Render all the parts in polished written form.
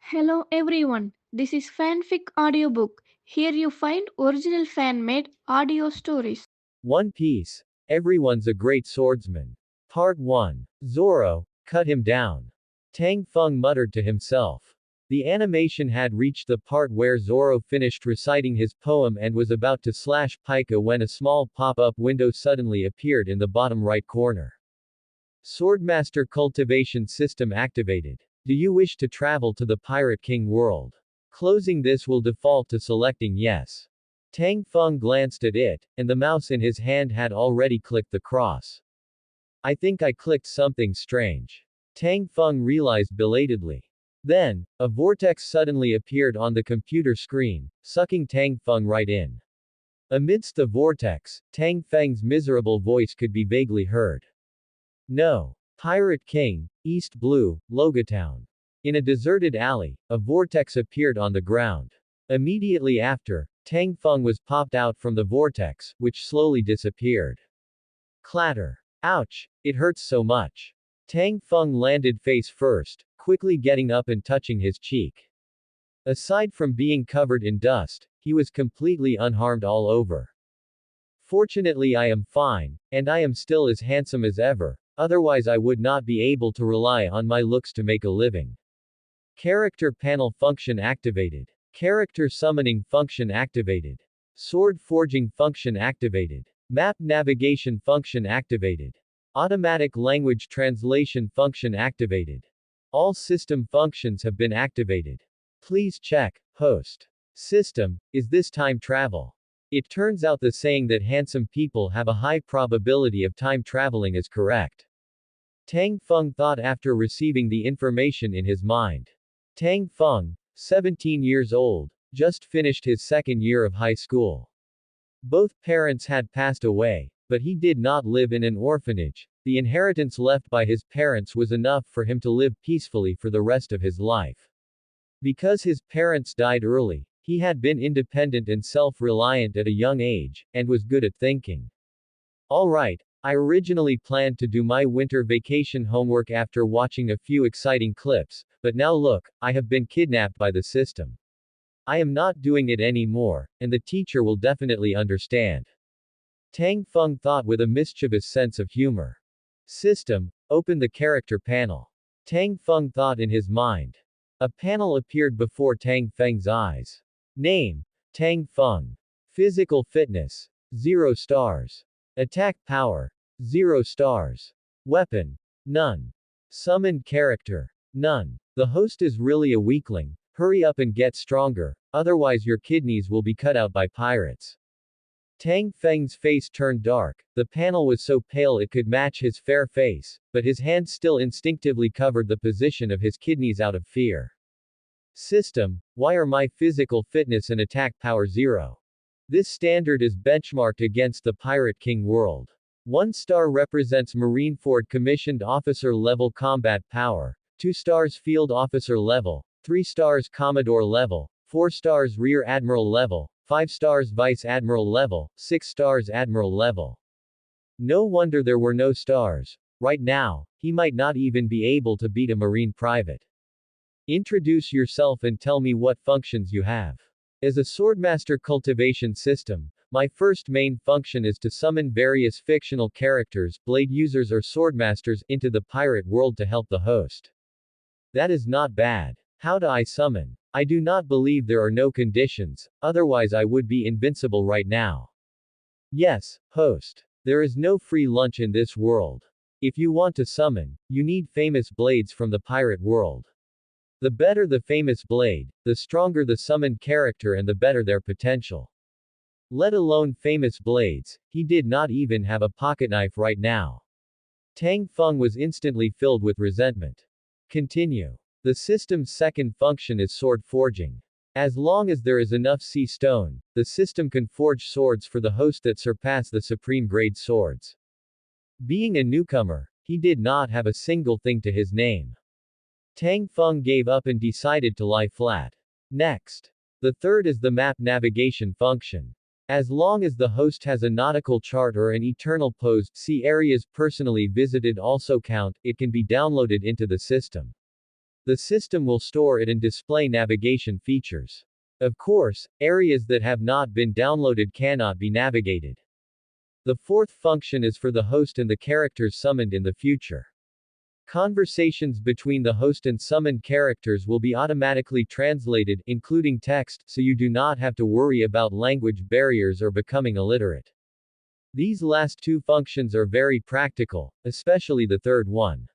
Hello everyone, this is Fanfic Audiobook. Here you find original fan made audio stories. One Piece. Everyone's a great swordsman. Part 1. Zoro, cut him down. Tang Feng muttered to himself. The animation had reached the part where Zoro finished reciting his poem and was about to slash Pika when a small pop-up window suddenly appeared in the bottom right corner. Swordmaster cultivation system activated. Do you wish to travel to the Pirate King world? Closing this will default to selecting yes. Tang Feng glanced at it, and the mouse in his hand had already clicked the cross. I think I clicked something strange. Tang Feng realized belatedly. Then, a vortex suddenly appeared on the computer screen, sucking Tang Feng right in. Amidst the vortex, Tang Feng's miserable voice could be vaguely heard. No. Pirate King, East Blue, Logatown. In a deserted alley, a vortex appeared on the ground. Immediately after, Tang Feng was popped out from the vortex, which slowly disappeared. Clatter. Ouch, it hurts so much. Tang Feng landed face first, quickly getting up and touching his cheek. Aside from being covered in dust, he was completely unharmed all over. Fortunately, I am fine, and I am still as handsome as ever. Otherwise I would not be able to rely on my looks to make a living. Character panel function activated. Character summoning function activated. Sword forging function activated. Map navigation function activated. Automatic language translation function activated. All system functions have been activated. Please check. Host. System, is this time travel? It turns out the saying that handsome people have a high probability of time traveling is correct. Tang Feng thought after receiving the information in his mind. Tang Feng, 17 years old, just finished his second year of high school. Both parents had passed away, but he did not live in an orphanage. The inheritance left by his parents was enough for him to live peacefully for the rest of his life. Because his parents died early, he had been independent and self-reliant at a young age, and was good at thinking. Alright, I originally planned to do my winter vacation homework after watching a few exciting clips, but now look, I have been kidnapped by the system. I am not doing it anymore, and the teacher will definitely understand. Tang Feng thought with a mischievous sense of humor. System, open the character panel. Tang Feng thought in his mind. A panel appeared before Tang Feng's eyes. Name, Tang Feng. Physical fitness, 0 stars. Attack power, 0 stars. Weapon, none. Summoned character, none. The host is really a weakling, hurry up and get stronger, otherwise your kidneys will be cut out by pirates. Tang Feng's face turned dark, the panel was so pale it could match his fair face, but his hand still instinctively covered the position of his kidneys out of fear. System, why are my physical fitness and attack power 0? This standard is benchmarked against the Pirate King world. 1 star represents Marineford Commissioned Officer level combat power, 2 stars Field Officer level, 3 stars Commodore level, 4 stars Rear Admiral level, 5 stars Vice Admiral level, 6 stars Admiral level. No wonder there were no stars. Right now, he might not even be able to beat a Marine private. Introduce yourself and tell me what functions you have. As a Swordmaster cultivation system, my first main function is to summon various fictional characters, blade users or swordmasters, into the pirate world to help the host. That is not bad. How do I summon? I do not believe there are no conditions, otherwise I would be invincible right now. Yes, host. There is no free lunch in this world. If you want to summon, you need famous blades from the pirate world. The better the famous blade, the stronger the summoned character and the better their potential. Let alone famous blades, he did not even have a pocketknife right now. Tang Feng was instantly filled with resentment. Continue. The system's second function is sword forging. As long as there is enough sea stone, the system can forge swords for the host that surpass the supreme grade swords. Being a newcomer, he did not have a single thing to his name. Tang Feng gave up and decided to lie flat. Next. The third is the map navigation function. As long as the host has a nautical chart or an eternal post, see areas personally visited also count, it can be downloaded into the system. The system will store it and display navigation features. Of course, areas that have not been downloaded cannot be navigated. The fourth function is for the host and the characters summoned in the future. Conversations between the host and summoned characters will be automatically translated, including text, so you do not have to worry about language barriers or becoming illiterate. These last two functions are very practical, especially the third one.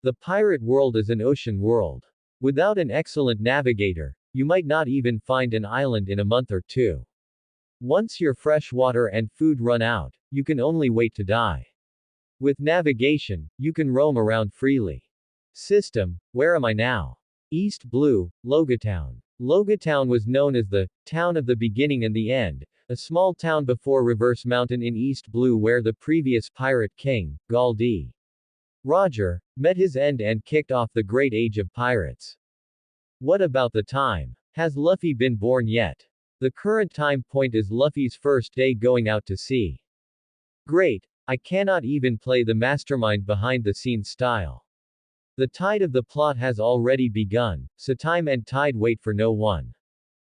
The pirate world is an ocean world. Without an excellent navigator, you might not even find an island in a month or two. Once your fresh water and food run out, you can only wait to die. With navigation, you can roam around freely. System, where am I now? East Blue, Logatown. Logatown was known as the town of the beginning and the end, a small town before Reverse Mountain in East Blue where the previous pirate king, Gul D. Roger, met his end and kicked off the great age of pirates. What about the time? Has Luffy been born yet? The current time point is Luffy's first day going out to sea. Great, I cannot even play the mastermind behind the scenes style. The tide of the plot has already begun, so time and tide wait for no one.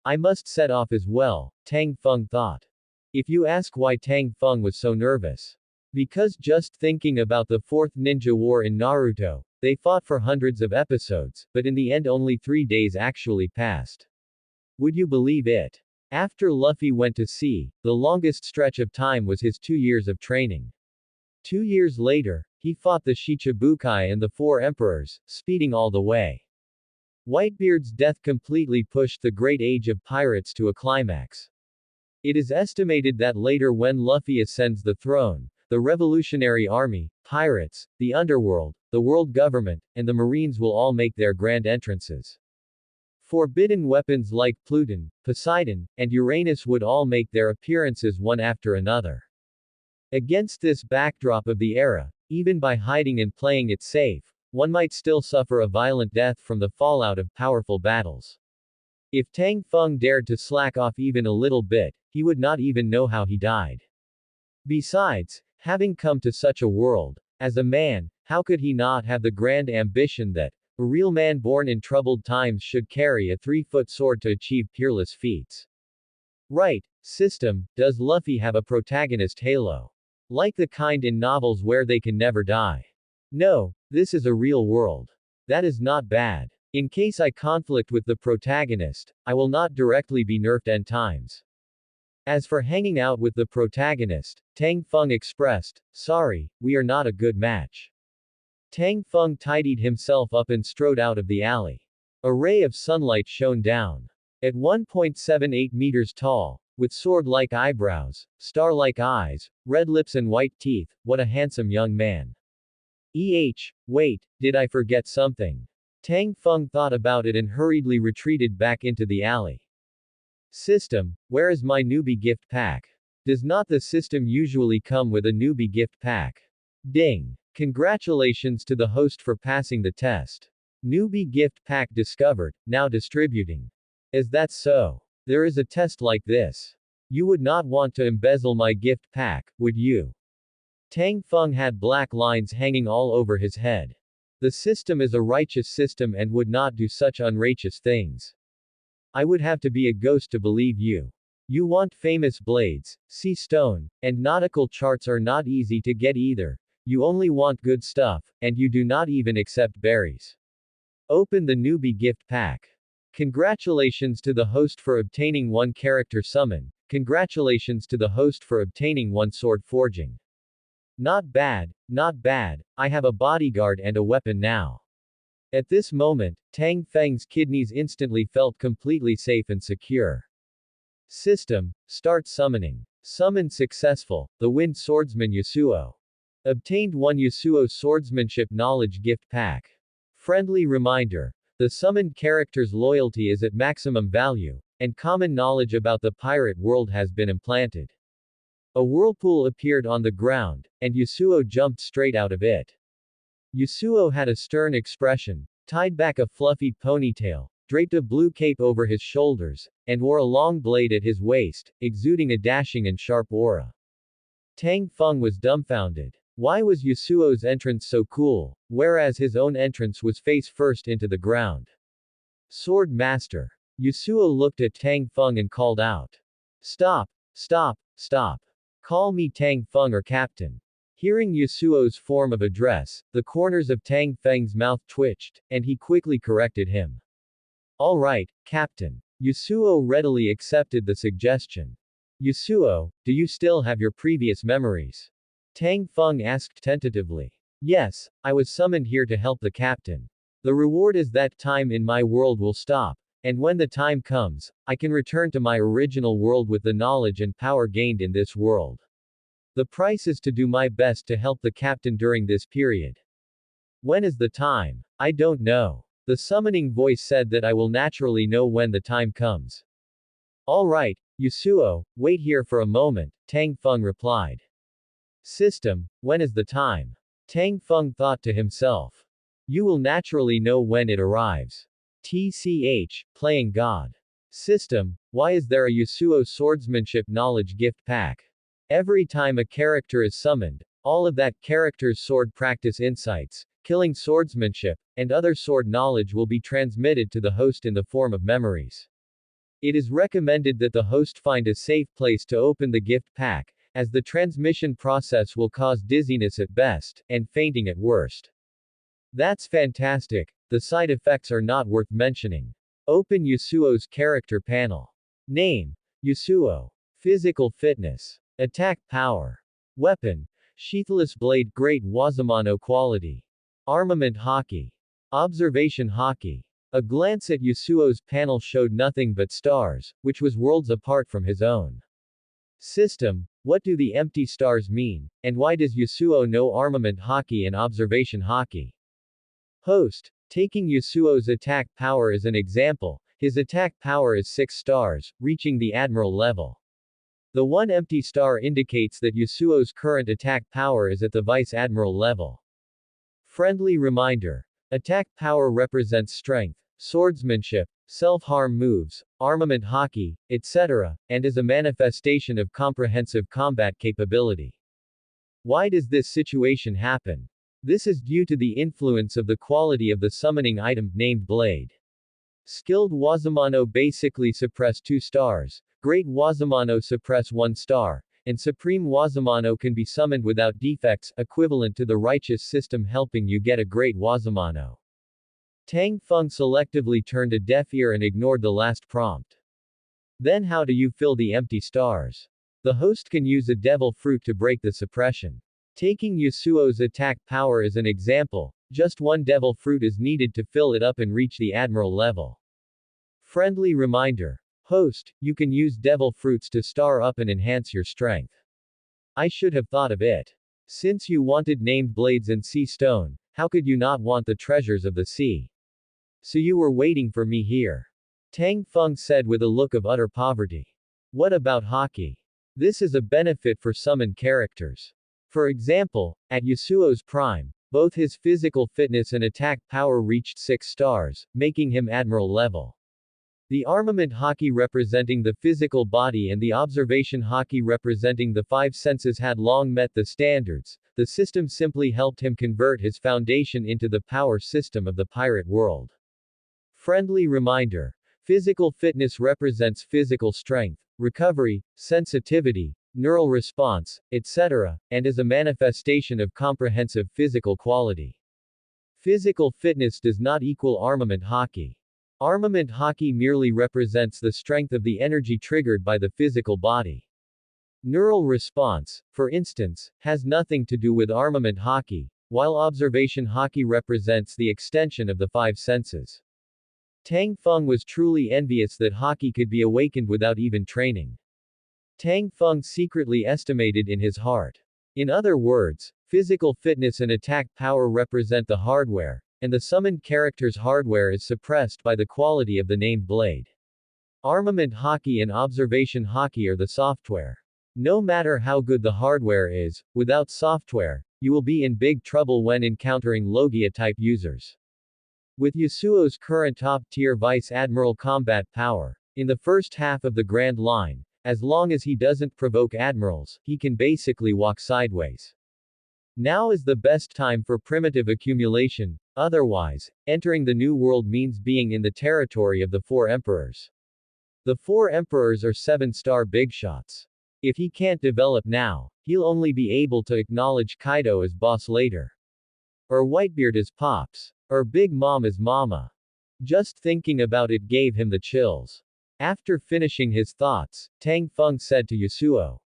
I must set off as well, Tang Feng thought. If you ask why Tang Feng was so nervous. Because just thinking about the Fourth Ninja War in Naruto, they fought for hundreds of episodes, but in the end only 3 days actually passed. Would you believe it? After Luffy went to sea, the longest stretch of time was his 2 years of training. 2 years later, he fought the Shichibukai and the Four Emperors, speeding all the way. Whitebeard's death completely pushed the great age of pirates to a climax. It is estimated that later when Luffy ascends the throne, the Revolutionary Army, pirates, the underworld, the world government, and the Marines will all make their grand entrances. Forbidden weapons like Pluton, Poseidon, and Uranus would all make their appearances one after another. Against this backdrop of the era, even by hiding and playing it safe, one might still suffer a violent death from the fallout of powerful battles. If Tang Feng dared to slack off even a little bit, he would not even know how he died. Besides, having come to such a world, as a man, how could he not have the grand ambition that a real man born in troubled times should carry a 3-foot sword to achieve peerless feats? Right, system, does Luffy have a protagonist halo? Like the kind in novels where they can never die? No, this is a real world. That is not bad. In case I conflict with the protagonist, I will not directly be nerfed n times. As for hanging out with the protagonist, Tang Feng expressed, sorry, we are not a good match. Tang Feng tidied himself up and strode out of the alley. A ray of sunlight shone down. At 1.78 meters tall, with sword-like eyebrows, star-like eyes, red lips and white teeth, what a handsome young man. Wait, did I forget something? Tang Feng thought about it and hurriedly retreated back into the alley. System, where is my newbie gift pack? Does not the system usually come with a newbie gift pack? Ding! Congratulations to the host for passing the test. Newbie gift pack discovered, now distributing. Is that so? There is a test like this. You would not want to embezzle my gift pack, would you? Tang Feng had black lines hanging all over his head. The system is a righteous system and would not do such unrighteous things. I would have to be a ghost to believe you. You want famous blades, sea stone, and nautical charts are not easy to get either. You only want good stuff, and you do not even accept berries. Open the newbie gift pack. Congratulations to the host for obtaining 1 character summon. Congratulations to the host for obtaining 1 sword forging. Not bad, not bad, I have a bodyguard and a weapon now. At this moment, Tang Feng's kidneys instantly felt completely safe and secure. System, start summoning. Summon successful, the Wind Swordsman Yasuo. Obtained 1 Yasuo Swordsmanship Knowledge Gift Pack. Friendly reminder. The summoned character's loyalty is at maximum value, and common knowledge about the pirate world has been implanted. A whirlpool appeared on the ground, and Yasuo jumped straight out of it. Yasuo had a stern expression, tied back a fluffy ponytail, draped a blue cape over his shoulders, and wore a long blade at his waist, exuding a dashing and sharp aura. Tang Feng was dumbfounded. Why was Yasuo's entrance so cool, whereas his own entrance was face first into the ground? Sword Master. Yasuo looked at Tang Feng and called out. Stop, stop, stop. Call me Tang Feng or Captain. Hearing Yasuo's form of address, the corners of Tang Feng's mouth twitched, and he quickly corrected him. All right, Captain. Yasuo readily accepted the suggestion. Yasuo, do you still have your previous memories? Tang Feng asked tentatively. Yes, I was summoned here to help the captain. The reward is that time in my world will stop, and when the time comes, I can return to my original world with the knowledge and power gained in this world. The price is to do my best to help the captain during this period. When is the time? I don't know. The summoning voice said that I will naturally know when the time comes. All right, Yasuo, wait here for a moment, Tang Feng replied. System, when is the time? Tang Feng thought to himself. You will naturally know when it arrives. TCH, playing God. System, why is there a Yasuo swordsmanship knowledge gift pack? Every time a character is summoned, all of that character's sword practice insights, killing swordsmanship, and other sword knowledge will be transmitted to the host in the form of memories. It is recommended that the host find a safe place to open the gift pack, as the transmission process will cause dizziness at best, and fainting at worst. That's fantastic, the side effects are not worth mentioning. Open Yasuo's character panel. Name: Yasuo. Physical fitness. Attack power. Weapon: Sheathless Blade Great Wazamano quality. Armament Hockey. Observation Hockey. A glance at Yasuo's panel showed nothing but stars, which was worlds apart from his own. System, what do the empty stars mean, and why does Yasuo know Armament Hockey and Observation Hockey? Host, taking Yasuo's attack power as an example, his attack power is 6 stars, reaching the Admiral level. The one empty star indicates that Yasuo's current attack power is at the Vice Admiral level. Friendly reminder. Attack power represents strength, swordsmanship, self-harm moves, armament hockey, etc., and is a manifestation of comprehensive combat capability. Why does this situation happen? This is due to the influence of the quality of the summoning item, named Blade. Skilled Wazamano basically suppress 2 stars, Great Wazamano suppress 1 star, and Supreme Wazamano can be summoned without defects, equivalent to the righteous system helping you get a Great Wazamano. Tang Feng selectively turned a deaf ear and ignored the last prompt. Then how do you fill the empty stars? The host can use a devil fruit to break the suppression. Taking Yasuo's attack power as an example, just 1 devil fruit is needed to fill it up and reach the Admiral level. Friendly reminder. Host, you can use devil fruits to star up and enhance your strength. I should have thought of it. Since you wanted named blades and sea stone, how could you not want the treasures of the sea? So you were waiting for me here. Tang Feng said with a look of utter poverty. What about hockey? This is a benefit for summoned characters. For example, at Yasuo's prime, both his physical fitness and attack power reached 6 stars, making him Admiral level. The armament hockey representing the physical body and the observation hockey representing the 5 senses had long met the standards. The system simply helped him convert his foundation into the power system of the pirate world. Friendly reminder. Physical fitness represents physical strength, recovery, sensitivity, neural response, etc., and is a manifestation of comprehensive physical quality. Physical fitness does not equal armament hockey. Armament hockey merely represents the strength of the energy triggered by the physical body. Neural response, for instance, has nothing to do with armament hockey, while observation hockey represents the extension of the 5 senses. Tang Feng was truly envious that hockey could be awakened without even training. Tang Feng secretly estimated in his heart. In other words, physical fitness and attack power represent the hardware, and the summoned character's hardware is suppressed by the quality of the named blade. Armament hockey and observation hockey are the software. No matter how good the hardware is, without software, you will be in big trouble when encountering Logia-type users. With Yasuo's current top-tier Vice Admiral combat power, in the first half of the Grand Line, as long as he doesn't provoke admirals, he can basically walk sideways. Now is the best time for primitive accumulation, otherwise, entering the New World means being in the territory of the Four Emperors. The Four Emperors are 7-star big shots. If he can't develop now, he'll only be able to acknowledge Kaido as boss later. Or Whitebeard as pops. Or Big Mom as mama. Just thinking about it gave him the chills. After finishing his thoughts, Tang Feng said to Yasuo.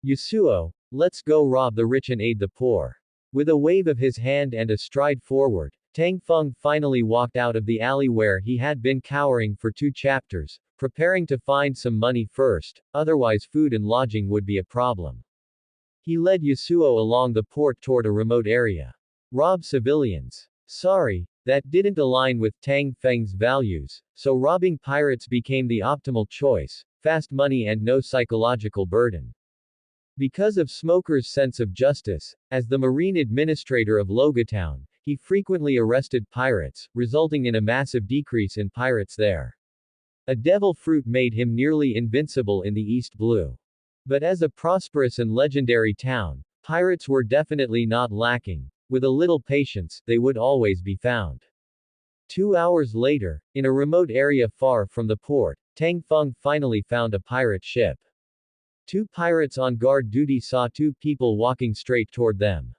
Yasuo, let's go rob the rich and aid the poor. With a wave of his hand and a stride forward, Tang Feng finally walked out of the alley where he had been cowering for 2 chapters, preparing to find some money first, otherwise food and lodging would be a problem. He led Yasuo along the port toward a remote area. Rob civilians. Sorry, that didn't align with Tang Feng's values, so robbing pirates became the optimal choice, fast money and no psychological burden. Because of Smoker's sense of justice, as the marine administrator of Logatown, he frequently arrested pirates, resulting in a massive decrease in pirates there. A devil fruit made him nearly invincible in the East Blue. But as a prosperous and legendary town, pirates were definitely not lacking. With a little patience, they would always be found. 2 hours later, in a remote area far from the port, Tang Feng finally found a pirate ship. 2 pirates on guard duty saw 2 people walking straight toward them.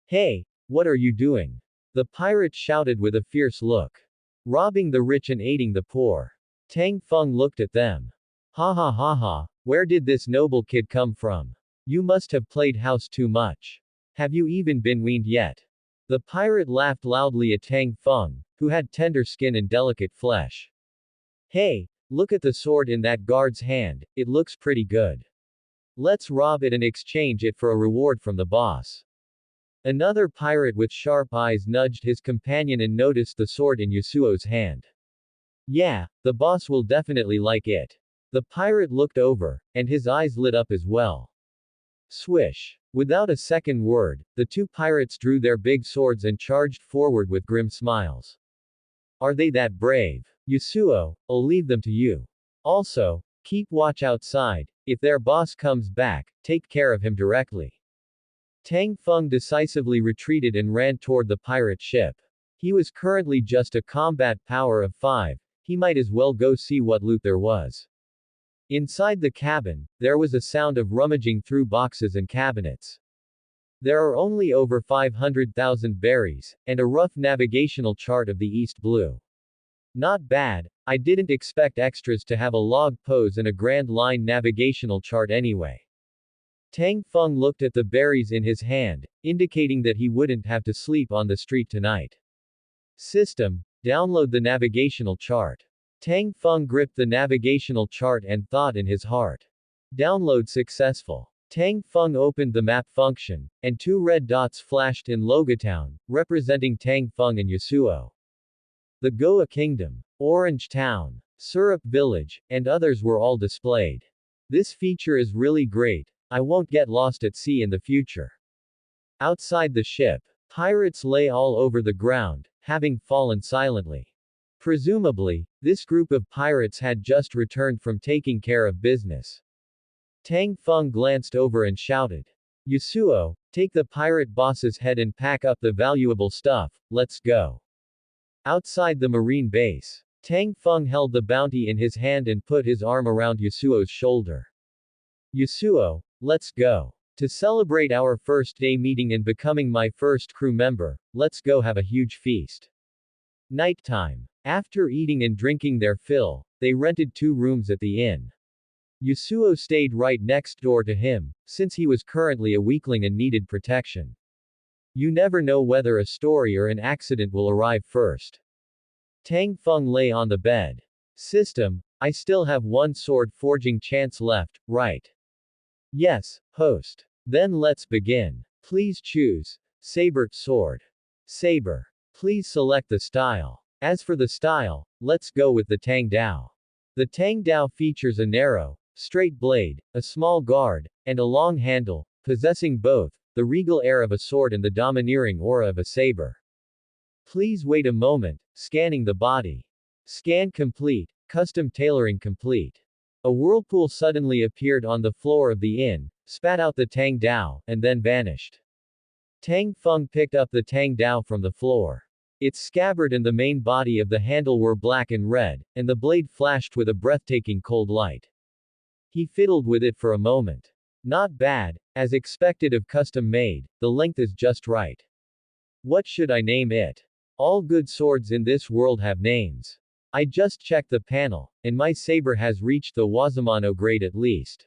Hey, what are you doing? The pirate shouted with a fierce look. Robbing the rich and aiding the poor. Tang Feng looked at them. Ha ha ha ha, where did this noble kid come from? You must have played house too much. Have you even been weaned yet? The pirate laughed loudly at Tang Feng, who had tender skin and delicate flesh. Hey, look at the sword in that guard's hand, it looks pretty good. Let's rob it and exchange it for a reward from the boss. Another pirate with sharp eyes nudged his companion and noticed the sword in Yasuo's hand. Yeah, the boss will definitely like it. The pirate looked over, and his eyes lit up as well. Swish. Without a second word, the 2 pirates drew their big swords and charged forward with grim smiles. Are they that brave? Yasuo, I'll leave them to you. Also, keep watch outside, if their boss comes back, take care of him directly. Tang Feng decisively retreated and ran toward the pirate ship. He was currently just a combat power of 5, he might as well go see what loot there was. Inside the cabin, there was a sound of rummaging through boxes and cabinets. There are only over 500,000 berries, and a rough navigational chart of the East Blue. Not bad, I didn't expect extras to have a log pose and a Grand Line navigational chart anyway. Tang Feng looked at the berries in his hand, indicating that he wouldn't have to sleep on the street tonight. System, download the navigational chart. Tang Feng gripped the navigational chart and thought in his heart. Download successful. Tang Feng opened the map function, and 2 red dots flashed in Logatown, representing Tang Feng and Yasuo. The Goa Kingdom, Orange Town, Syrup Village, and others were all displayed. This feature is really great, I won't get lost at sea in the future. Outside the ship, pirates lay all over the ground, having fallen silently. Presumably, this group of pirates had just returned from taking care of business. Tang Feng glanced over and shouted. Yasuo, take the pirate boss's head and pack up the valuable stuff, let's go. Outside the marine base, Tang Feng held the bounty in his hand and put his arm around Yasuo's shoulder. Yasuo, let's go. To celebrate our first day meeting and becoming my first crew member, let's go have a huge feast. Nighttime. After eating and drinking their fill, they rented 2 rooms at the inn. Yasuo stayed right next door to him, since he was currently a weakling and needed protection. You never know whether a story or an accident will arrive first. Tang Feng lay on the bed. System, I still have 1 sword forging chance left, right? Yes, host. Then let's begin. Please choose. Saber, sword. Saber. Please select the style. As for the style, let's go with the Tang Dao. The Tang Dao features a narrow, straight blade, a small guard, and a long handle, possessing both the regal air of a sword and the domineering aura of a saber. Please wait a moment, scanning the body. Scan complete, custom tailoring complete. A whirlpool suddenly appeared on the floor of the inn, spat out the Tang Dao, and then vanished. Tang Feng picked up the Tang Dao from the floor. Its scabbard and the main body of the handle were black and red, and the blade flashed with a breathtaking cold light. He fiddled with it for a moment. Not bad, as expected of custom made, the length is just right. What should I name it? All good swords in this world have names. I just checked the panel, and my saber has reached the Wazamano grade at least.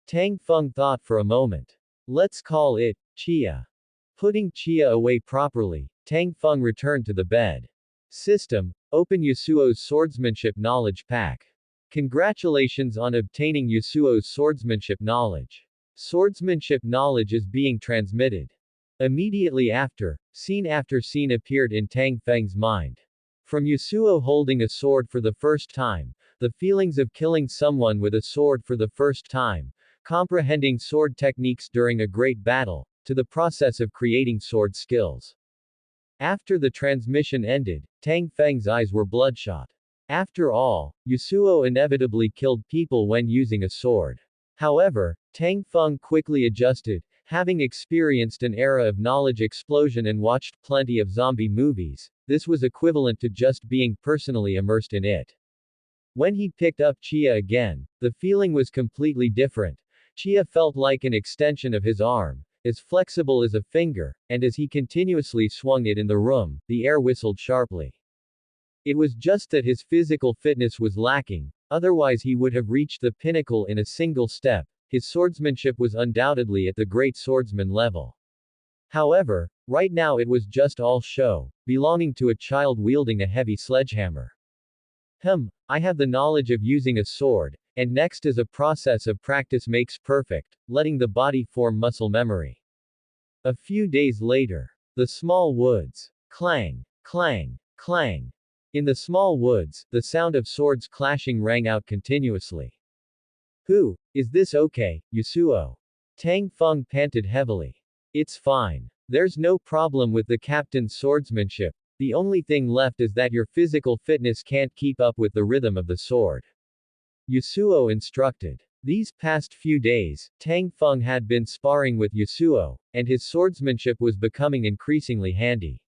Tang Feng thought for a moment. Let's call it Chia. Putting Chia away properly, Tang Feng returned to the bed. System, open Yasuo's swordsmanship knowledge pack. Congratulations on obtaining Yasuo's swordsmanship knowledge. Swordsmanship knowledge is being transmitted. Immediately after scene appeared in Tang Feng's mind. From Yasuo holding a sword for the first time, the feelings of killing someone with a sword for the first time, comprehending sword techniques during a great battle, to the process of creating sword skills. After the transmission ended, Tang Feng's eyes were bloodshot. After all, Yasuo inevitably killed people when using a sword. However, Tang Feng quickly adjusted, having experienced an era of knowledge explosion and watched plenty of zombie movies. This was equivalent to just being personally immersed in it. When he picked up Chia again, the feeling was completely different. Chia felt like an extension of his arm, as flexible as a finger, and as he continuously swung it in the room, the air whistled sharply. It was just that his physical fitness was lacking, otherwise he would have reached the pinnacle in a single step. His swordsmanship was undoubtedly at the great swordsman level. However, right now it was just all show, belonging to a child wielding a heavy sledgehammer. I have the knowledge of using a sword, and next is a process of practice makes perfect, letting the body form muscle memory. A few days later. The small woods. Clang, clang, clang. In the small woods, the sound of swords clashing rang out continuously. Is this okay, Yasuo? Tang Feng panted heavily. It's fine. There's no problem with the captain's swordsmanship. The only thing left is that your physical fitness can't keep up with the rhythm of the sword. Yasuo instructed. These past few days, Tang Feng had been sparring with Yasuo, and his swordsmanship was becoming increasingly handy.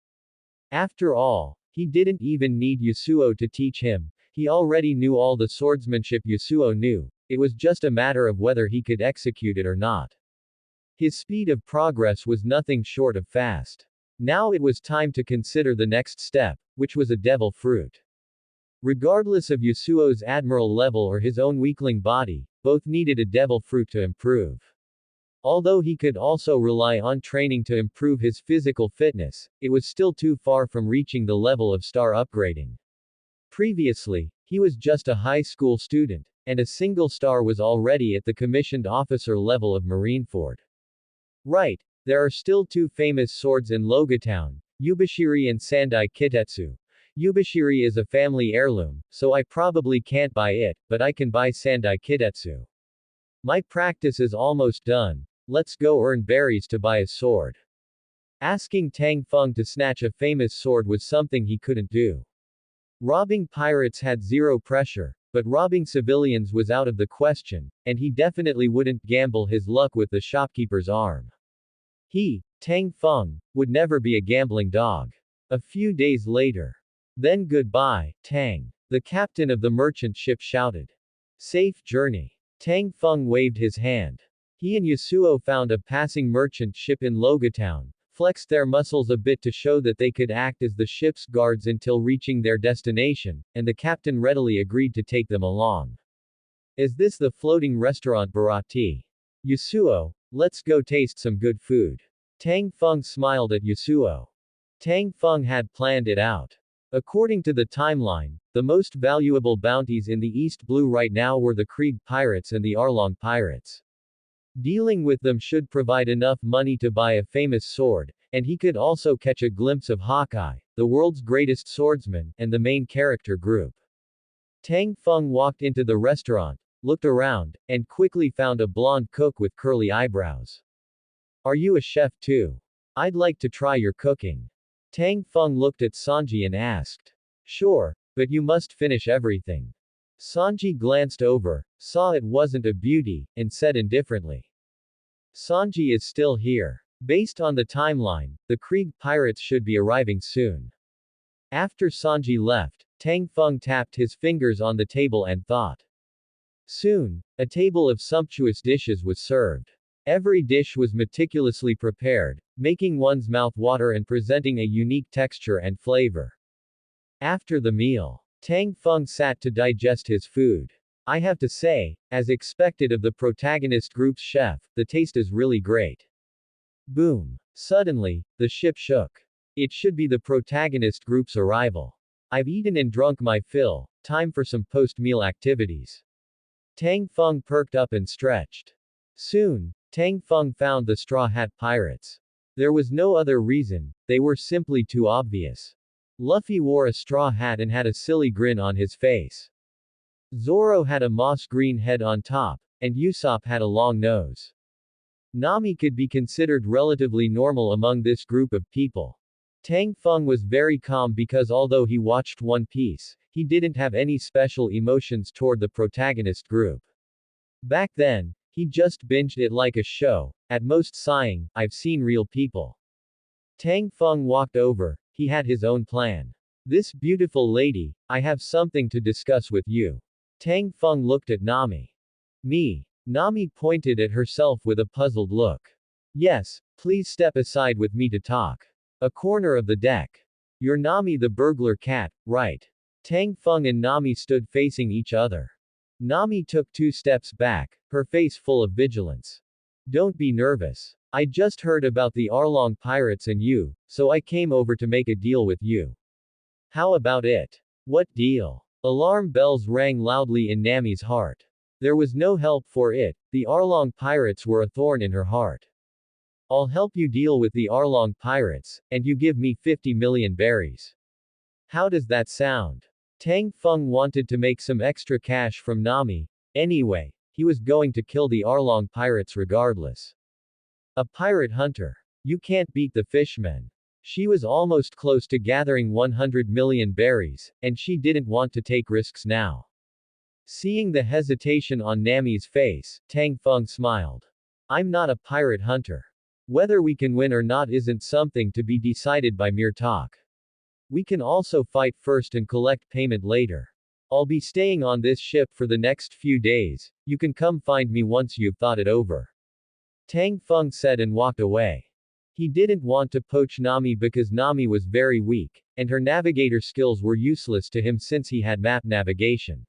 After all, he didn't even need Yasuo to teach him. He already knew all the swordsmanship Yasuo knew. It was just a matter of whether he could execute it or not. His speed of progress was nothing short of fast. Now it was time to consider the next step, which was a devil fruit. Regardless of Yasuo's admiral level or his own weakling body, both needed a devil fruit to improve. Although he could also rely on training to improve his physical fitness, it was still too far from reaching the level of star upgrading. Previously, he was just a high school student, and a single star was already at the commissioned officer level of Marineford. Right, there are still two famous swords in Logatown, Yubashiri and Sandai Kitetsu. Yubashiri is a family heirloom, so I probably can't buy it, but I can buy Sandai Kitetsu. My practice is almost done. Let's go earn berries to buy a sword. Asking Tang Feng to snatch a famous sword was something he couldn't do. Robbing pirates had zero pressure, but robbing civilians was out of the question, and he definitely wouldn't gamble his luck with the shopkeeper's arm. He, Tang Feng, would never be a gambling dog. A few days later. Then goodbye, Tang. The captain of the merchant ship shouted. Safe journey. Tang Feng waved his hand. He and Yasuo found a passing merchant ship in Logatown, flexed their muscles a bit to show that they could act as the ship's guards until reaching their destination, and the captain readily agreed to take them along. Is this the floating restaurant Barati? Yasuo, let's go taste some good food. Tang Feng smiled at Yasuo. Tang Feng had planned it out. According to the timeline, the most valuable bounties in the East Blue right now were the Krieg pirates and the Arlong pirates. Dealing with them should provide enough money to buy a famous sword, and he could also catch a glimpse of Hawkeye, the world's greatest swordsman, and the main character group. Tang Feng walked into the restaurant, looked around, and quickly found a blonde cook with curly eyebrows. Are you a chef too? I'd like to try your cooking. Tang Feng looked at Sanji and asked. Sure, but you must finish everything. Sanji glanced over, saw it wasn't a beauty, and said indifferently. Sanji is still here. Based on the timeline, the Krieg pirates should be arriving soon. After Sanji left, Tang Feng tapped his fingers on the table and thought. Soon, a table of sumptuous dishes was served. Every dish was meticulously prepared, making one's mouth water and presenting a unique texture and flavor. After the meal, Tang Feng sat to digest his food. I have to say, as expected of the protagonist group's chef, the taste is really great. Boom. Suddenly, the ship shook. It should be the protagonist group's arrival. I've eaten and drunk my fill, time for some post-meal activities. Tang Feng perked up and stretched. Soon, Tang Feng found the Straw Hat Pirates. There was no other reason, they were simply too obvious. Luffy wore a straw hat and had a silly grin on his face. Zoro had a moss green head on top, and Usopp had a long nose. Nami could be considered relatively normal among this group of people. Tang Feng was very calm because although he watched One Piece, he didn't have any special emotions toward the protagonist group. Back then, he just binged it like a show, at most sighing, I've seen real people. Tang Feng walked over, he had his own plan. This beautiful lady, I have something to discuss with you. Tang Feng looked at Nami. Me. Nami pointed at herself with a puzzled look. Yes, please step aside with me to talk. A corner of the deck. You're Nami the burglar cat, right? Tang Feng and Nami stood facing each other. Nami took 2 steps back, her face full of vigilance. Don't be nervous. I just heard about the Arlong pirates and you, so I came over to make a deal with you. How about it? What deal? Alarm bells rang loudly in Nami's heart. There was no help for it, the Arlong pirates were a thorn in her heart. I'll help you deal with the Arlong pirates, and you give me 50 million berries. How does that sound? Tang Feng wanted to make some extra cash from Nami. Anyway, he was going to kill the Arlong pirates regardless. A pirate hunter. You can't beat the fishmen. She was almost close to gathering 100 million berries, and she didn't want to take risks now. Seeing the hesitation on Nami's face, Tang Feng smiled. I'm not a pirate hunter. Whether we can win or not isn't something to be decided by mere talk. We can also fight first and collect payment later. I'll be staying on this ship for the next few days, you can come find me once you've thought it over. Tang Feng said and walked away. He didn't want to poach Nami because Nami was very weak, and her navigator skills were useless to him since he had map navigation.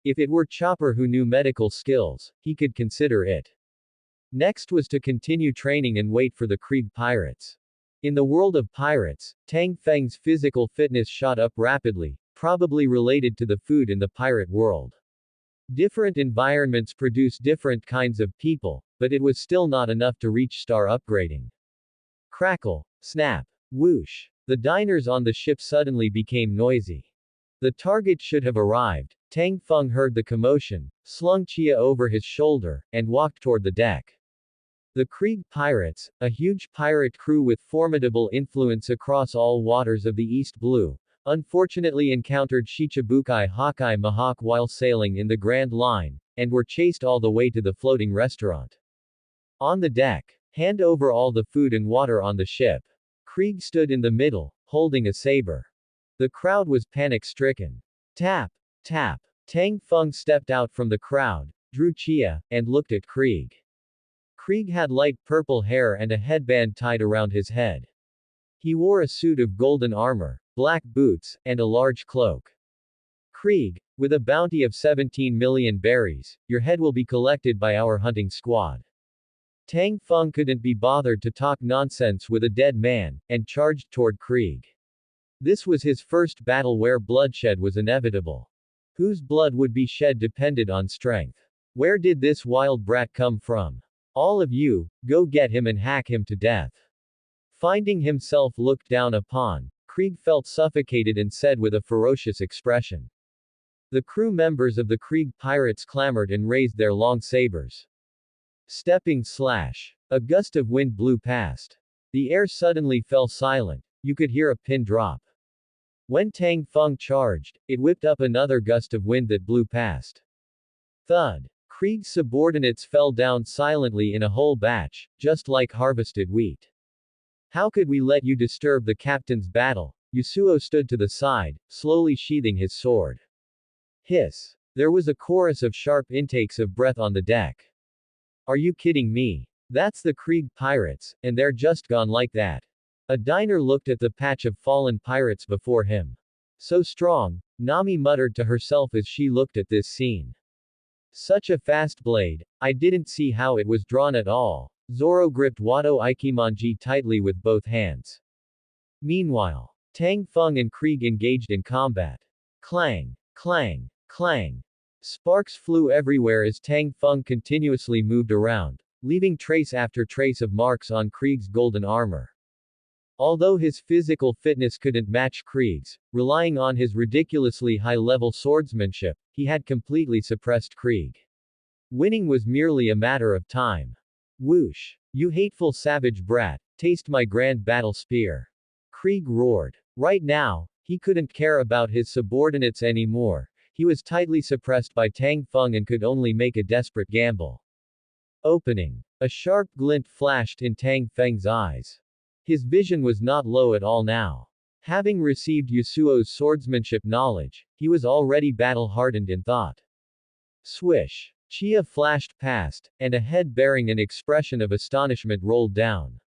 If it were Chopper who knew medical skills, he could consider it. Next was to continue training and wait for the Krieg pirates. In the world of pirates, Tang Feng's physical fitness shot up rapidly, probably related to the food in the pirate world. Different environments produce different kinds of people, but it was still not enough to reach star upgrading. Crackle, snap, whoosh. The diners on the ship suddenly became noisy. The target should have arrived. Tang Feng heard the commotion, slung Chia over his shoulder, and walked toward the deck. The Krieg pirates, a huge pirate crew with formidable influence across all waters of the East Blue, unfortunately encountered Shichibukai Hawkeye Mahawk while sailing in the Grand Line, and were chased all the way to the floating restaurant. On the deck, hand over all the food and water on the ship. Krieg stood in the middle, holding a saber. The crowd was panic-stricken. Tap, tap. Tang Feng stepped out from the crowd, drew Chia, and looked at Krieg. Krieg had light purple hair and a headband tied around his head. He wore a suit of golden armor, black boots, and a large cloak. Krieg, with a bounty of 17 million berries, your head will be collected by our hunting squad. Tang Feng couldn't be bothered to talk nonsense with a dead man, and charged toward Krieg. This was his first battle where bloodshed was inevitable. Whose blood would be shed depended on strength. Where did this wild brat come from? All of you, go get him and hack him to death. Finding himself looked down upon, Krieg felt suffocated and said with a ferocious expression. The crew members of the Krieg pirates clamored and raised their long sabers. Stepping slash. A gust of wind blew past. The air suddenly fell silent, you could hear a pin drop. When Tang Feng charged, it whipped up another gust of wind that blew past. Thud. Krieg's subordinates fell down silently in a whole batch, just like harvested wheat. How could we let you disturb the captain's battle? Yasuo stood to the side, slowly sheathing his sword. Hiss. There was a chorus of sharp intakes of breath on the deck. Are you kidding me? That's the Krieg pirates, and they're just gone like that. A diner looked at the patch of fallen pirates before him. So strong, Nami muttered to herself as she looked at this scene. Such a fast blade, I didn't see how it was drawn at all. Zoro gripped Wado Ikimonji tightly with both hands. Meanwhile, Tang Feng and Krieg engaged in combat. Clang, clang, clang. Sparks flew everywhere as Tang Feng continuously moved around, leaving trace after trace of marks on Krieg's golden armor. Although his physical fitness couldn't match Krieg's, relying on his ridiculously high-level swordsmanship, he had completely suppressed Krieg. Winning was merely a matter of time. Whoosh! You hateful savage brat, taste my grand battle spear. Krieg roared. Right now, he couldn't care about his subordinates anymore. He was tightly suppressed by Tang Feng and could only make a desperate gamble. Opening. A sharp glint flashed in Tang Feng's eyes. His vision was not low at all now. Having received Yasuo's swordsmanship knowledge, he was already battle-hardened in thought. Swish. Chia flashed past, and a head bearing an expression of astonishment rolled down.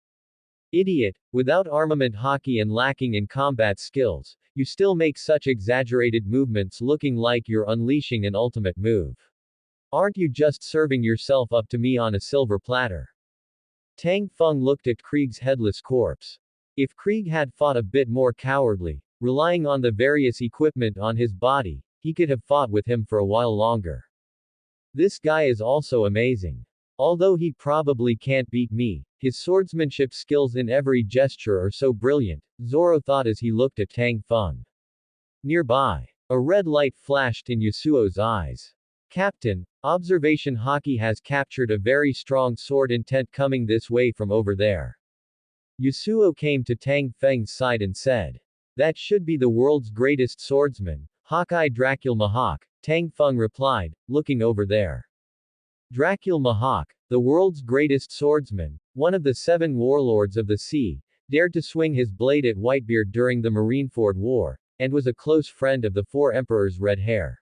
Idiot, without armament hockey and lacking in combat skills, you still make such exaggerated movements looking like you're unleashing an ultimate move. Aren't you just serving yourself up to me on a silver platter? Tang Feng looked at Krieg's headless corpse. If Krieg had fought a bit more cowardly, relying on the various equipment on his body, he could have fought with him for a while longer. This guy is also amazing. Although he probably can't beat me, his swordsmanship skills in every gesture are so brilliant, Zoro thought as he looked at Tang Feng. Nearby, a red light flashed in Yasuo's eyes. Captain, observation hockey has captured a very strong sword intent coming this way from over there. Yasuo came to Tang Feng's side and said. That should be the world's greatest swordsman, Hawkeye Dracul Mahawk, Tang Feng replied, looking over there. Dracul Mahawk, the world's greatest swordsman, one of the 7 warlords of the sea, dared to swing his blade at Whitebeard during the Marineford War, and was a close friend of the 4 emperors' red hair.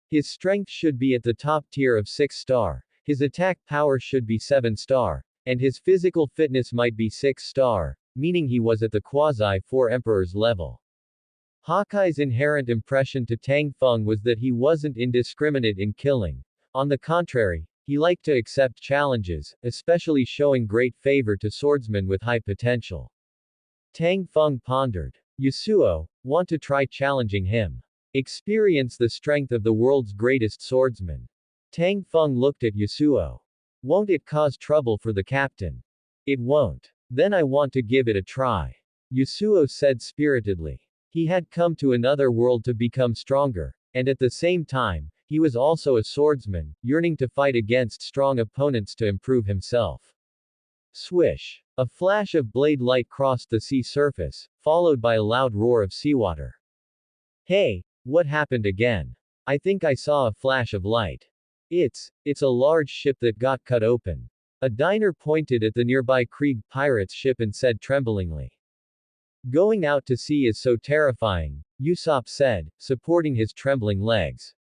His strength should be at the top tier of 6-star, his attack power should be 7-star, and his physical fitness might be 6-star, meaning he was at the quasi-4 emperors level. Hawkeye's inherent impression to Tang Feng was that he wasn't indiscriminate in killing. On the contrary, he liked to accept challenges, especially showing great favor to swordsmen with high potential. Tang Feng pondered. Yasuo, want to try challenging him? Experience the strength of the world's greatest swordsman. Tang Feng looked at Yasuo. Won't it cause trouble for the captain? It won't. Then I want to give it a try. Yasuo said spiritedly. He had come to another world to become stronger, and at the same time, he was also a swordsman, yearning to fight against strong opponents to improve himself. Swish. A flash of blade light crossed the sea surface, followed by a loud roar of seawater. Hey, what happened again? I think I saw a flash of light. It's a large ship that got cut open. A diner pointed at the nearby Krieg pirates ship and said tremblingly. Going out to sea is so terrifying, Usopp said, supporting his trembling legs.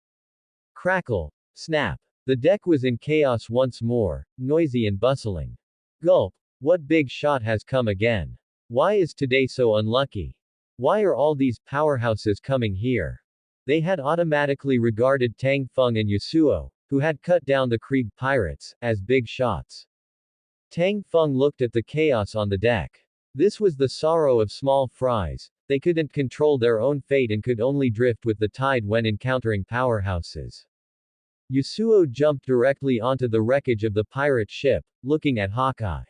Crackle. Snap. The deck was in chaos once more, noisy and bustling. Gulp. What big shot has come again? Why is today so unlucky? Why are all these powerhouses coming here? They had automatically regarded Tang Feng and Yasuo, who had cut down the Krieg pirates, as big shots. Tang Feng looked at the chaos on the deck. This was the sorrow of small fries, they couldn't control their own fate and could only drift with the tide when encountering powerhouses. Yasuo jumped directly onto the wreckage of the pirate ship, looking at Hawkeye.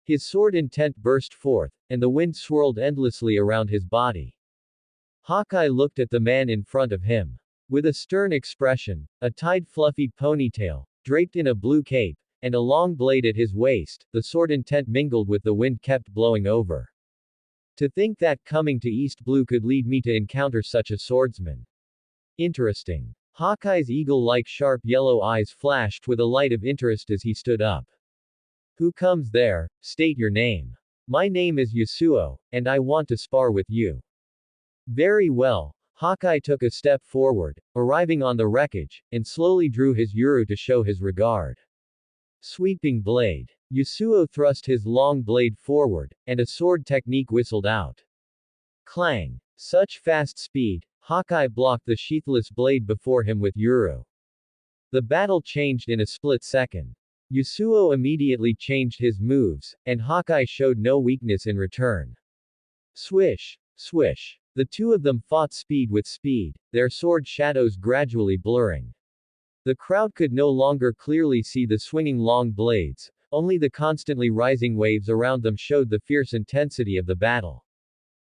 His sword intent burst forth, and the wind swirled endlessly around his body. Hawkeye looked at the man in front of him. With a stern expression, a tied fluffy ponytail, draped in a blue cape, and a long blade at his waist, the sword intent mingled with the wind kept blowing over. To think that coming to East Blue could lead me to encounter such a swordsman. Interesting. Hawkeye's eagle-like sharp yellow eyes flashed with a light of interest as he stood up. Who comes there? State your name. My name is Yasuo, and I want to spar with you. Very well. Hawkeye took a step forward, arriving on the wreckage, and slowly drew his Yuru to show his regard. Sweeping blade. Yasuo thrust his long blade forward, and a sword technique whistled out. Clang. Such fast speed, Hawkeye blocked the sheathless blade before him with Yuru. The battle changed in a split second. Yasuo immediately changed his moves, and Hawkeye showed no weakness in return. Swish, swish. The two of them fought speed with speed, their sword shadows gradually blurring. The crowd could no longer clearly see the swinging long blades, only the constantly rising waves around them showed the fierce intensity of the battle.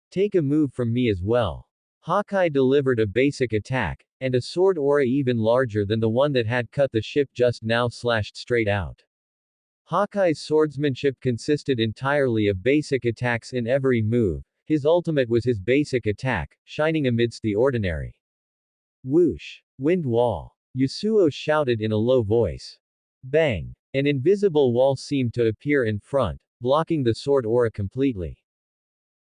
Take a move from me as well. Hawkeye delivered a basic attack, and a sword aura even larger than the one that had cut the ship just now slashed straight out. Hawkeye's swordsmanship consisted entirely of basic attacks in every move. His ultimate was his basic attack, shining amidst the ordinary. Whoosh! Wind wall. Yasuo shouted in a low voice. Bang! An invisible wall seemed to appear in front, blocking the sword aura completely.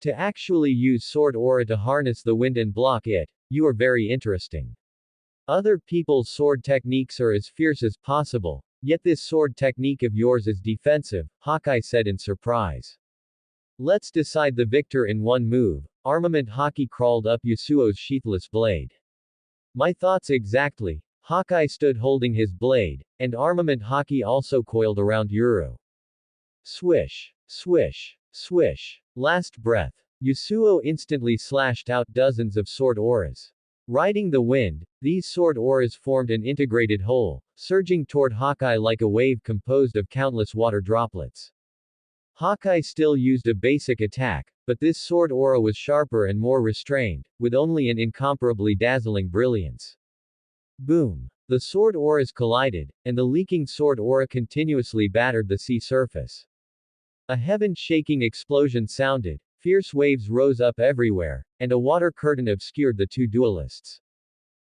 To actually use sword aura to harness the wind and block it, you are very interesting. Other people's sword techniques are as fierce as possible, yet this sword technique of yours is defensive, Hawkeye said in surprise. Let's decide the victor in one move. Armament Haki crawled up Yasuo's sheathless blade. My thoughts exactly. Hawkeye stood holding his blade, and Armament Haki also coiled around Yuru. Swish, swish, swish. Last breath. Yasuo instantly slashed out dozens of sword auras. Riding the wind, these sword auras formed an integrated whole, surging toward Hawkeye like a wave composed of countless water droplets. Hawkeye still used a basic attack, but this sword aura was sharper and more restrained, with only an incomparably dazzling brilliance. Boom! The sword auras collided, and the leaking sword aura continuously battered the sea surface. A heaven-shaking explosion sounded, fierce waves rose up everywhere, and a water curtain obscured the two duelists.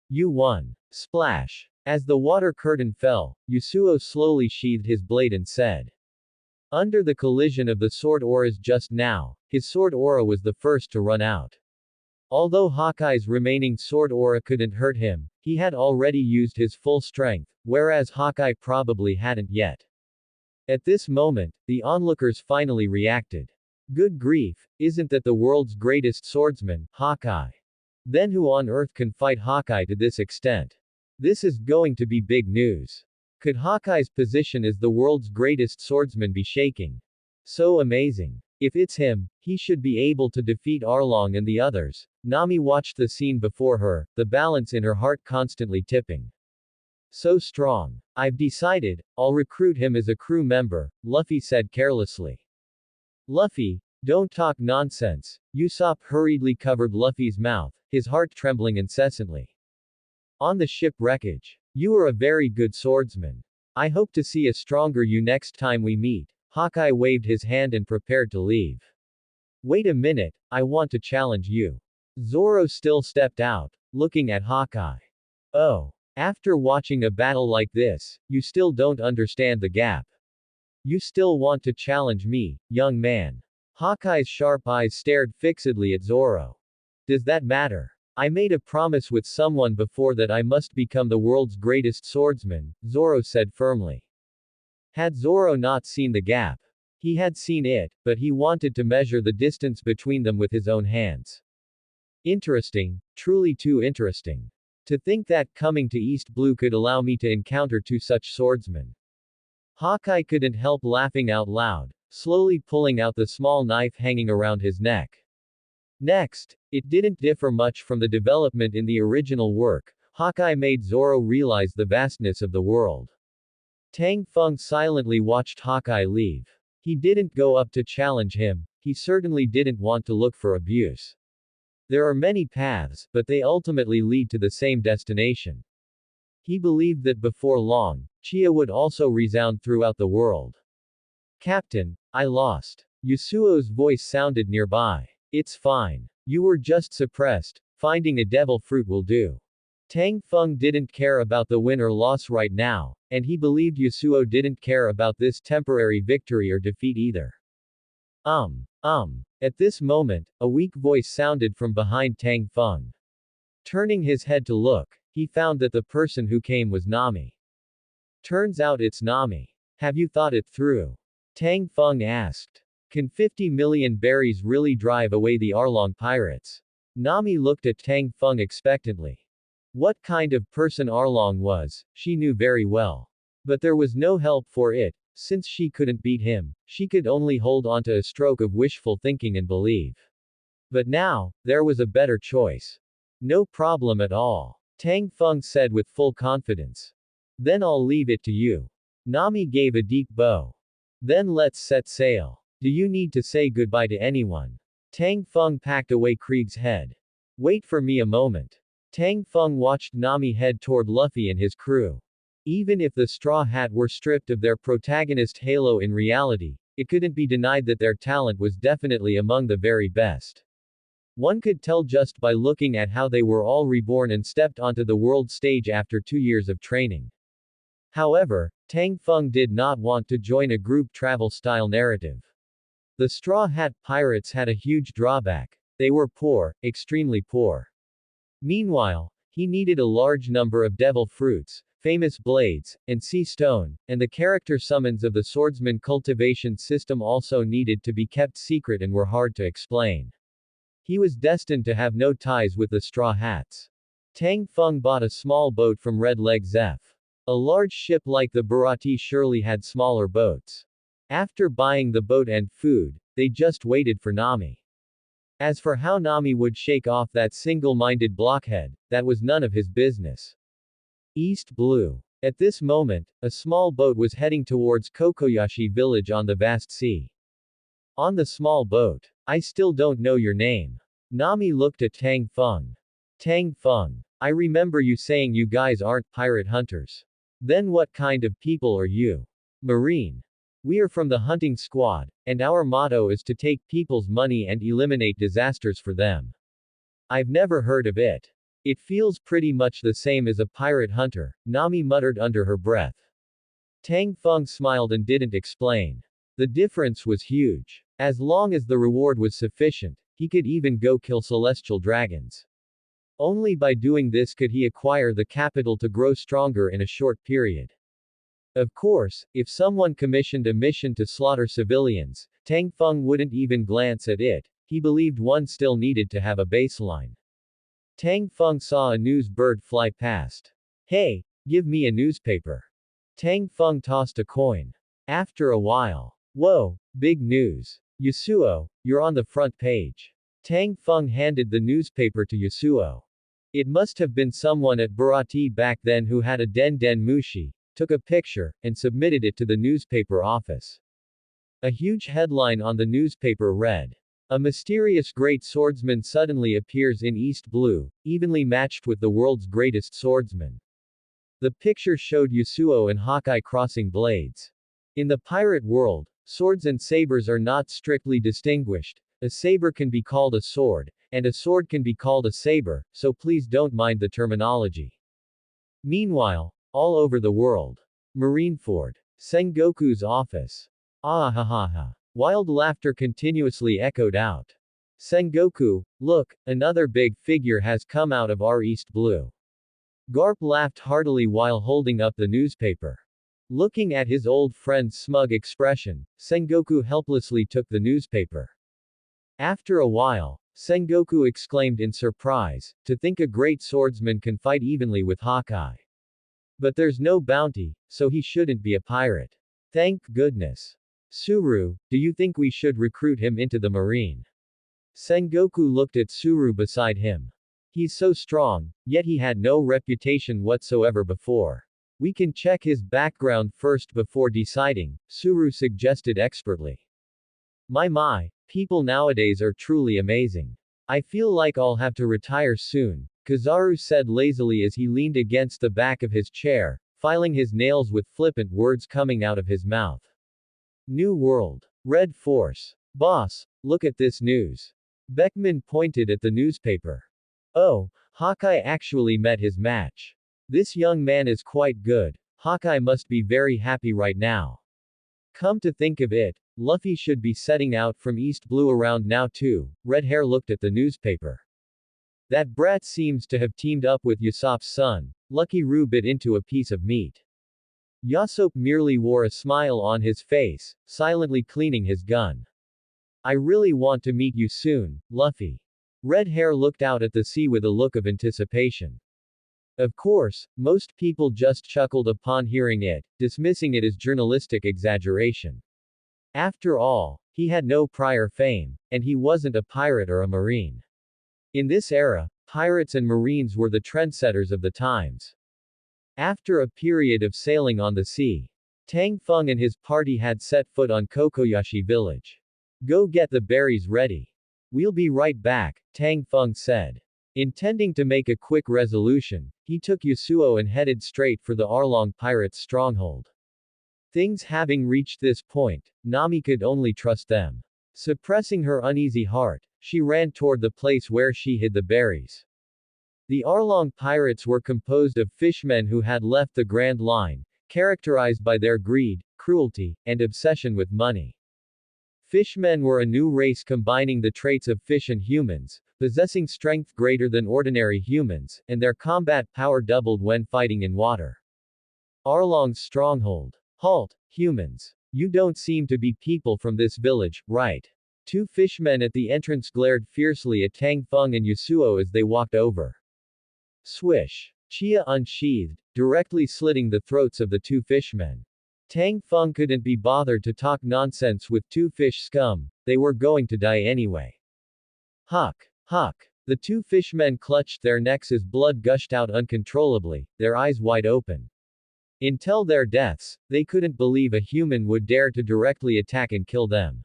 You won. Splash. As the water curtain fell, Yasuo slowly sheathed his blade and said. Under the collision of the sword auras just now, his sword aura was the first to run out. Although Hawkeye's remaining sword aura couldn't hurt him, he had already used his full strength, whereas Hawkeye probably hadn't yet. At this moment, the onlookers finally reacted. Good grief, isn't that the world's greatest swordsman, Hawkeye? Then who on earth can fight Hawkeye to this extent? This is going to be big news. Could Hawkeye's position as the world's greatest swordsman be shaking? So amazing. If it's him, he should be able to defeat Arlong and the others. Nami watched the scene before her, the balance in her heart constantly tipping. So strong. I've decided, I'll recruit him as a crew member, Luffy said carelessly. Luffy, don't talk nonsense. Usopp hurriedly covered Luffy's mouth, his heart trembling incessantly. On the ship wreckage. You are a very good swordsman. I hope to see a stronger you next time we meet. Hawkeye waved his hand and prepared to leave. Wait a minute, I want to challenge you. Zoro still stepped out, looking at Hawkeye. Oh. After watching a battle like this, you still don't understand the gap. You still want to challenge me, young man. Hawkeye's sharp eyes stared fixedly at Zoro. Does that matter? I made a promise with someone before that I must become the world's greatest swordsman, Zoro said firmly. Had Zoro not seen the gap? He had seen it, but he wanted to measure the distance between them with his own hands. Interesting, truly too interesting. To think that coming to East Blue could allow me to encounter two such swordsmen. Hawkeye couldn't help laughing out loud, slowly pulling out the small knife hanging around his neck. Next, it didn't differ much from the development in the original work. Hawkeye made Zoro realize the vastness of the world. Tang Feng silently watched Hawkeye leave. He didn't go up to challenge him, he certainly didn't want to look for abuse. There are many paths, but they ultimately lead to the same destination. He believed that before long, Chia would also resound throughout the world. Captain, I lost. Yasuo's voice sounded nearby. It's fine. You were just suppressed, finding a devil fruit will do. Tang Feng didn't care about the win or loss right now, and he believed Yasuo didn't care about this temporary victory or defeat either. At this moment, a weak voice sounded from behind Tang Feng. Turning his head to look, he found that the person who came was Nami. Turns out it's Nami. Have you thought it through? Tang Feng asked. Can 50 million berries really drive away the Arlong pirates? Nami looked at Tang Feng expectantly. What kind of person Arlong was, she knew very well. But there was no help for it, since she couldn't beat him, she could only hold onto a stroke of wishful thinking and believe. But now, there was a better choice. No problem at all, Tang Feng said with full confidence. Then I'll leave it to you. Nami gave a deep bow. Then let's set sail. Do you need to say goodbye to anyone? Tang Feng packed away Krieg's head. Wait for me a moment. Tang Feng watched Nami head toward Luffy and his crew. Even if the Straw Hat were stripped of their protagonist halo in reality, it couldn't be denied that their talent was definitely among the very best. One could tell just by looking at how they were all reborn and stepped onto the world stage after 2 years of training. However, Tang Feng did not want to join a group travel style narrative. The Straw Hat Pirates had a huge drawback. They were poor, extremely poor. Meanwhile, he needed a large number of devil fruits, famous blades, and sea stone, and the character summons of the swordsman cultivation system also needed to be kept secret and were hard to explain. He was destined to have no ties with the Straw Hats. Tang Feng bought a small boat from Red Leg Zeph. A large ship like the Bharati surely had smaller boats. After buying the boat and food, they just waited for Nami. As for how Nami would shake off that single-minded blockhead, that was none of his business. East Blue. At this moment, a small boat was heading towards Kokoyashi village on the vast sea. On the small boat. I still don't know your name. Nami looked at Tang Feng. Tang Feng. I remember you saying you guys aren't pirate hunters. Then what kind of people are you? Marine. We are from the hunting squad, and our motto is to take people's money and eliminate disasters for them. I've never heard of it. It feels pretty much the same as a pirate hunter, Nami muttered under her breath. Tang Feng smiled and didn't explain. The difference was huge. As long as the reward was sufficient, he could even go kill celestial dragons. Only by doing this could he acquire the capital to grow stronger in a short period. Of course, if someone commissioned a mission to slaughter civilians, Tang Feng wouldn't even glance at it. He believed one still needed to have a baseline. Tang Feng saw a news bird fly past. Hey, give me a newspaper. Tang Feng tossed a coin. After a while. Whoa, big news. Yasuo, you're on the front page. Tang Feng handed the newspaper to Yasuo. It must have been someone at Bharati back then who had a Den Mushi, took a picture, and submitted it to the newspaper office. A huge headline on the newspaper read, "A mysterious great swordsman suddenly appears in East Blue, evenly matched with the world's greatest swordsman." The picture showed Yasuo and Hawkeye crossing blades. In the pirate world, swords and sabers are not strictly distinguished. A saber can be called a sword, and a sword can be called a saber, so please don't mind the terminology. Meanwhile, all over the world. Marineford. Sengoku's office. Ah ha ha ha. Wild laughter continuously echoed out. Sengoku, look, another big figure has come out of our East Blue. Garp laughed heartily while holding up the newspaper. Looking at his old friend's smug expression, Sengoku helplessly took the newspaper. After a while, Sengoku exclaimed in surprise, to think a great swordsman can fight evenly with Hawkeye. But there's no bounty, so he shouldn't be a pirate. Thank goodness. Suru, do you think we should recruit him into the marine? Sengoku looked at Suru beside him. He's so strong, yet he had no reputation whatsoever before. We can check his background first before deciding, Suru suggested expertly. My, people nowadays are truly amazing. I feel like I'll have to retire soon, Kizaru said lazily as he leaned against the back of his chair, filing his nails with flippant words coming out of his mouth. New World. Red Force. Boss, look at this news. Beckman pointed at the newspaper. Oh, Hawkeye actually met his match. This young man is quite good. Hawkeye must be very happy right now. Come to think of it, Luffy should be setting out from East Blue around now too. Red Hair looked at the newspaper. That brat seems to have teamed up with Usopp's son. Lucky Roo bit into a piece of meat. Usopp merely wore a smile on his face, silently cleaning his gun. I really want to meet you soon, Luffy. Red Hair looked out at the sea with a look of anticipation. Of course, most people just chuckled upon hearing it, dismissing it as journalistic exaggeration. After all, he had no prior fame, and he wasn't a pirate or a marine. In this era, pirates and marines were the trendsetters of the times. After a period of sailing on the sea, Tang Feng and his party had set foot on Kokoyashi village. Go get the berries ready. We'll be right back, Tang Feng said. Intending to make a quick resolution, he took Yasuo and headed straight for the Arlong pirates' stronghold. Things having reached this point, Nami could only trust them. Suppressing her uneasy heart, she ran toward the place where she hid the berries. The Arlong pirates were composed of fishmen who had left the Grand Line, characterized by their greed, cruelty, and obsession with money. Fishmen were a new race combining the traits of fish and humans, possessing strength greater than ordinary humans, and their combat power doubled when fighting in water. Arlong's stronghold. Halt, humans. You don't seem to be people from this village, right? Two fishmen at the entrance glared fiercely at Tang Feng and Yasuo as they walked over. Swish. Chia unsheathed, directly slitting the throats of the two fishmen. Tang Feng couldn't be bothered to talk nonsense with two fish scum, they were going to die anyway. Huck! Huck! The two fishmen clutched their necks as blood gushed out uncontrollably, their eyes wide open. Until their deaths, they couldn't believe a human would dare to directly attack and kill them.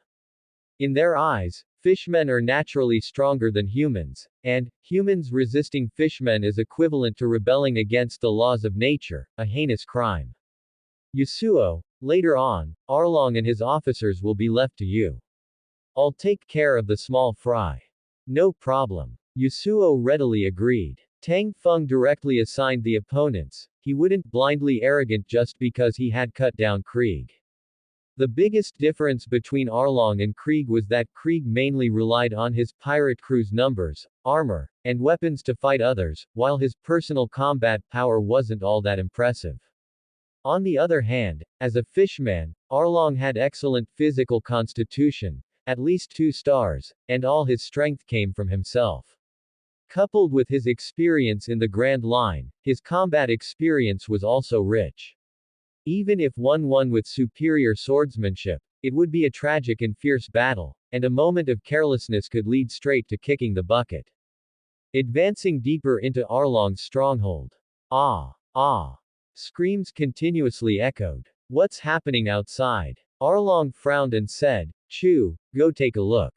In their eyes, fishmen are naturally stronger than humans, and humans resisting fishmen is equivalent to rebelling against the laws of nature, a heinous crime. Yasuo, later on, Arlong and his officers will be left to you. I'll take care of the small fry. No problem. Yasuo readily agreed. Tang Feng directly assigned the opponents, he wouldn't blindly arrogant just because he had cut down Krieg. The biggest difference between Arlong and Krieg was that Krieg mainly relied on his pirate crew's numbers, armor, and weapons to fight others, while his personal combat power wasn't all that impressive. On the other hand, as a fishman, Arlong had excellent physical constitution, at least 2 stars, and all his strength came from himself. Coupled with his experience in the Grand Line, his combat experience was also rich. Even if one won with superior swordsmanship, it would be a tragic and fierce battle, and a moment of carelessness could lead straight to kicking the bucket. Advancing deeper into Arlong's stronghold. Ah! Ah! Screams continuously echoed. What's happening outside? Arlong frowned and said, Chu, go take a look.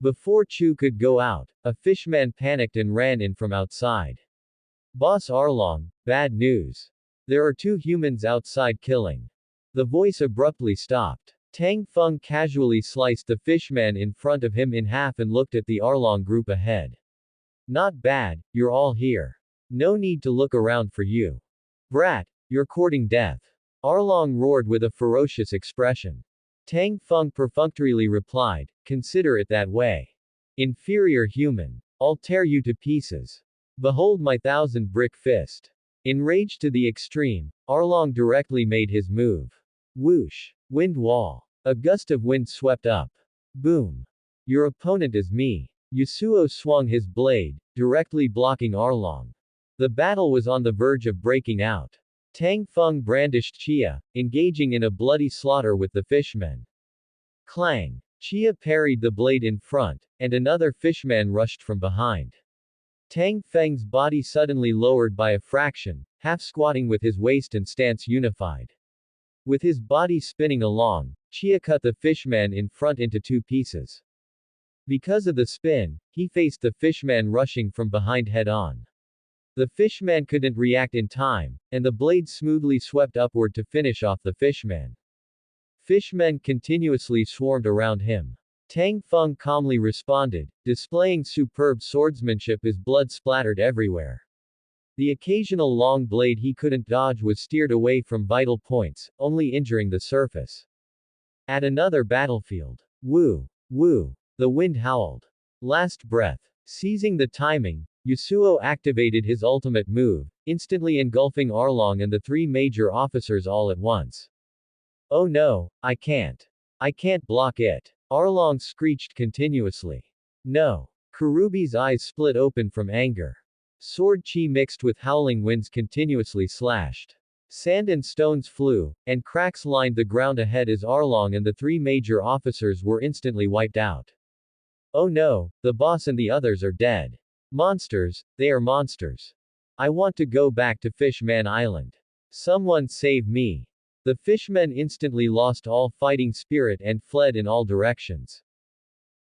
Before Chu could go out, a fishman panicked and ran in from outside. Boss Arlong, bad news. There are 2 humans outside killing. The voice abruptly stopped. Tang Feng casually sliced the fishman in front of him in half and looked at the Arlong group ahead. Not bad, you're all here. No need to look around for you. Brat, you're courting death. Arlong roared with a ferocious expression. Tang Feng perfunctorily replied, consider it that way. Inferior human. I'll tear you to pieces. Behold my 1,000-brick fist. Enraged to the extreme, Arlong directly made his move. Whoosh. Wind wall. A gust of wind swept up. Boom. Your opponent is me. Yasuo swung his blade, directly blocking Arlong. The battle was on the verge of breaking out. Tang Feng brandished Chia, engaging in a bloody slaughter with the fishmen. Clang! Chia parried the blade in front, and another fishman rushed from behind. Tang Feng's body suddenly lowered by a fraction, half squatting with his waist and stance unified. With his body spinning along, Chia cut the fishman in front into 2 pieces. Because of the spin, he faced the fishman rushing from behind head-on. The fishman couldn't react in time, and the blade smoothly swept upward to finish off the fishman. Fishmen continuously swarmed around him. Tang Feng calmly responded, displaying superb swordsmanship as blood splattered everywhere. The occasional long blade he couldn't dodge was steered away from vital points, only injuring the surface. At another battlefield. Woo! Woo! The wind howled. Last breath. Seizing the timing, Yasuo activated his ultimate move, instantly engulfing Arlong and the three major officers all at once. Oh no, I can't. I can't block it. Arlong screeched continuously. No. Kurubi's eyes split open from anger. Sword chi mixed with howling winds continuously slashed. Sand and stones flew, and cracks lined the ground ahead as Arlong and the three major officers were instantly wiped out. Oh no, the boss and the others are dead. Monsters, they are monsters. I want to go back to Fishman Island. Someone save me. The fishmen instantly lost all fighting spirit and fled in all directions.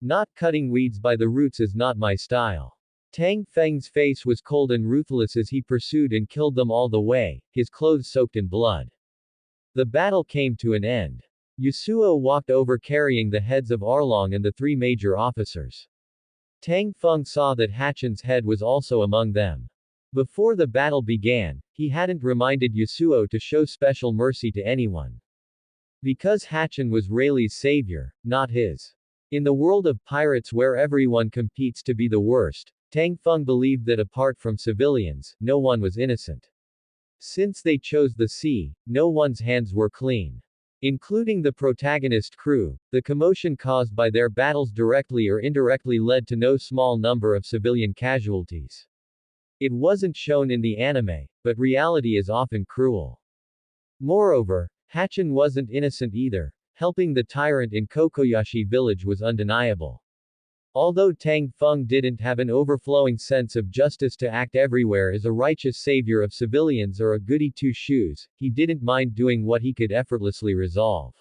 Not cutting weeds by the roots is not my style. Tang Feng's face was cold and ruthless as he pursued and killed them all the way, his clothes soaked in blood. The battle came to an end. Yasuo walked over carrying the heads of Arlong and the three major officers. Tang Feng saw that Hachen's head was also among them. Before the battle began, he hadn't reminded Yasuo to show special mercy to anyone. Because Hachen was Rayleigh's savior, not his. In the world of pirates where everyone competes to be the worst, Tang Feng believed that apart from civilians, no one was innocent. Since they chose the sea, no one's hands were clean. Including the protagonist crew, the commotion caused by their battles directly or indirectly led to no small number of civilian casualties. It wasn't shown in the anime, but reality is often cruel. Moreover, Hachen wasn't innocent either. Helping the tyrant in Kokoyashi village was undeniable. Although Tang Feng didn't have an overflowing sense of justice to act everywhere as a righteous savior of civilians or a goody two-shoes, he didn't mind doing what he could effortlessly resolve.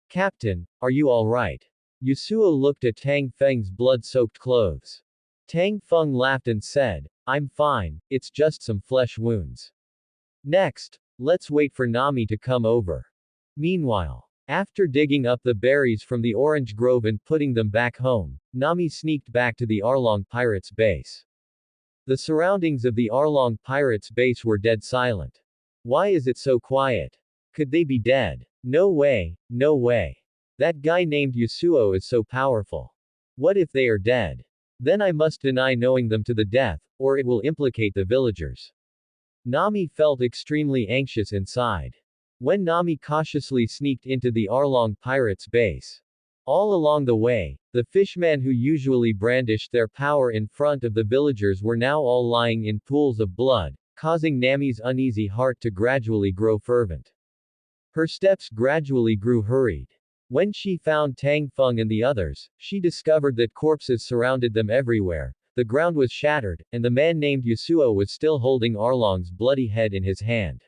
Captain, are you alright? Yasuo looked at Tang Feng's blood-soaked clothes. Tang Feng laughed and said, I'm fine, it's just some flesh wounds. Next, let's wait for Nami to come over. Meanwhile, after digging up the berries from the orange grove and putting them back home, Nami sneaked back to the Arlong pirates' base. The surroundings of the Arlong pirates' base were dead silent. Why is it so quiet? Could they be dead? No way, no way. That guy named Yasuo is so powerful. What if they are dead? Then I must deny knowing them to the death, or it will implicate the villagers. Nami felt extremely anxious inside. When Nami cautiously sneaked into the Arlong pirates' base. All along the way, the fishmen who usually brandished their power in front of the villagers were now all lying in pools of blood, causing Nami's uneasy heart to gradually grow fervent. Her steps gradually grew hurried. When she found Tang Feng and the others, she discovered that corpses surrounded them everywhere, the ground was shattered, and the man named Yasuo was still holding Arlong's bloody head in his hand.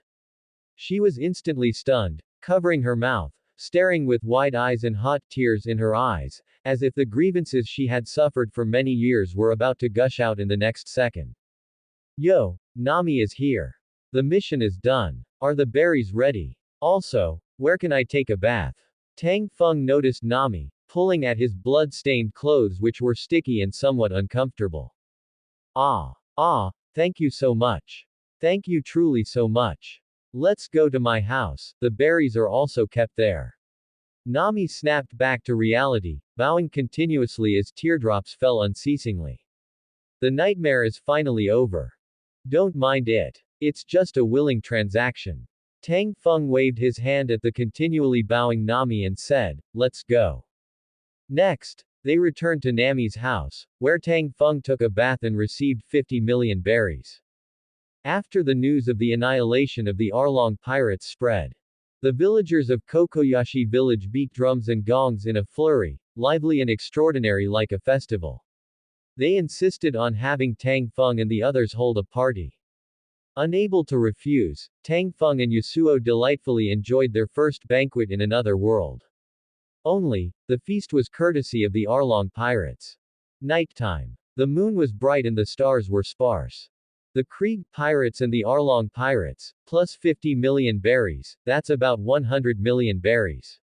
She was instantly stunned, covering her mouth, staring with wide eyes and hot tears in her eyes, as if the grievances she had suffered for many years were about to gush out in the next second. Yo, Nami is here. The mission is done. Are the berries ready? Also, where can I take a bath? Tang Feng noticed Nami, pulling at his blood-stained clothes which were sticky and somewhat uncomfortable. Thank you so much. Thank you truly so much. Let's go to my house, the berries are also kept there. Nami snapped back to reality, bowing continuously as teardrops fell unceasingly. The nightmare is finally over. Don't mind it. It's just a willing transaction. Tang Feng waved his hand at the continually bowing Nami and said, let's go. Next, they returned to Nami's house, where Tang Feng took a bath and received 50 million berries. After the news of the annihilation of the Arlong pirates spread, the villagers of Kokoyashi village beat drums and gongs in a flurry, lively and extraordinary like a festival. They insisted on having Tang Feng and the others hold a party. Unable to refuse, Tang Feng and Yasuo delightfully enjoyed their first banquet in another world. Only, the feast was courtesy of the Arlong pirates. Nighttime. The moon was bright and the stars were sparse. The Krieg pirates and the Arlong pirates, plus 50 million berries, that's about 100 million berries.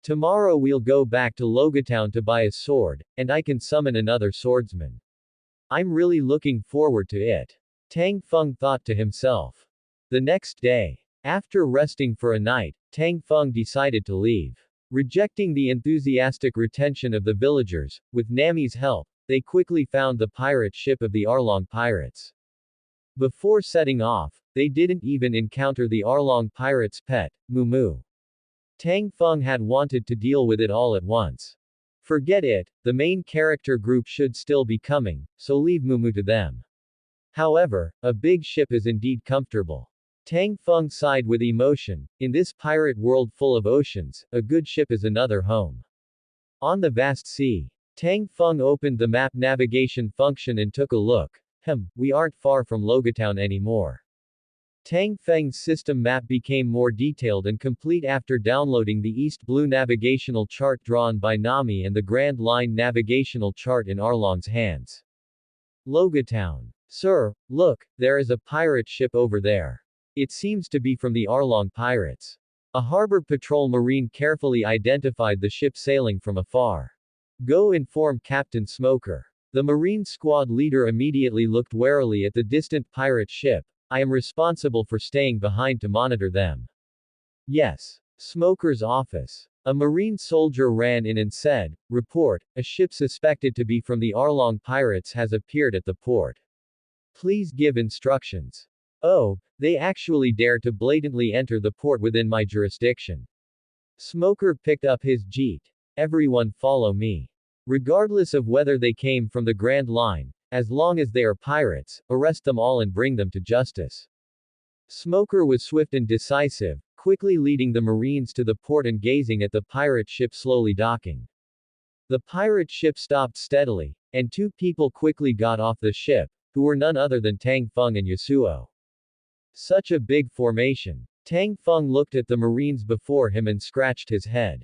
Tomorrow we'll go back to Logatown to buy a sword, and I can summon another swordsman. I'm really looking forward to it. Tang Feng thought to himself. The next day, after resting for a night, Tang Feng decided to leave. Rejecting the enthusiastic retention of the villagers, with Nami's help, they quickly found the pirate ship of the Arlong pirates. Before setting off, they didn't even encounter the Arlong pirates' pet, Mumu. Tang Feng had wanted to deal with it all at once. Forget it, the main character group should still be coming, so leave Mumu to them. However, a big ship is indeed comfortable. Tang Feng sighed with emotion. In this pirate world full of oceans, a good ship is another home. On the vast sea, Tang Feng opened the map navigation function and took a look. We aren't far from Logatown anymore. Tang Feng's system map became more detailed and complete after downloading the East Blue navigational chart drawn by Nami and the Grand Line navigational chart in Arlong's hands. Logatown. Sir, look, there is a pirate ship over there. It seems to be from the Arlong pirates. A harbor patrol marine carefully identified the ship sailing from afar. Go inform Captain Smoker. The marine squad leader immediately looked warily at the distant pirate ship. I am responsible for staying behind to monitor them. Yes. Smoker's office. A marine soldier ran in and said, report, a ship suspected to be from the Arlong pirates has appeared at the port. Please give instructions. Oh, they actually dare to blatantly enter the port within my jurisdiction. Smoker picked up his jeet. Everyone follow me. Regardless of whether they came from the Grand Line, as long as they are pirates, arrest them all and bring them to justice. Smoker was swift and decisive, quickly leading the Marines to the port and gazing at the pirate ship slowly docking. The pirate ship stopped steadily, and two people quickly got off the ship, who were none other than Tang Feng and Yasuo. Such a big formation. Tang Feng looked at the Marines before him and scratched his head.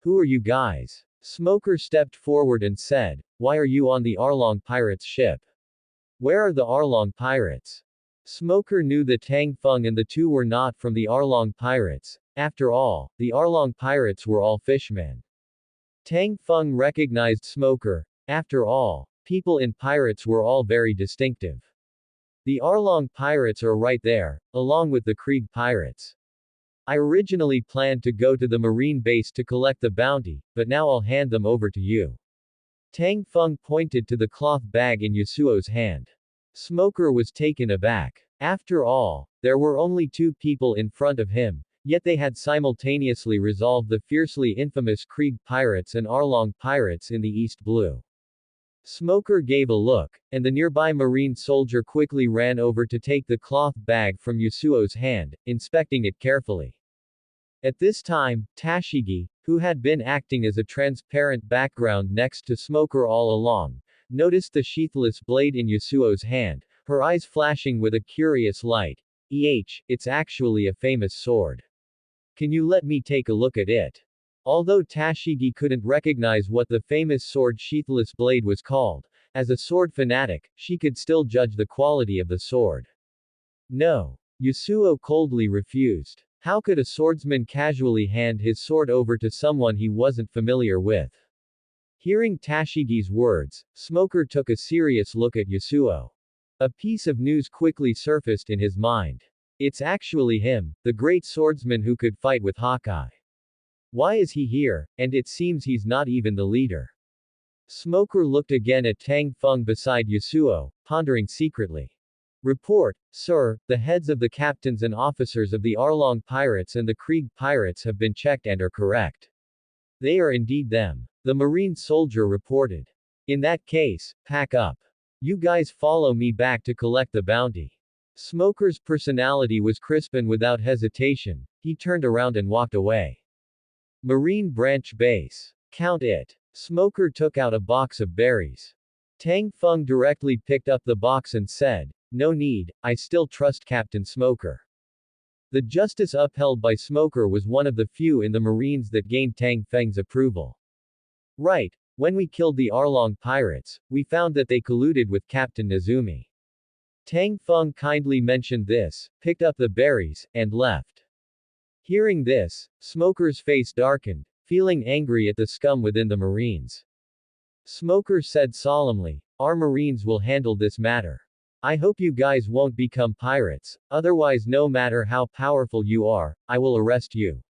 Who are you guys? Smoker stepped forward and said, why are you on the Arlong pirates' ship? Where are the Arlong pirates? Smoker knew that Tang Feng and the two were not from the Arlong pirates. After all, the Arlong pirates were all fishmen. Tang Feng recognized Smoker. After all, people in pirates were all very distinctive. The Arlong pirates are right there, along with the Krieg pirates. I originally planned to go to the marine base to collect the bounty, but now I'll hand them over to you. Tang Feng pointed to the cloth bag in Yasuo's hand. Smoker was taken aback. After all, there were only two people in front of him, yet they had simultaneously resolved the fiercely infamous Krieg pirates and Arlong pirates in the East Blue. Smoker gave a look, and the nearby marine soldier quickly ran over to take the cloth bag from Yasuo's hand, inspecting it carefully. At this time, Tashigi, who had been acting as a transparent background next to Smoker all along, noticed the sheathless blade in Yasuo's hand, her eyes flashing with a curious light. It's actually a famous sword. Can you let me take a look at it? Although Tashigi couldn't recognize what the famous sword sheathless blade was called, as a sword fanatic, she could still judge the quality of the sword. No. Yasuo coldly refused. How could a swordsman casually hand his sword over to someone he wasn't familiar with? Hearing Tashigi's words, Smoker took a serious look at Yasuo. A piece of news quickly surfaced in his mind. It's actually him, the great swordsman who could fight with Hawkeye. Why is he here, and it seems he's not even the leader? Smoker looked again at Tang Feng beside Yasuo, pondering secretly. Report, sir, the heads of the captains and officers of the Arlong pirates and the Krieg pirates have been checked and are correct. They are indeed them. The marine soldier reported. In that case, pack up. You guys follow me back to collect the bounty. Smoker's personality was crisp and without hesitation, he turned around and walked away. Marine Branch Base. Count it. Smoker took out a box of berries. Tang Feng directly picked up the box and said, no need, I still trust Captain Smoker. The justice upheld by Smoker was one of the few in the Marines that gained Tang Feng's approval. Right, when we killed the Arlong pirates, we found that they colluded with Captain Nezumi. Tang Feng kindly mentioned this, picked up the berries, and left. Hearing this, Smoker's face darkened, feeling angry at the scum within the Marines. Smoker said solemnly, "Our Marines will handle this matter. I hope you guys won't become pirates, otherwise no matter how powerful you are, I will arrest you."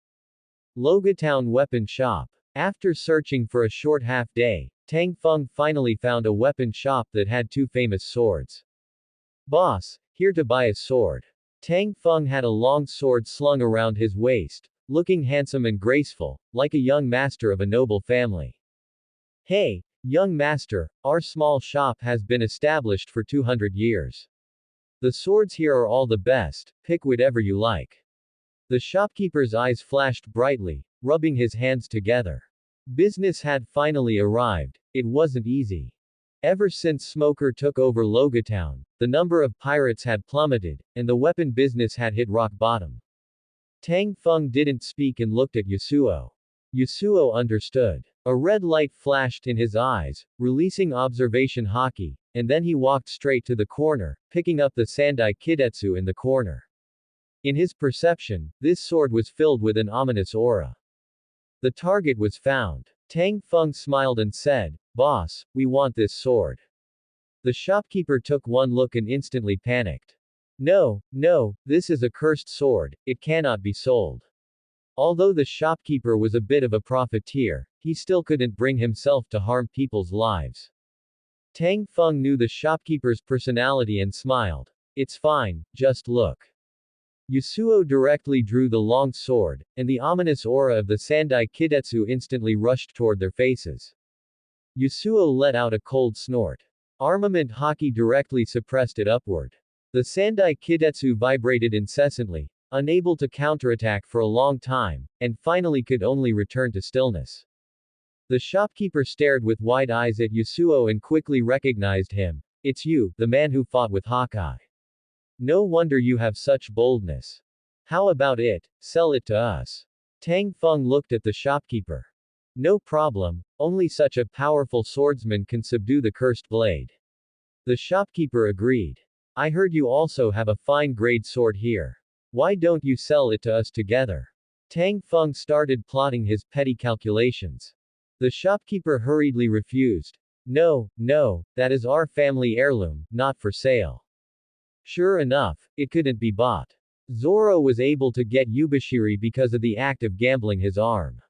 Logatown Weapon Shop. After searching for a short half-day, Tang Feng finally found a weapon shop that had two famous swords. "Boss, here to buy a sword." Tang Feng had a long sword slung around his waist, looking handsome and graceful, like a young master of a noble family. "Hey, young master, our small shop has been established for 200 years. The swords here are all the best, pick whatever you like." The shopkeeper's eyes flashed brightly, rubbing his hands together. Business had finally arrived. It wasn't easy. Ever since Smoker took over Logatown, the number of pirates had plummeted, and the weapon business had hit rock bottom. Tang Feng didn't speak and looked at Yasuo. Yasuo understood. A red light flashed in his eyes, releasing observation haki, and then he walked straight to the corner, picking up the Sandai Kidetsu in the corner. In his perception, this sword was filled with an ominous aura. The target was found. Tang Feng smiled and said, "Boss, we want this sword." The shopkeeper took one look and instantly panicked. "No, no, this is a cursed sword, it cannot be sold." Although the shopkeeper was a bit of a profiteer, he still couldn't bring himself to harm people's lives. Tang Feng knew the shopkeeper's personality and smiled. "It's fine, just look." Yasuo directly drew the long sword, and the ominous aura of the Sandai Kidetsu instantly rushed toward their faces. Yasuo let out a cold snort. Armament haki directly suppressed it upward. The Sandai Kidetsu vibrated incessantly, unable to counterattack for a long time, and finally could only return to stillness. The shopkeeper stared with wide eyes at Yasuo and quickly recognized him. "It's you, the man who fought with Hawkeye. No wonder you have such boldness. How about it, sell it to us?" Tang Feng looked at the shopkeeper. "No problem, only such a powerful swordsman can subdue the cursed blade." The shopkeeper agreed. "I heard you also have a fine grade sword here. Why don't you sell it to us together?" Tang Feng started plotting his petty calculations. The shopkeeper hurriedly refused. No, that is our family heirloom, not for sale." Sure enough, it couldn't be bought. Zoro was able to get Yubashiri because of the act of gambling his arm.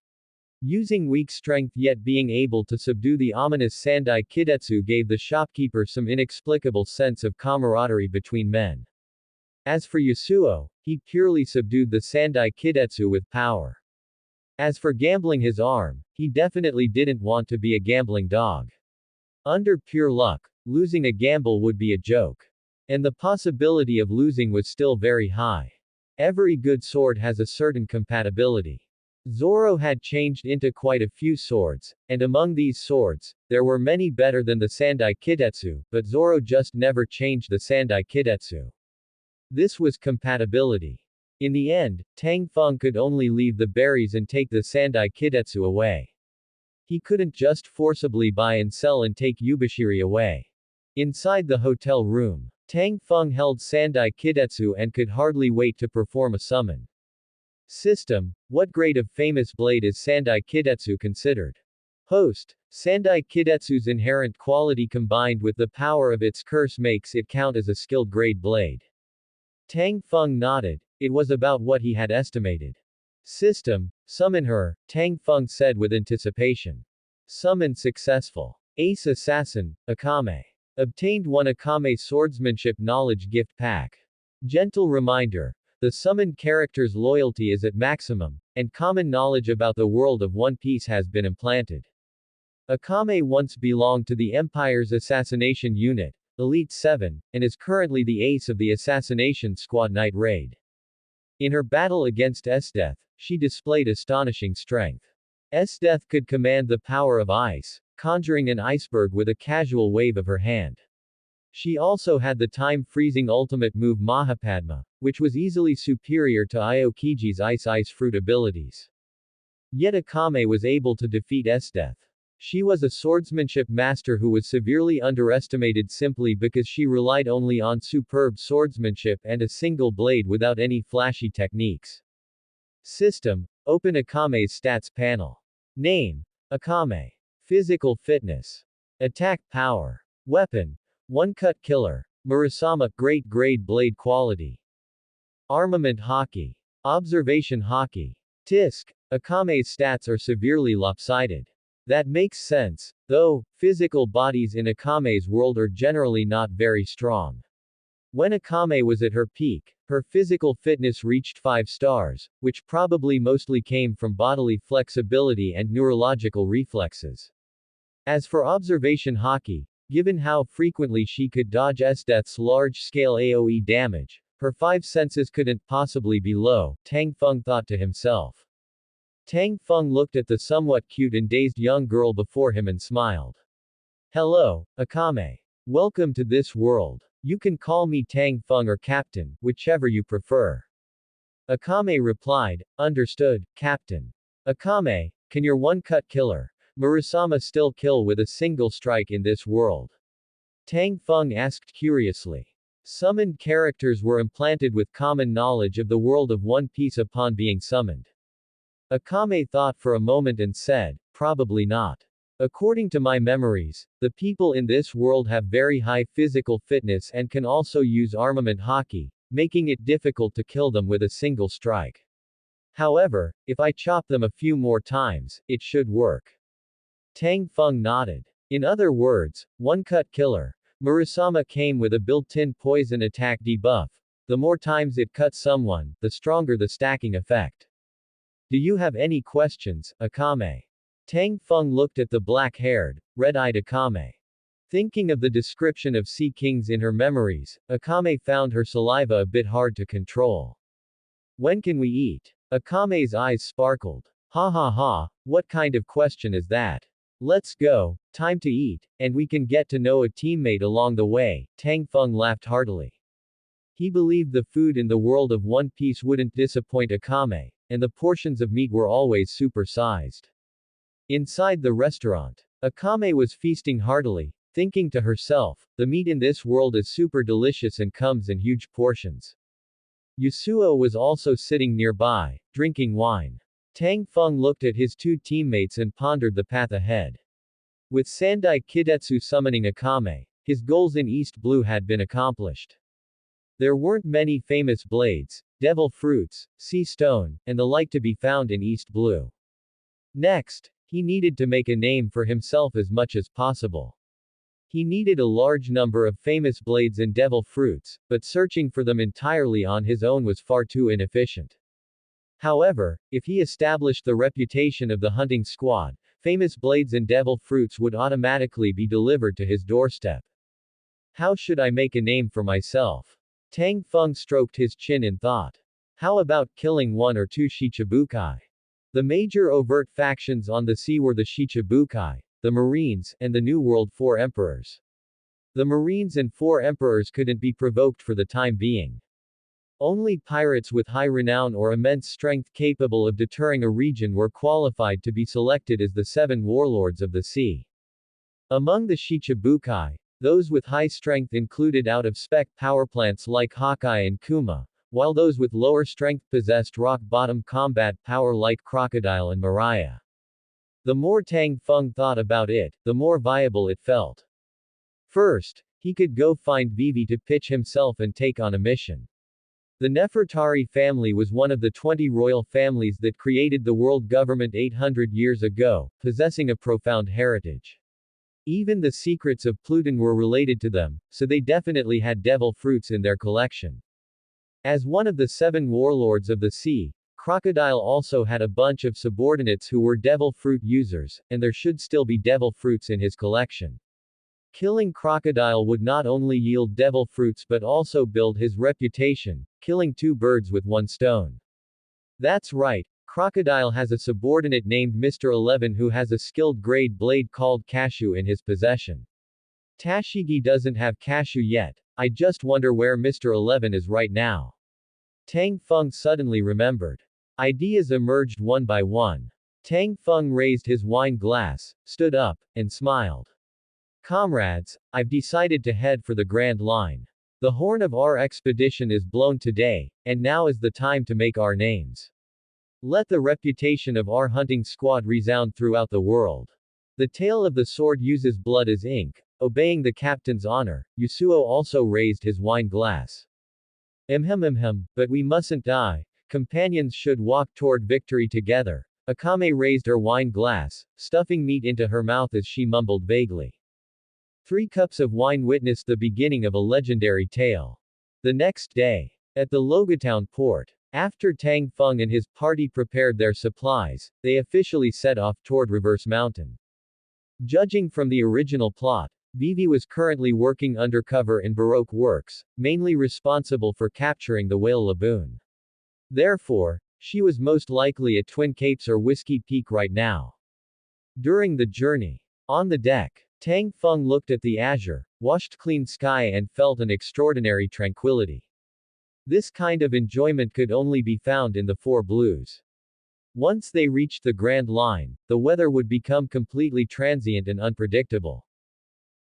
Using weak strength yet being able to subdue the ominous Sandai Kidetsu gave the shopkeeper some inexplicable sense of camaraderie between men. As for Yasuo, he purely subdued the Sandai Kidetsu with power. As for gambling his arm, he definitely didn't want to be a gambling dog. Under pure luck, losing a gamble would be a joke. And the possibility of losing was still very high. Every good sword has a certain compatibility. Zoro had changed into quite a few swords, and among these swords, there were many better than the Sandai Kidetsu, but Zoro just never changed the Sandai Kidetsu. This was compatibility. In the end, Tang Feng could only leave the berries and take the Sandai Kidetsu away. He couldn't just forcibly buy and sell and take Yubashiri away. Inside the hotel room, Tang Feng held Sandai Kidetsu and could hardly wait to perform a summon. System: what grade of famous blade is Sandai Kidetsu considered? Host: Sandai Kidetsu's inherent quality combined with the power of its curse makes it count as a skilled grade blade. Tang Feng nodded. It was about what he had estimated. System: summon her, Tang Feng said with anticipation. Summon successful. Ace Assassin, Akame. Obtained one Akame Swordsmanship Knowledge Gift Pack. Gentle reminder: the summoned character's loyalty is at maximum, and common knowledge about the world of One Piece has been implanted. Akame once belonged to the Empire's assassination unit, Elite 7, and is currently the ace of the Assassination Squad Night Raid. In her battle against Esdeath, she displayed astonishing strength. Esdeath could command the power of ice, conjuring an iceberg with a casual wave of her hand. She also had the time-freezing ultimate move Mahapadma, which was easily superior to Aokiji's Ice Fruit abilities. Yet Akame was able to defeat Esdeath. She was a swordsmanship master who was severely underestimated simply because she relied only on superb swordsmanship and a single blade without any flashy techniques. System: open Akame's stats panel. Name. Akame. Physical fitness. Attack power. Weapon. One-cut killer. Murasama, great grade blade quality. Armament hockey. Observation hockey. Tisk. Akame's stats are severely lopsided. That makes sense, though, physical bodies in Akame's world are generally not very strong. When Akame was at her peak, her physical fitness reached 5 stars, which probably mostly came from bodily flexibility and neurological reflexes. As for observation hockey, given how frequently she could dodge Esdeath's large-scale AoE damage, her 5 senses couldn't possibly be low, Tang Feng thought to himself. Tang Feng looked at the somewhat cute and dazed young girl before him and smiled. Hello, Akame. Welcome to this world. You can call me Tang Feng or Captain, whichever you prefer. Akame replied, understood, Captain. Akame, can your one-cut killer, Murasama still kill with a single strike in this world? Tang Feng asked curiously. Summoned characters were implanted with common knowledge of the world of One Piece upon being summoned. Akame thought for a moment and said, probably not. According to my memories, the people in this world have very high physical fitness and can also use armament hockey, making it difficult to kill them with a single strike. However, if I chop them a few more times, it should work. Tang Feng nodded. In other words, one-cut killer, Murasama came with a built-in poison attack debuff. The more times it cuts someone, the stronger the stacking effect. Do you have any questions, Akame? Tang Feng looked at the black-haired, red-eyed Akame. Thinking of the description of sea kings in her memories, Akame found her saliva a bit hard to control. When can we eat? Akame's eyes sparkled. Ha ha ha, what kind of question is that? Let's go, time to eat, and we can get to know a teammate along the way, Tang Feng laughed heartily. He believed the food in the world of One Piece wouldn't disappoint Akame, and the portions of meat were always super-sized. Inside the restaurant, Akame was feasting heartily, thinking to herself, the meat in this world is super delicious and comes in huge portions. Yasuo was also sitting nearby, drinking wine. Tang Feng looked at his 2 teammates and pondered the path ahead. With Sandai Kidetsu summoning Akame, his goals in East Blue had been accomplished. There weren't many famous blades, devil fruits, sea stone, and the like to be found in East Blue. Next, he needed to make a name for himself as much as possible. He needed a large number of famous blades and devil fruits, but searching for them entirely on his own was far too inefficient. However, if he established the reputation of the hunting squad, famous blades and devil fruits would automatically be delivered to his doorstep. How should I make a name for myself? Tang Feng stroked his chin in thought. How about killing 1 or 2 Shichibukai? The major overt factions on the sea were the Shichibukai, the Marines, and the New World 4 Emperors. The Marines and 4 Emperors couldn't be provoked for the time being. Only pirates with high renown or immense strength capable of deterring a region were qualified to be selected as the 7 warlords of the sea. Among the Shichibukai, those with high strength included out-of-spec powerplants like Hawkeye and Kuma, while those with lower strength possessed rock-bottom combat power like Crocodile and Mariah. The more Tang Feng thought about it, the more viable it felt. First, he could go find Vivi to pitch himself and take on a mission. The Nefertari family was one of the 20 royal families that created the world government 800 years ago, possessing a profound heritage. Even the secrets of Pluton were related to them, so they definitely had devil fruits in their collection. As one of the 7 warlords of the sea, Crocodile also had a bunch of subordinates who were devil fruit users, and there should still be devil fruits in his collection. Killing Crocodile would not only yield devil fruits but also build his reputation, killing 2 birds with 1 stone. That's right, Crocodile has a subordinate named Mr. 11 who has a skilled grade blade called Cashew in his possession. Tashigi doesn't have Cashew yet, I just wonder where Mr. 11 is right now. Tang Feng suddenly remembered. Ideas emerged one by one. Tang Feng raised his wine glass, stood up, and smiled. Comrades, I've decided to head for the Grand Line. The horn of our expedition is blown today, and now is the time to make our names. Let the reputation of our hunting squad resound throughout the world. The tail of the sword uses blood as ink. Obeying the captain's honor, Yasuo also raised his wine glass. But we mustn't die. Companions should walk toward victory together. Akame raised her wine glass, stuffing meat into her mouth as she mumbled vaguely. 3 cups of wine witnessed the beginning of a legendary tale. The next day, at the Logatown port, after Tang Feng and his party prepared their supplies, they officially set off toward Reverse Mountain. Judging from the original plot, Vivi was currently working undercover in Baroque works, mainly responsible for capturing the whale Laboon. Therefore, she was most likely at Twin Capes or Whiskey Peak right now. During the journey, on the deck, Tang Feng looked at the azure, washed clean sky and felt an extraordinary tranquility. This kind of enjoyment could only be found in the Four Blues. Once they reached the Grand Line, the weather would become completely transient and unpredictable.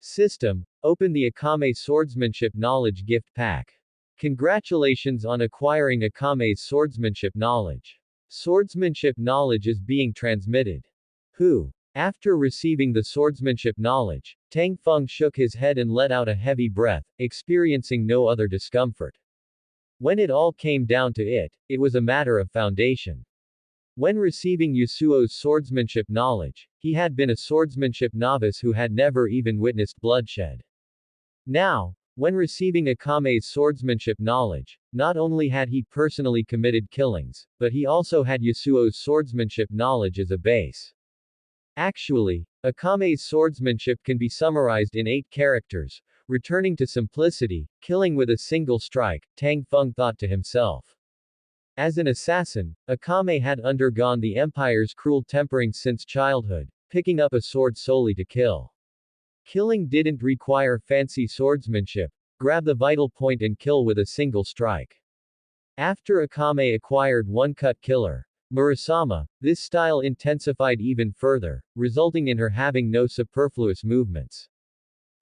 System, open the Akame Swordsmanship Knowledge Gift Pack. Congratulations on acquiring Akame's swordsmanship knowledge. Swordsmanship knowledge is being transmitted. Who? After receiving the swordsmanship knowledge, Tang Feng shook his head and let out a heavy breath, experiencing no other discomfort. When it all came down to it, it was a matter of foundation. When receiving Yasuo's swordsmanship knowledge, he had been a swordsmanship novice who had never even witnessed bloodshed. Now, when receiving Akame's swordsmanship knowledge, not only had he personally committed killings, but he also had Yasuo's swordsmanship knowledge as a base. Actually, Akame's swordsmanship can be summarized in 8 characters, returning to simplicity, killing with a single strike, Tang Feng thought to himself. As an assassin, Akame had undergone the Empire's cruel temperings since childhood, picking up a sword solely to kill. Killing didn't require fancy swordsmanship, grab the vital point and kill with a single strike. After Akame acquired one-cut killer, Murasama, this style intensified even further, resulting in her having no superfluous movements.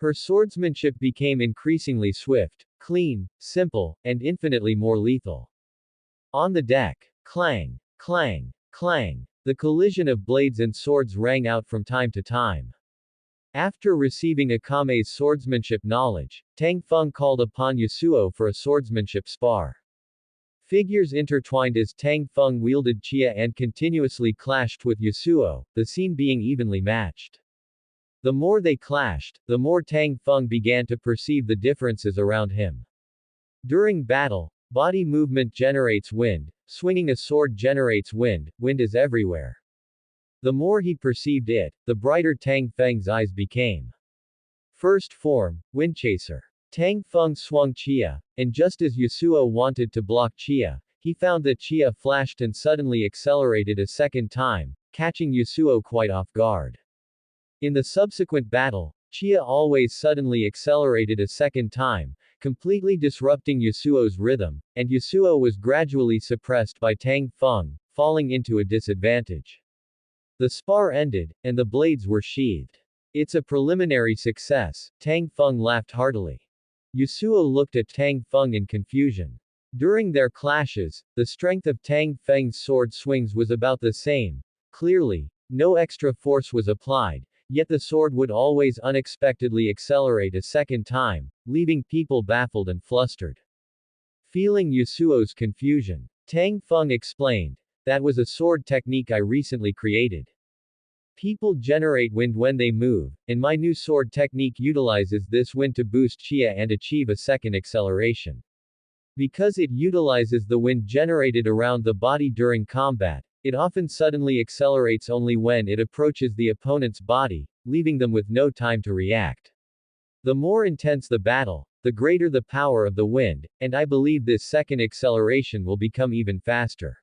Her swordsmanship became increasingly swift, clean, simple, and infinitely more lethal. On the deck, clang, clang, clang, the collision of blades and swords rang out from time to time. After receiving Akame's swordsmanship knowledge, Tang Feng called upon Yasuo for a swordsmanship spar. Figures intertwined as Tang Feng wielded Chia and continuously clashed with Yasuo, the scene being evenly matched. The more they clashed, the more Tang Feng began to perceive the differences around him. During battle, body movement generates wind, swinging a sword generates wind, wind is everywhere. The more he perceived it, the brighter Tang Feng's eyes became. First form, Windchaser. Tang Feng swung Chia, and just as Yasuo wanted to block Chia, he found that Chia flashed and suddenly accelerated a second time, catching Yasuo quite off guard. In the subsequent battle, Chia always suddenly accelerated a second time, completely disrupting Yasuo's rhythm, and Yasuo was gradually suppressed by Tang Feng, falling into a disadvantage. The spar ended, and the blades were sheathed. It's a preliminary success, Tang Feng laughed heartily. Yasuo looked at Tang Feng in confusion. During their clashes, the strength of Tang Feng's sword swings was about the same. Clearly, no extra force was applied, yet the sword would always unexpectedly accelerate a second time, leaving people baffled and flustered. Feeling Yasuo's confusion, Tang Feng explained, "That was a sword technique I recently created. People generate wind when they move, and my new sword technique utilizes this wind to boost Chia and achieve a second acceleration. Because it utilizes the wind generated around the body during combat, it often suddenly accelerates only when it approaches the opponent's body, leaving them with no time to react. The more intense the battle, the greater the power of the wind, and I believe this second acceleration will become even faster."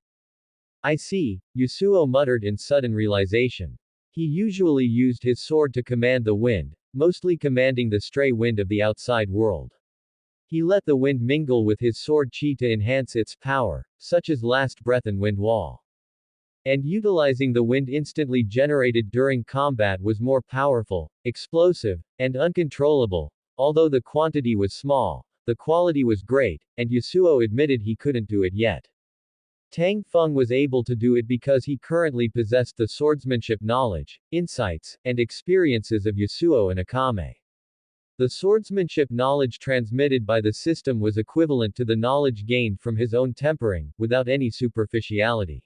"I see," Yasuo muttered in sudden realization. He usually used his sword to command the wind, mostly commanding the stray wind of the outside world. He let the wind mingle with his sword chi to enhance its power, such as last breath and wind wall. And utilizing the wind instantly generated during combat was more powerful, explosive, and uncontrollable. Although the quantity was small, the quality was great, and Yasuo admitted he couldn't do it yet. Tang Feng was able to do it because he currently possessed the swordsmanship knowledge, insights, and experiences of Yasuo and Akame. The swordsmanship knowledge transmitted by the system was equivalent to the knowledge gained from his own tempering, without any superficiality.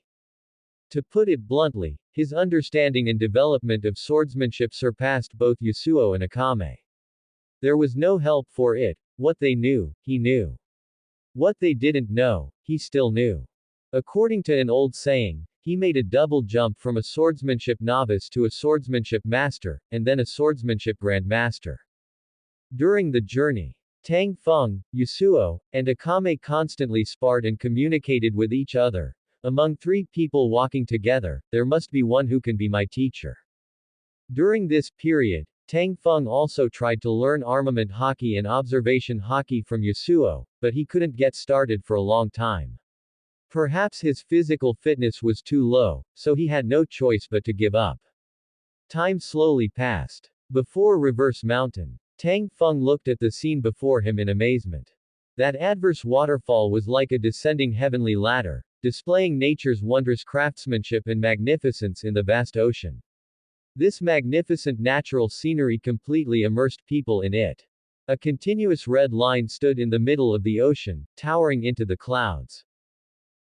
To put it bluntly, his understanding and development of swordsmanship surpassed both Yasuo and Akame. There was no help for it. What they knew, he knew. What they didn't know, he still knew. According to an old saying, he made a double jump from a swordsmanship novice to a swordsmanship master, and then a swordsmanship grandmaster. During the journey, Tang Feng, Yasuo, and Akame constantly sparred and communicated with each other. Among three people walking together, there must be one who can be my teacher. During this period, Tang Feng also tried to learn armament hockey and observation hockey from Yasuo, but he couldn't get started for a long time. Perhaps his physical fitness was too low, so he had no choice but to give up. Time slowly passed. Before Reverse Mountain, Tang Feng looked at the scene before him in amazement. That adverse waterfall was like a descending heavenly ladder, displaying nature's wondrous craftsmanship and magnificence in the vast ocean. This magnificent natural scenery completely immersed people in it. A continuous red line stood in the middle of the ocean, towering into the clouds.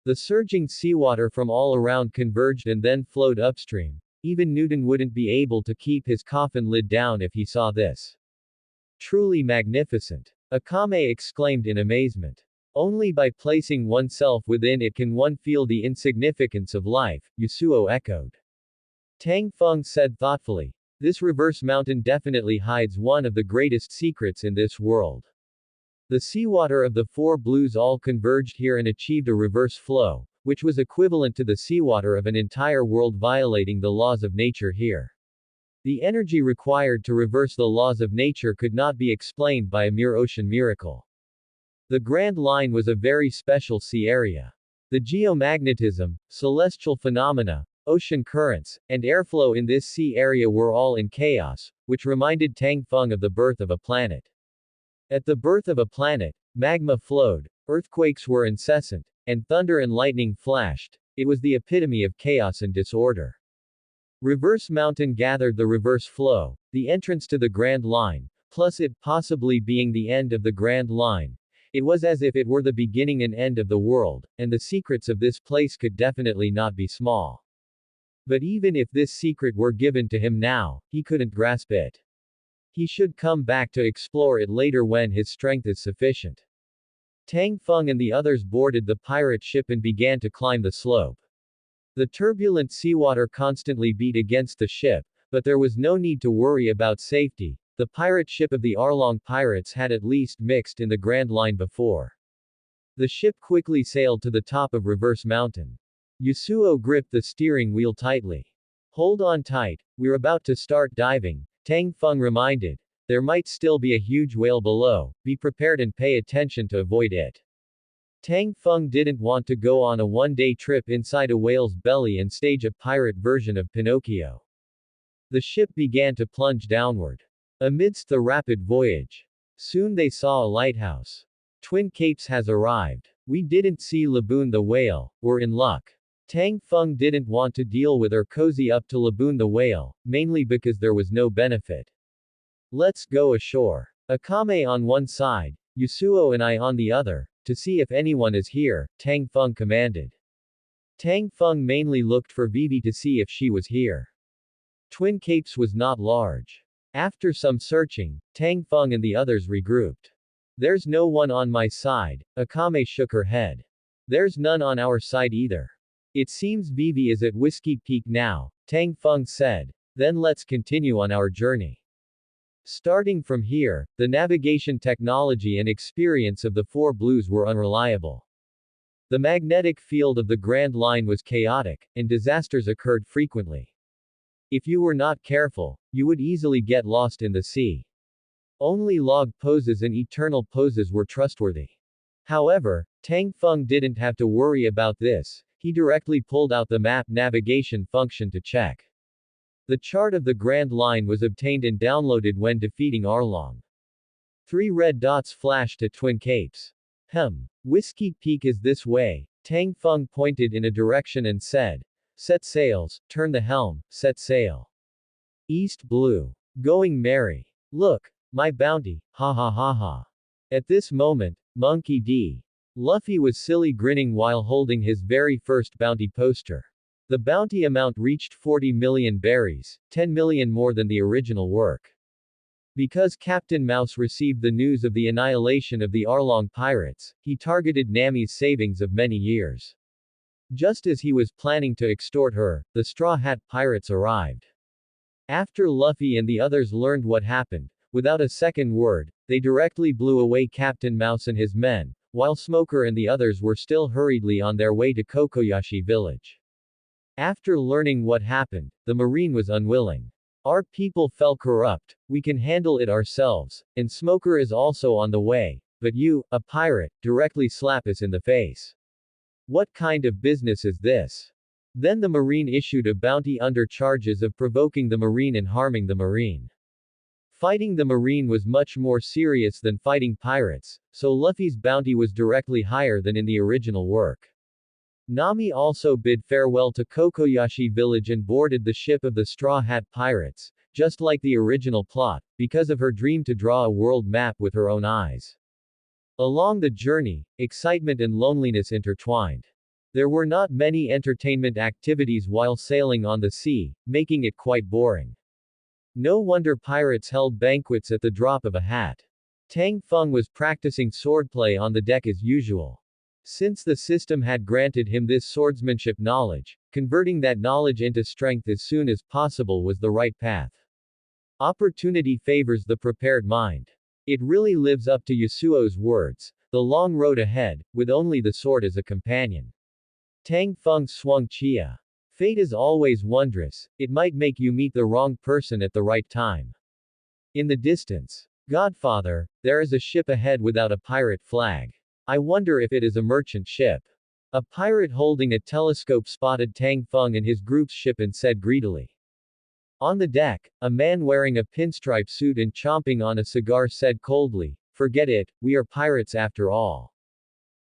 The surging seawater from all around converged and then flowed upstream. Even Newton wouldn't be able to keep his coffin lid down if he saw this. Truly magnificent. Akame exclaimed in amazement. Only by placing oneself within it can one feel the insignificance of life, Yasuo echoed. Tang Feng said thoughtfully. This reverse mountain definitely hides one of the greatest secrets in this world. The seawater of the four blues all converged here and achieved a reverse flow, which was equivalent to the seawater of an entire world violating the laws of nature here. The energy required to reverse the laws of nature could not be explained by a mere ocean miracle. The Grand Line was a very special sea area. The geomagnetism, celestial phenomena, ocean currents, and airflow in this sea area were all in chaos, which reminded Tang Feng of the birth of a planet. At the birth of a planet, magma flowed, earthquakes were incessant, and thunder and lightning flashed. It was the epitome of chaos and disorder. Reverse Mountain gathered the reverse flow, the entrance to the Grand Line, plus it possibly being the end of the Grand Line. It was as if it were the beginning and end of the world, and the secrets of this place could definitely not be small. But even if this secret were given to him now, he couldn't grasp it. He should come back to explore it later when his strength is sufficient. Tang Feng and the others boarded the pirate ship and began to climb the slope. The turbulent seawater constantly beat against the ship, but there was no need to worry about safety. The pirate ship of the Arlong pirates had at least mixed in the Grand Line before. The ship quickly sailed to the top of Reverse Mountain. Yasuo gripped the steering wheel tightly. Hold on tight, we're about to start diving, Tang Feng reminded. There might still be a huge whale below, be prepared and pay attention to avoid it. Tang Feng didn't want to go on a one-day trip inside a whale's belly and stage a pirate version of Pinocchio. The ship began to plunge downward. Amidst the rapid voyage, soon they saw a lighthouse. Twin Capes has arrived. We didn't see Laboon the whale, we're in luck. Tang Feng didn't want to deal with or cozy up to Laboon the whale, mainly because there was no benefit. Let's go ashore. Akame on one side, Yasuo and I on the other, to see if anyone is here, Tang Feng commanded. Tang Feng mainly looked for Vivi to see if she was here. Twin Capes was not large. After some searching, Tang Feng and the others regrouped. There's no one on my side, Akame shook her head. There's none on our side either. It seems Vivi is at Whiskey Peak now, Tang Feng said. Then let's continue on our journey. Starting from here, the navigation technology and experience of the four blues were unreliable. The magnetic field of the Grand Line was chaotic, and disasters occurred frequently. If you were not careful, you would easily get lost in the sea. Only log poses and eternal poses were trustworthy. However, Tang Feng didn't have to worry about this. He directly pulled out the map navigation function to check. The chart of the Grand Line was obtained and downloaded when defeating Arlong. 3 red dots flashed at Twin Capes. Whiskey Peak is this way. Tang Feng pointed in a direction and said, set sails, turn the helm, set sail. East blue. Going merry. Look, my bounty, ha ha ha ha. At this moment, Monkey D. Luffy was silly grinning while holding his very first bounty poster. The bounty amount reached 40 million berries, 10 million more than the original work. Because Captain Mouse received the news of the annihilation of the Arlong pirates, he targeted Nami's savings of many years. Just as he was planning to extort her, the Straw Hat pirates arrived. After Luffy and the others learned what happened, without a second word, they directly blew away Captain Mouse and his men, while Smoker and the others were still hurriedly on their way to Kokoyashi village. After learning what happened, the Marine was unwilling. Our people fell corrupt, we can handle it ourselves, and Smoker is also on the way, but you, a pirate, directly slap us in the face. What kind of business is this? Then the Marine issued a bounty under charges of provoking the Marine and harming the Marine. Fighting the Marine was much more serious than fighting pirates, so Luffy's bounty was directly higher than in the original work. Nami also bid farewell to Kokoyashi village and boarded the ship of the Straw Hat pirates, just like the original plot, because of her dream to draw a world map with her own eyes. Along the journey, excitement and loneliness intertwined. There were not many entertainment activities while sailing on the sea, making it quite boring. No wonder pirates held banquets at the drop of a hat. Tang Feng was practicing swordplay on the deck as usual. Since the system had granted him this swordsmanship knowledge, converting that knowledge into strength as soon as possible was the right path. Opportunity favors the prepared mind. It really lives up to Yasuo's words, the long road ahead, with only the sword as a companion. Tang Feng swung Chia. Fate is always wondrous, it might make you meet the wrong person at the right time. In the distance. Godfather, there is a ship ahead without a pirate flag. I wonder if it is a merchant ship. A pirate holding a telescope spotted Tang Feng and his group's ship and said greedily. On the deck, a man wearing a pinstripe suit and chomping on a cigar said coldly, forget it, we are pirates after all.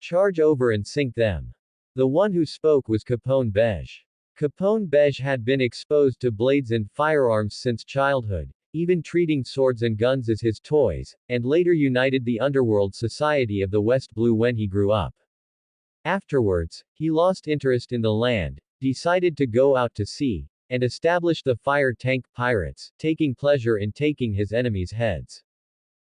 Charge over and sink them. The one who spoke was Capone Beige. Capone Beige had been exposed to blades and firearms since childhood, even treating swords and guns as his toys, and later united the underworld society of the West Blue when he grew up. Afterwards, he lost interest in the land, decided to go out to sea, and established the Fire Tank Pirates, taking pleasure in taking his enemies' heads.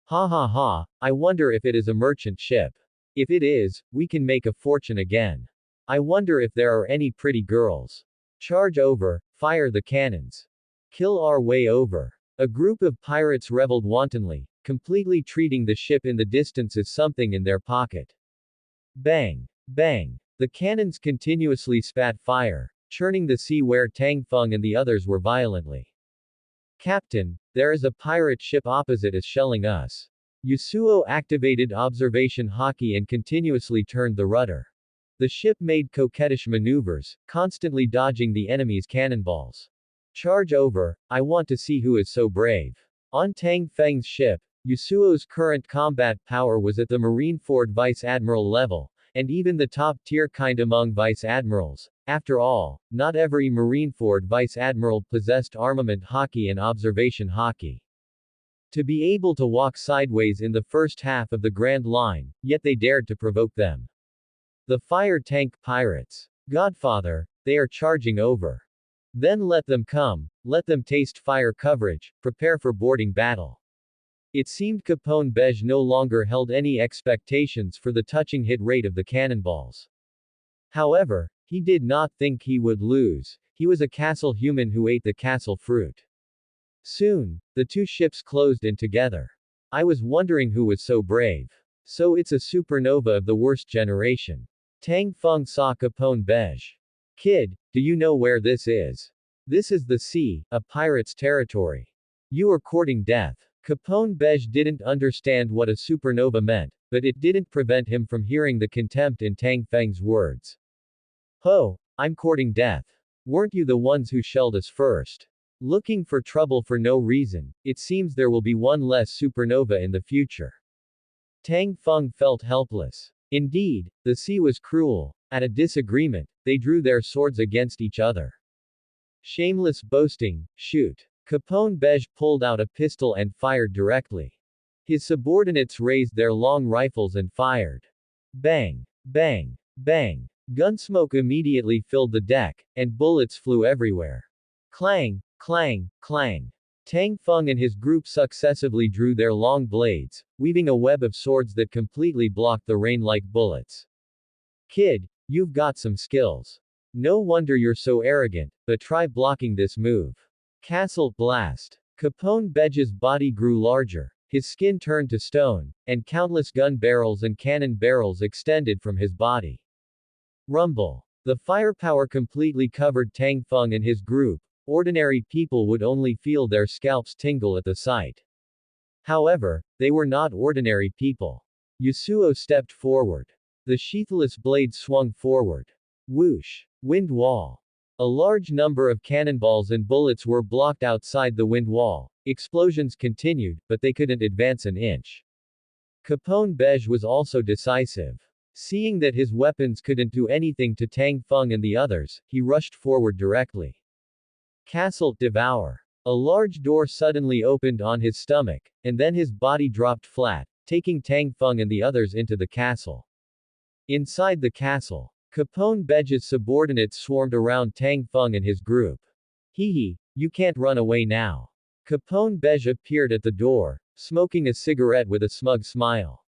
Ha ha ha, I wonder if it is a merchant ship. If it is, we can make a fortune again. I wonder if there are any pretty girls. Charge over, fire the cannons. Kill our way over. A group of pirates reveled wantonly, completely treating the ship in the distance as something in their pocket. Bang! Bang! The cannons continuously spat fire, churning the sea where Tang Feng and the others were violently. Captain, there is a pirate ship opposite us shelling us. Yasuo activated observation haki and continuously turned the rudder. The ship made coquettish maneuvers, constantly dodging the enemy's cannonballs. Charge over, I want to see who is so brave. On Tang Feng's ship, Yasuo's current combat power was at the Marineford Vice Admiral level, and even the top-tier kind among Vice Admirals. After all, not every Marineford Vice Admiral possessed armament haki and observation haki. To be able to walk sideways in the first half of the Grand Line, yet they dared to provoke them. The Fire Tank Pirates. Godfather, they are charging over. Then let them come, let them taste fire coverage, prepare for boarding battle. It seemed Capone Beige no longer held any expectations for the touching hit rate of the cannonballs. However, he did not think he would lose, he was a castle human who ate the castle fruit. Soon, the two ships closed in together. I was wondering who was so brave. So it's a supernova of the worst generation. Tang Feng saw Capone Beige. Kid, do you know where this is? This is the sea, a pirate's territory. You are courting death. Capone Beige didn't understand what a supernova meant, but it didn't prevent him from hearing the contempt in Tang Feng's words. Ho, I'm courting death. Weren't you the ones who shelled us first? Looking for trouble for no reason, it seems there will be one less supernova in the future. Tang Feng felt helpless. Indeed, the sea was cruel. At a disagreement, they drew their swords against each other. Shameless boasting, shoot. Capone Bej pulled out a pistol and fired directly. His subordinates raised their long rifles and fired. Bang, bang, bang. Gunsmoke immediately filled the deck, and bullets flew everywhere. Clang, clang, clang. Tang Feng and his group successively drew their long blades, weaving a web of swords that completely blocked the rain like bullets. Kid, you've got some skills. No wonder you're so arrogant, but try blocking this move. Castle Blast. Capone Bej's body grew larger, his skin turned to stone, and countless gun barrels and cannon barrels extended from his body. Rumble. The firepower completely covered Tang Feng and his group. Ordinary people would only feel their scalps tingle at the sight. However, they were not ordinary people. Yasuo stepped forward. The sheathless blade swung forward. Whoosh. Wind wall. A large number of cannonballs and bullets were blocked outside the wind wall. Explosions continued, but they couldn't advance an inch. Capone Bej was also decisive. Seeing that his weapons couldn't do anything to Tang Feng and the others, he rushed forward directly. Castle Devour. A large door suddenly opened on his stomach, and then his body dropped flat, taking Tang Feng and the others into the castle. Inside the castle, Capone Bej's subordinates swarmed around Tang Feng and his group. Hee, you can't run away now. Capone Bej appeared at the door, smoking a cigarette with a smug smile.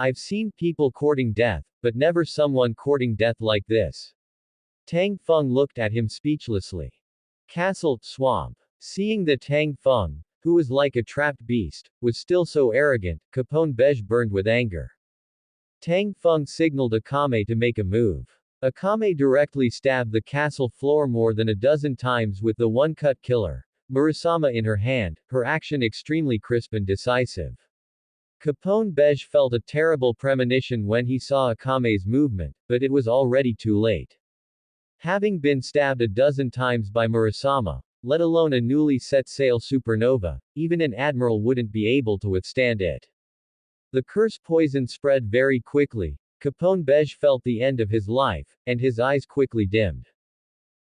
I've seen people courting death, but never someone courting death like this. Tang Feng looked at him speechlessly. Castle Swamp. Seeing that Tang Feng, who was like a trapped beast, was still so arrogant, Capone Bej burned with anger. Tang Feng signaled Akame to make a move. Akame directly stabbed the castle floor more than a dozen times with the one-cut killer, Murasama in her hand, her action extremely crisp and decisive. Capone Bej felt a terrible premonition when he saw Akame's movement, but it was already too late. Having been stabbed a dozen times by Murasama, let alone a newly set sail supernova, even an admiral wouldn't be able to withstand it. The curse poison spread very quickly. Capone Bej felt the end of his life, and his eyes quickly dimmed.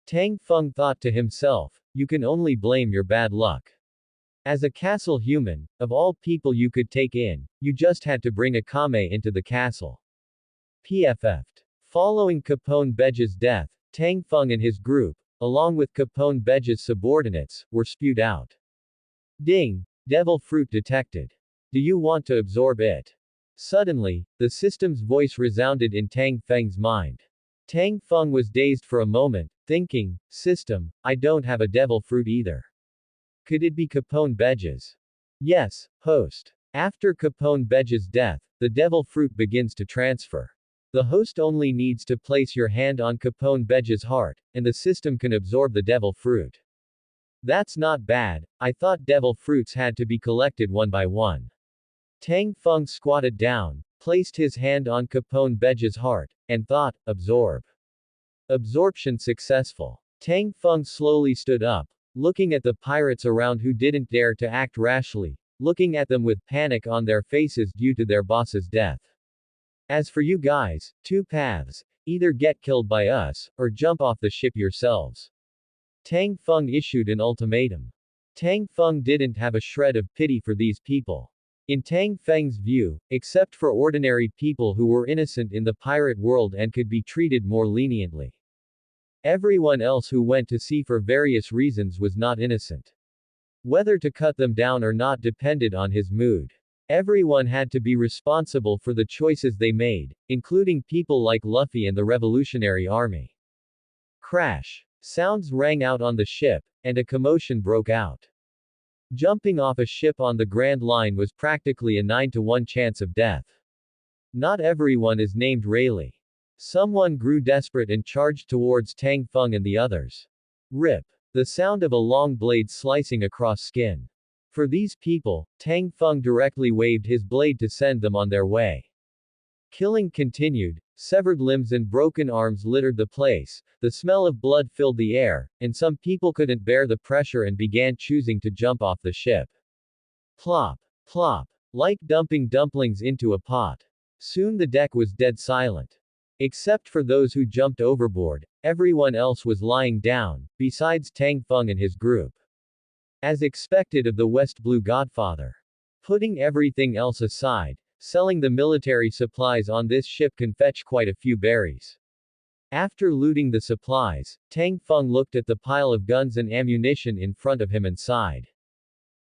Tang Feng thought to himself, you can only blame your bad luck. As a castle human, of all people you could take in, you just had to bring Akame into the castle. PFF'd. Following Capone Bej's death, Tang Feng and his group, along with Capone Bej's subordinates, were spewed out. Ding! Devil fruit detected. Do you want to absorb it? Suddenly, the system's voice resounded in Tang Feng's mind. Tang Feng was dazed for a moment, thinking, system, I don't have a devil fruit either. Could it be Capone Bej's? Yes, host. After Capone Bej's death, the devil fruit begins to transfer. The host only needs to place your hand on Capone Bej's heart, and the system can absorb the devil fruit. That's not bad, I thought devil fruits had to be collected one by one. Tang Feng squatted down, placed his hand on Capone Bej's heart, and thought, absorb. Absorption successful. Tang Feng slowly stood up, looking at the pirates around who didn't dare to act rashly, looking at them with panic on their faces due to their boss's death. As for you guys, two paths, either get killed by us, or jump off the ship yourselves. Tang Feng issued an ultimatum. Tang Feng didn't have a shred of pity for these people. In Tang Feng's view, except for ordinary people who were innocent in the pirate world and could be treated more leniently. Everyone else who went to sea for various reasons was not innocent. Whether to cut them down or not depended on his mood. Everyone had to be responsible for the choices they made, including people like Luffy and the Revolutionary Army. Crash. Sounds rang out on the ship, and a commotion broke out. Jumping off a ship on the Grand Line was practically a 9-to-1 chance of death. Not everyone is named Rayleigh. Someone grew desperate and charged towards Tang Feng and the others. Rip. The sound of a long blade slicing across skin. For these people, Tang Feng directly waved his blade to send them on their way. Killing continued, severed limbs and broken arms littered the place, the smell of blood filled the air, and some people couldn't bear the pressure and began choosing to jump off the ship. Plop. Plop. Like dumping dumplings into a pot. Soon the deck was dead silent. Except for those who jumped overboard, everyone else was lying down, besides Tang Feng and his group. As expected of the West Blue Godfather. Putting everything else aside, selling the military supplies on this ship can fetch quite a few berries. After looting the supplies, Tang Feng looked at the pile of guns and ammunition in front of him and sighed.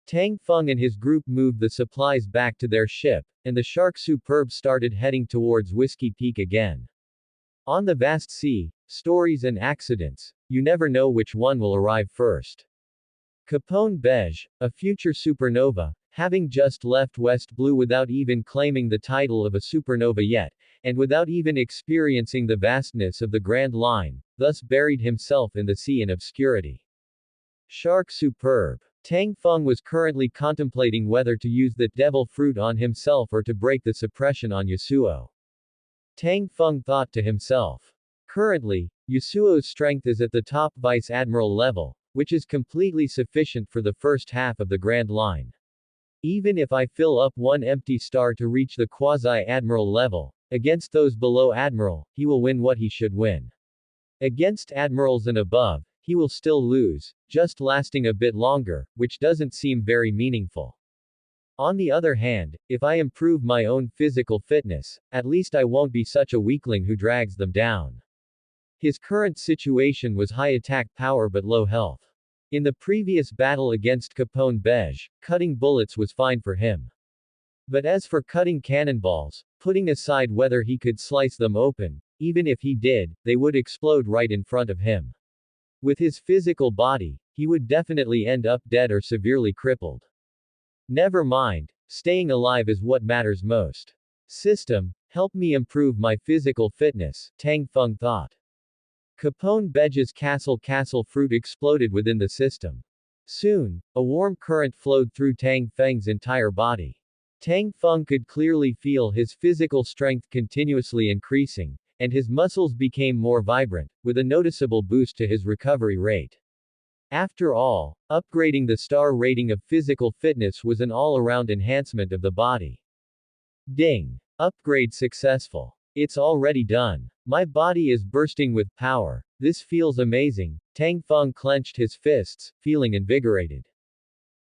Tang Feng and his group moved the supplies back to their ship, and the Shark Superb started heading towards Whiskey Peak again. On the vast sea, stories and accidents, you never know which one will arrive first. Capone Beige, a future supernova, having just left West Blue without even claiming the title of a supernova yet, and without even experiencing the vastness of the Grand Line, thus buried himself in the sea in obscurity. Shark Superb. Tang Feng was currently contemplating whether to use the devil fruit on himself or to break the suppression on Yasuo. Tang Feng thought to himself. Currently, Yasuo's strength is at the top Vice Admiral level, which is completely sufficient for the first half of the Grand Line. Even if I fill up one empty star to reach the Quasi-Admiral level, against those below Admiral, he will win what he should win. Against Admirals and above, he will still lose, just lasting a bit longer, which doesn't seem very meaningful. On the other hand, if I improve my own physical fitness, at least I won't be such a weakling who drags them down. His current situation was high attack power but low health. In the previous battle against Capone Beige, cutting bullets was fine for him. But as for cutting cannonballs, putting aside whether he could slice them open, even if he did, they would explode right in front of him. With his physical body, he would definitely end up dead or severely crippled. Never mind, staying alive is what matters most. System, help me improve my physical fitness, Tang Feng thought. Capone Beige's castle fruit exploded within the system. Soon, a warm current flowed through Tang Feng's entire body. Tang Feng could clearly feel his physical strength continuously increasing, and his muscles became more vibrant, with a noticeable boost to his recovery rate. After all, upgrading the star rating of physical fitness was an all-around enhancement of the body. Ding! Upgrade successful. It's already done. My body is bursting with power. This feels amazing. Tang Feng clenched his fists, feeling invigorated.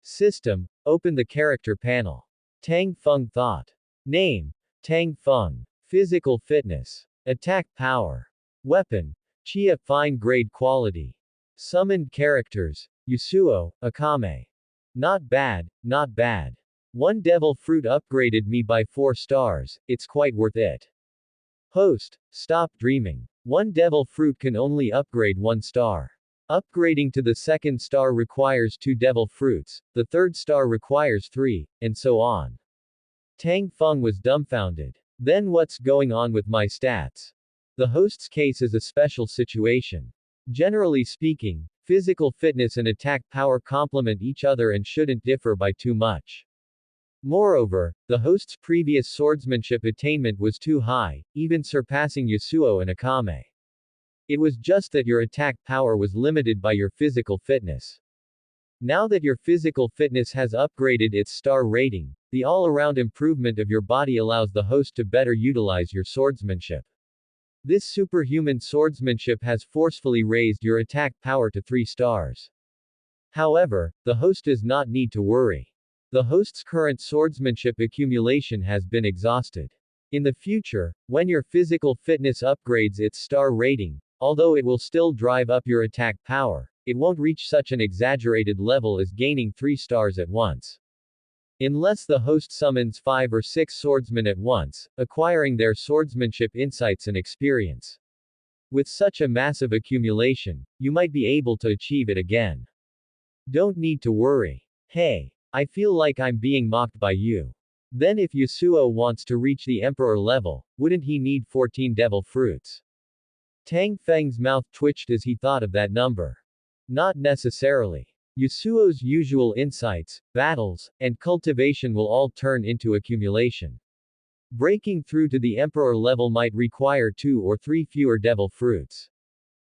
System, open the character panel. Tang Feng thought. Name, Tang Feng. Physical fitness. Attack power. Weapon, Chia fine grade quality. Summoned characters, Yasuo, Akame. Not bad, not bad. One devil fruit upgraded me by 4 stars, it's quite worth it. Host, stop dreaming. One devil fruit can only upgrade 1 star. Upgrading to the 2nd star requires 2 devil fruits, the 3rd star requires 3, and so on. Tang Feng was dumbfounded. Then what's going on with my stats? The host's case is a special situation. Generally speaking, physical fitness and attack power complement each other and shouldn't differ by too much. Moreover, the host's previous swordsmanship attainment was too high, even surpassing Yasuo and Akame. It was just that your attack power was limited by your physical fitness. Now that your physical fitness has upgraded its star rating, the all-around improvement of your body allows the host to better utilize your swordsmanship. This superhuman swordsmanship has forcefully raised your attack power to 3 stars. However, the host does not need to worry. The host's current swordsmanship accumulation has been exhausted. In the future, when your physical fitness upgrades its star rating, although it will still drive up your attack power, it won't reach such an exaggerated level as gaining 3 stars at once. Unless the host summons 5 or 6 swordsmen at once, acquiring their swordsmanship insights and experience. With such a massive accumulation, you might be able to achieve it again. Don't need to worry. Hey, I feel like I'm being mocked by you. Then if Yasuo wants to reach the Emperor level, wouldn't he need 14 devil fruits? Tang Feng's mouth twitched as he thought of that number. Not necessarily. Yasuo's usual insights, battles, and cultivation will all turn into accumulation. Breaking through to the Emperor level might require 2 or 3 fewer devil fruits.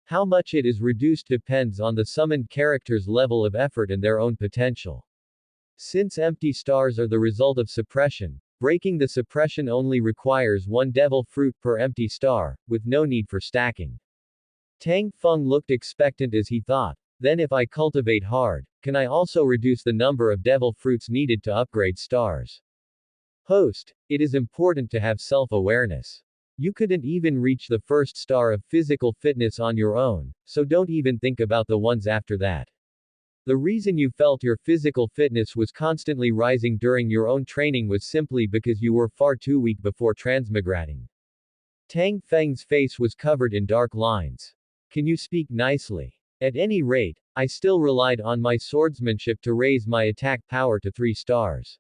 How much it is reduced depends on the summoned character's level of effort and their own potential. Since empty stars are the result of suppression, Breaking the suppression only requires one devil fruit per empty star, with no need for stacking. Tang Feng looked expectant as he thought, then if I cultivate hard, can I also reduce the number of devil fruits needed to upgrade stars? Host, it is important to have self-awareness. You couldn't even reach the first star of physical fitness on your own, so don't even think about the ones after that. The reason you felt your physical fitness was constantly rising during your own training was simply because you were far too weak before transmigrating. Tang Feng's face was covered in dark lines. Can you speak nicely? At any rate, I still relied on my swordsmanship to raise my attack power to 3 stars.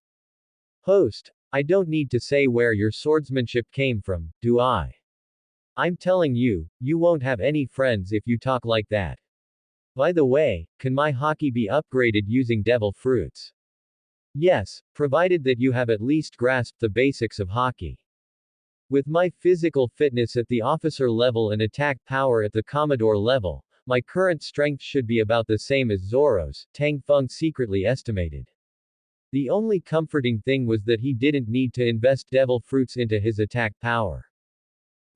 Host, I don't need to say where your swordsmanship came from, do I? I'm telling you, you won't have any friends if you talk like that. By the way, can my hockey be upgraded using devil fruits? Yes, provided that you have at least grasped the basics of hockey. With my physical fitness at the officer level and attack power at the commodore level, my current strength should be about the same as Zoro's, Tang Feng secretly estimated. The only comforting thing was that he didn't need to invest devil fruits into his attack power.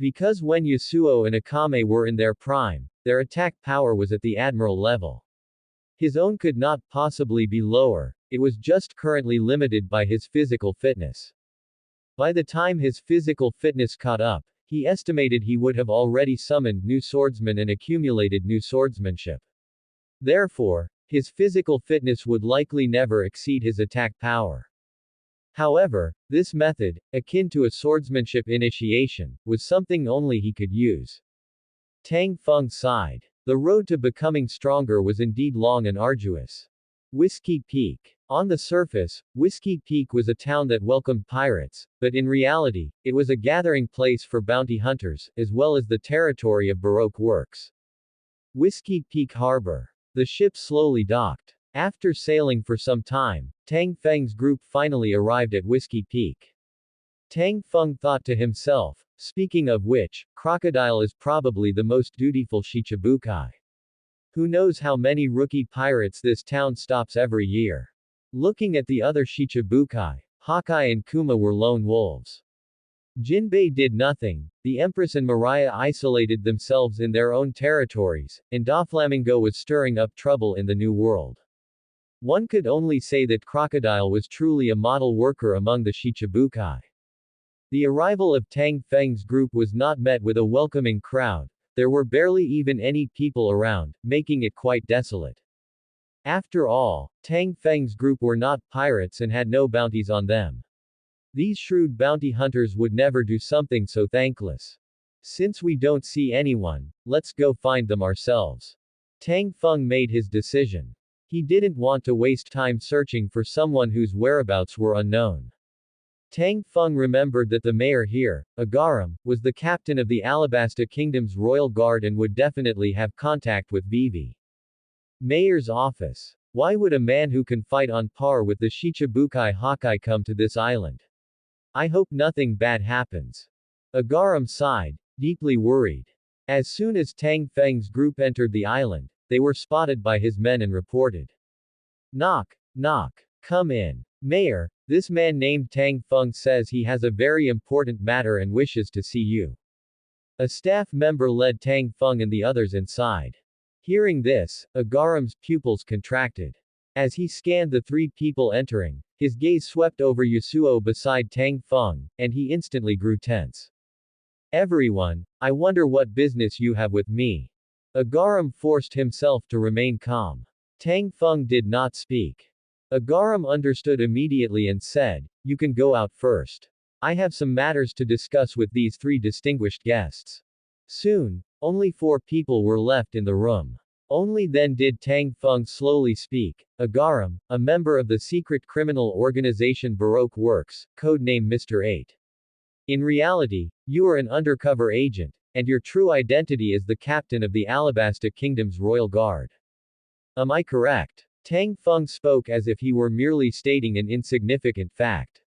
Because when Yasuo and Akame were in their prime, their attack power was at the admiral level. His own could not possibly be lower, it was just currently limited by his physical fitness. By the time his physical fitness caught up, he estimated he would have already summoned new swordsmen and accumulated new swordsmanship. Therefore, his physical fitness would likely never exceed his attack power. However, this method, akin to a swordsmanship initiation, was something only he could use. Tang Feng sighed. The road to becoming stronger was indeed long and arduous. Whiskey Peak. On the surface, Whiskey Peak was a town that welcomed pirates, but in reality, it was a gathering place for bounty hunters, as well as the territory of Baroque works. Whiskey Peak Harbor. The ship slowly docked. After sailing for some time, Tang Feng's group finally arrived at Whiskey Peak. Tang Feng thought to himself, speaking of which, Crocodile is probably the most dutiful Shichibukai. Who knows how many rookie pirates this town stops every year. Looking at the other Shichibukai, Hawkeye and Kuma were lone wolves. Jinbei did nothing, the Empress and Mariah isolated themselves in their own territories, and Doflamingo was stirring up trouble in the New World. One could only say that Crocodile was truly a model worker among the Shichibukai. The arrival of Tang Feng's group was not met with a welcoming crowd, there were barely even any people around, making it quite desolate. After all, Tang Feng's group were not pirates and had no bounties on them. These shrewd bounty hunters would never do something so thankless. Since we don't see anyone, let's go find them ourselves. Tang Feng made his decision. He didn't want to waste time searching for someone whose whereabouts were unknown. Tang Feng remembered that the mayor here, Agaram, was the captain of the Alabasta Kingdom's royal guard and would definitely have contact with Vivi. Mayor's office. Why would a man who can fight on par with the Shichibukai Hawkeye come to this island? I hope nothing bad happens. Agaram sighed, deeply worried. As soon as Tang Feng's group entered the island, they were spotted by his men and reported. Knock, knock. Come in. Mayor, this man named Tang Feng says he has a very important matter and wishes to see you. A staff member led Tang Feng and the others inside. Hearing this, Agaram's pupils contracted. As he scanned the 3 people entering, his gaze swept over Yasuo beside Tang Feng, and he instantly grew tense. Everyone, I wonder what business you have with me. Agaram forced himself to remain calm. Tang Feng did not speak. Agaram understood immediately and said, you can go out first. I have some matters to discuss with these 3 distinguished guests. Soon, only 4 people were left in the room. Only then did Tang Feng slowly speak. Agaram, a member of the secret criminal organization Baroque Works, codename Mr. 8. In reality, you are an undercover agent, and your true identity is the captain of the Alabasta Kingdom's royal guard. Am I correct? Tang Feng spoke as if he were merely stating an insignificant fact.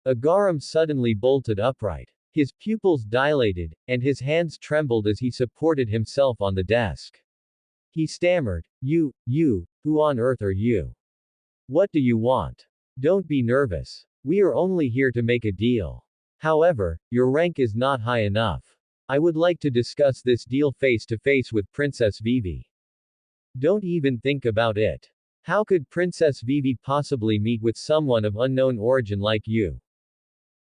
Agaram suddenly bolted upright. His pupils dilated, and his hands trembled as he supported himself on the desk. He stammered, you, who on earth are you? What do you want? Don't be nervous. We are only here to make a deal. However, your rank is not high enough. I would like to discuss this deal face to face with Princess Vivi. Don't even think about it. How could Princess Vivi possibly meet with someone of unknown origin like you?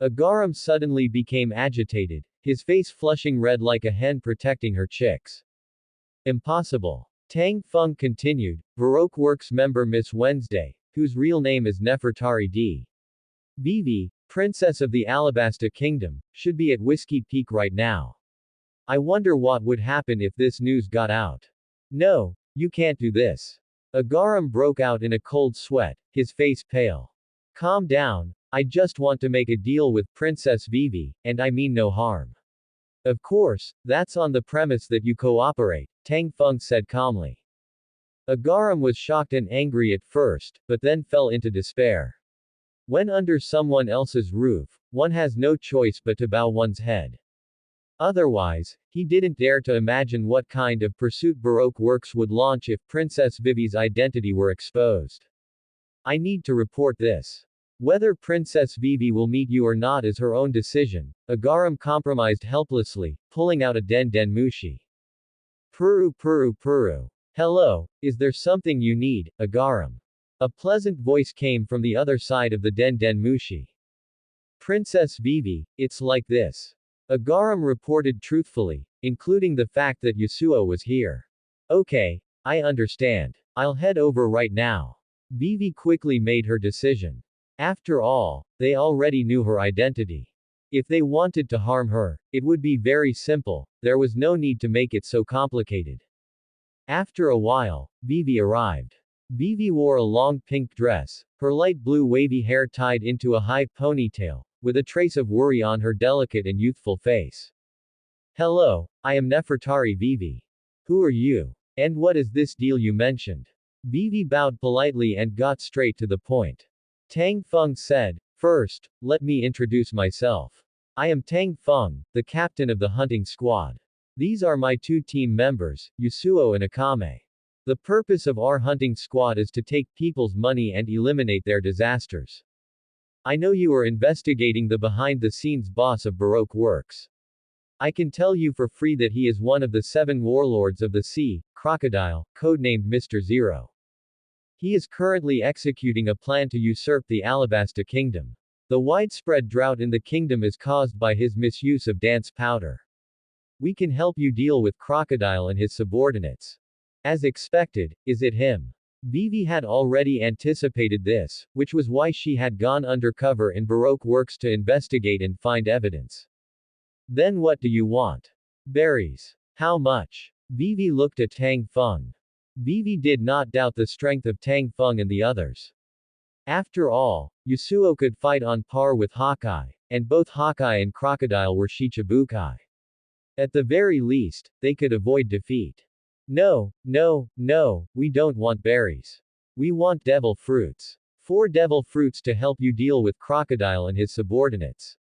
Agaram suddenly became agitated, his face flushing red like a hen protecting her chicks. Impossible. Tang Feng continued, Baroque Works member Miss Wednesday, whose real name is Nefertari D. Vivi, Princess of the Alabasta Kingdom, should be at Whiskey Peak right now. I wonder what would happen if this news got out. No, you can't do this. Agaram broke out in a cold sweat, his face pale. Calm down, I just want to make a deal with Princess Vivi, and I mean no harm. Of course, that's on the premise that you cooperate, Tang Feng said calmly. Agaram was shocked and angry at first, but then fell into despair. When under someone else's roof, one has no choice but to bow one's head. Otherwise, he didn't dare to imagine what kind of pursuit Baroque Works would launch if Princess Vivi's identity were exposed. I need to report this. Whether Princess Vivi will meet you or not is her own decision, Agaram compromised helplessly, pulling out a Den Den Mushi. Puru Puru Puru. Hello, is there something you need, Agaram? A pleasant voice came from the other side of the Den Den Mushi. Princess Vivi, it's like this. Agaram reported truthfully, including the fact that Yasuo was here. Okay, I understand. I'll head over right now. Vivi quickly made her decision. After all, they already knew her identity. If they wanted to harm her, it would be very simple, there was no need to make it so complicated. After a while, Vivi arrived. Vivi wore a long pink dress, her light blue wavy hair tied into a high ponytail, with a trace of worry on her delicate and youthful face. Hello, I am Nefertari Vivi. Who are you? And what is this deal you mentioned? Vivi bowed politely and got straight to the point. Tang Feng said, First, let me introduce myself. I am Tang Feng, the captain of the hunting squad. These are my two team members, Yasuo and Akame. The purpose of our hunting squad is to take people's money and eliminate their disasters. I know you are investigating the behind-the-scenes boss of Baroque Works. I can tell you for free that he is one of the 7 warlords of the sea, Crocodile, codenamed Mr. Zero. He is currently executing a plan to usurp the Alabasta Kingdom. The widespread drought in the kingdom is caused by his misuse of dance powder. We can help you deal with Crocodile and his subordinates. As expected, is it him? Vivi had already anticipated this, which was why she had gone undercover in Baroque Works to investigate and find evidence. Then what do you want? Berries. How much? Vivi looked at Tang Feng. Vivi did not doubt the strength of Tang Feng and the others. After all, Yasuo could fight on par with Hawkeye, and both Hawkeye and Crocodile were Shichibukai. At the very least, they could avoid defeat. No, we don't want berries. We want devil fruits. 4 devil fruits to help you deal with Crocodile and his subordinates.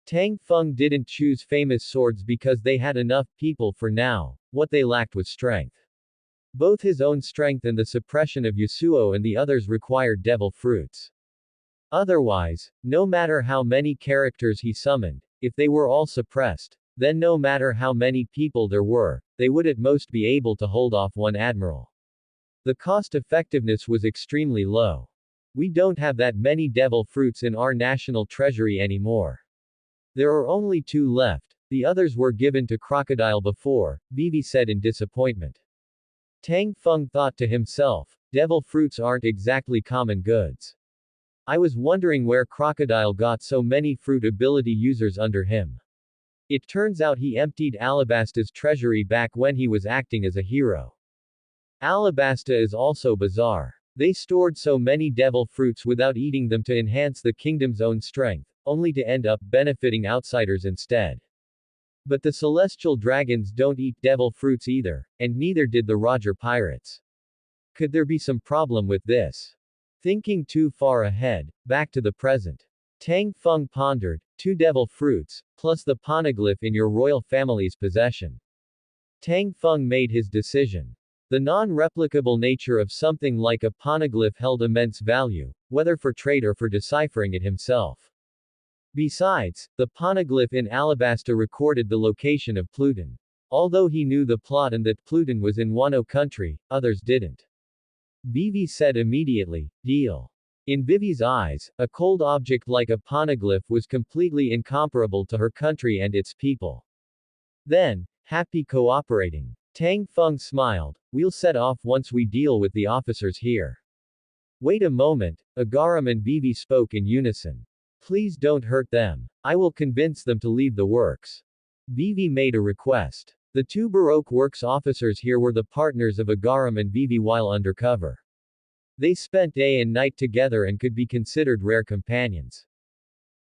Tang Feng didn't choose famous swords because they had enough people for now, what they lacked was strength. Both his own strength and the suppression of Yasuo and the others required devil fruits. Otherwise, no matter how many characters he summoned, if they were all suppressed, then no matter how many people there were, they would at most be able to hold off one admiral. The cost effectiveness was extremely low. We don't have that many devil fruits in our national treasury anymore. There are only 2 left, the others were given to Crocodile before, Vivi said in disappointment. Tang Feng thought to himself, devil fruits aren't exactly common goods. I was wondering where Crocodile got so many fruit ability users under him. It turns out he emptied Alabasta's treasury back when he was acting as a hero. Alabasta is also bizarre. They stored so many devil fruits without eating them to enhance the kingdom's own strength, only to end up benefiting outsiders instead. But the celestial dragons don't eat devil fruits either, and neither did the Roger pirates. Could there be some problem with this? Thinking too far ahead, back to the present. Tang Feng pondered, 2 devil fruits, plus the poneglyph in your royal family's possession. Tang Feng made his decision. The non-replicable nature of something like a poneglyph held immense value, whether for trade or for deciphering it himself. Besides, the poneglyph in Alabasta recorded the location of Pluton. Although he knew the plot and that Pluton was in Wano country, others didn't. Vivi said immediately, deal. In Vivi's eyes, a cold object like a poneglyph was completely incomparable to her country and its people. Then, happy cooperating. Tang Feng smiled, we'll set off once we deal with the officers here. Wait a moment, Agaram and Vivi spoke in unison. Please don't hurt them. I will convince them to leave the works. Vivi made a request. The two Baroque Works officers here were the partners of Agaram and Vivi while undercover. They spent day and night together and could be considered rare companions.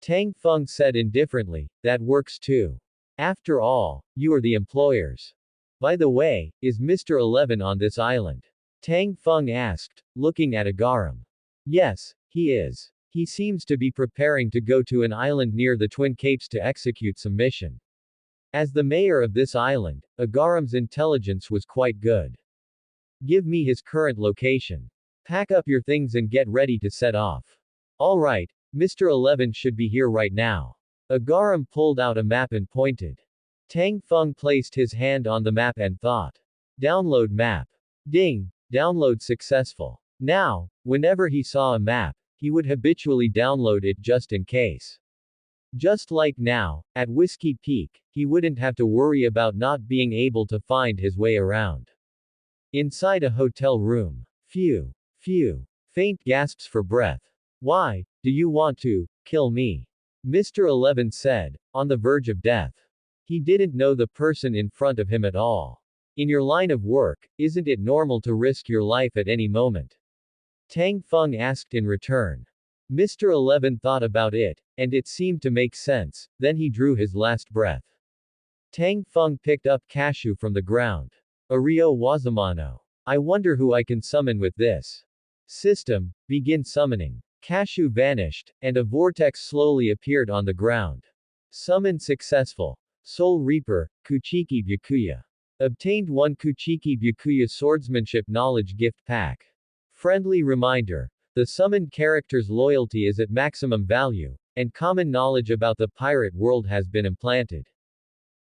Tang Feng said indifferently, that works too. After all, you are the employers. By the way, is Mr. 11 on this island? Tang Feng asked, looking at Agaram. Yes, he is. He seems to be preparing to go to an island near the Twin Capes to execute some mission. As the mayor of this island, Agaram's intelligence was quite good. Give me his current location. Pack up your things and get ready to set off. All right, Mr. 11 should be here right now. Agaram pulled out a map and pointed. Tang Feng placed his hand on the map and thought. Download map. Ding, download successful. Now, whenever he saw a map, he would habitually download it just in case. Just like now, at Whiskey Peak, he wouldn't have to worry about not being able to find his way around. Inside a hotel room. Phew. Faint gasps for breath. Why, do you want to kill me? Mr. 11 said, on the verge of death. He didn't know the person in front of him at all. In your line of work, isn't it normal to risk your life at any moment? Tang Feng asked in return. Mr. 11 thought about it, and it seemed to make sense, then he drew his last breath. Tang Feng picked up Cashew from the ground. Ario Wazamano. I wonder who I can summon with this. System, begin summoning. Cashew vanished, and a vortex slowly appeared on the ground. Summon successful. Soul Reaper, Kuchiki Byakuya. Obtained 1 Kuchiki Byakuya Swordsmanship Knowledge Gift Pack. Friendly reminder. The summoned character's loyalty is at maximum value, and common knowledge about the pirate world has been implanted.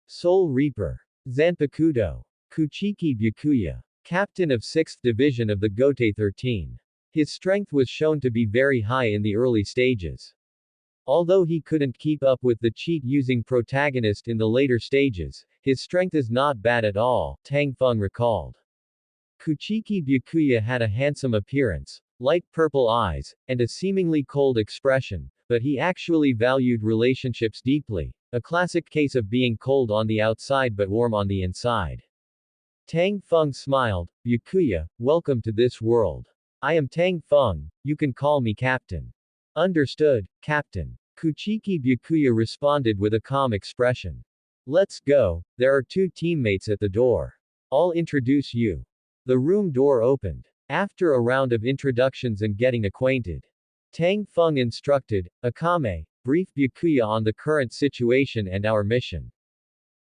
Soul Reaper. Zanpakudo. Kuchiki Byakuya. Captain of 6th Division of the Gote 13. His strength was shown to be very high in the early stages. Although he couldn't keep up with the cheat-using protagonist in the later stages, his strength is not bad at all, Tang Feng recalled. Kuchiki Byakuya had a handsome appearance, light purple eyes, and a seemingly cold expression, but he actually valued relationships deeply, a classic case of being cold on the outside but warm on the inside. Tang Feng smiled, Byakuya, welcome to this world. I am Tang Feng, you can call me Captain. Understood, Captain. Kuchiki Byakuya responded with a calm expression. Let's go, there are 2 teammates at the door. I'll introduce you. The room door opened. After a round of introductions and getting acquainted, Tang Feng instructed, Akame, brief Byakuya on the current situation and our mission.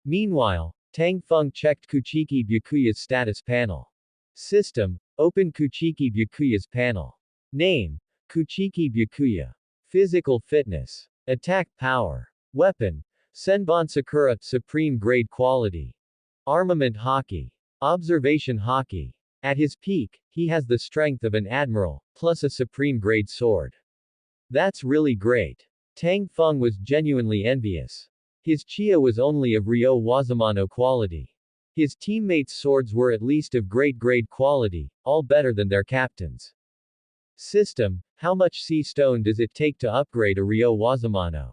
Meanwhile, Tang Feng checked Kuchiki Byakuya's status panel. System, open Kuchiki Byakuya's panel. Name, Kuchiki Byakuya. Physical fitness. Attack power. Weapon, Senbon Sakura, supreme grade quality. Armament hockey. Observation hockey. At his peak, he has the strength of an admiral, plus a supreme grade sword. That's really great. Tang Feng was genuinely envious. His Chia was only of Ryo Wazamano quality. His teammates' swords were at least of great grade quality, all better than their captains. System, how much sea stone does it take to upgrade a Ryo Wazamano?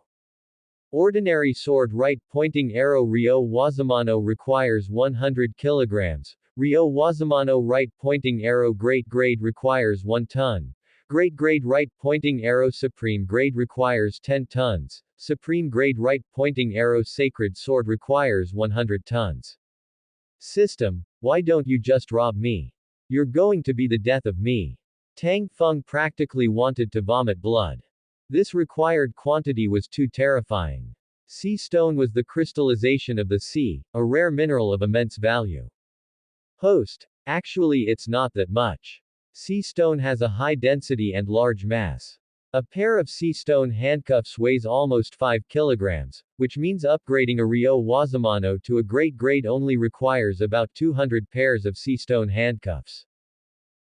Ordinary sword right pointing arrow Ryo Wazamano requires 100 kilograms. Ryo Wazamano right pointing arrow great grade requires 1 ton. Great grade right pointing arrow supreme grade requires 10 tons. Supreme grade right pointing arrow sacred sword requires 100 tons. System, why don't you just rob me? You're going to be the death of me. Tang Feng practically wanted to vomit blood. This required quantity was too terrifying. Sea stone was the crystallization of the sea, a rare mineral of immense value. Host, Actually, it's not that much. Sea stone has a high density and large mass. A pair of sea stone handcuffs weighs almost 5 kilograms, which means upgrading a Ryo Wazamano to a great grade only requires about 200 pairs of sea stone handcuffs.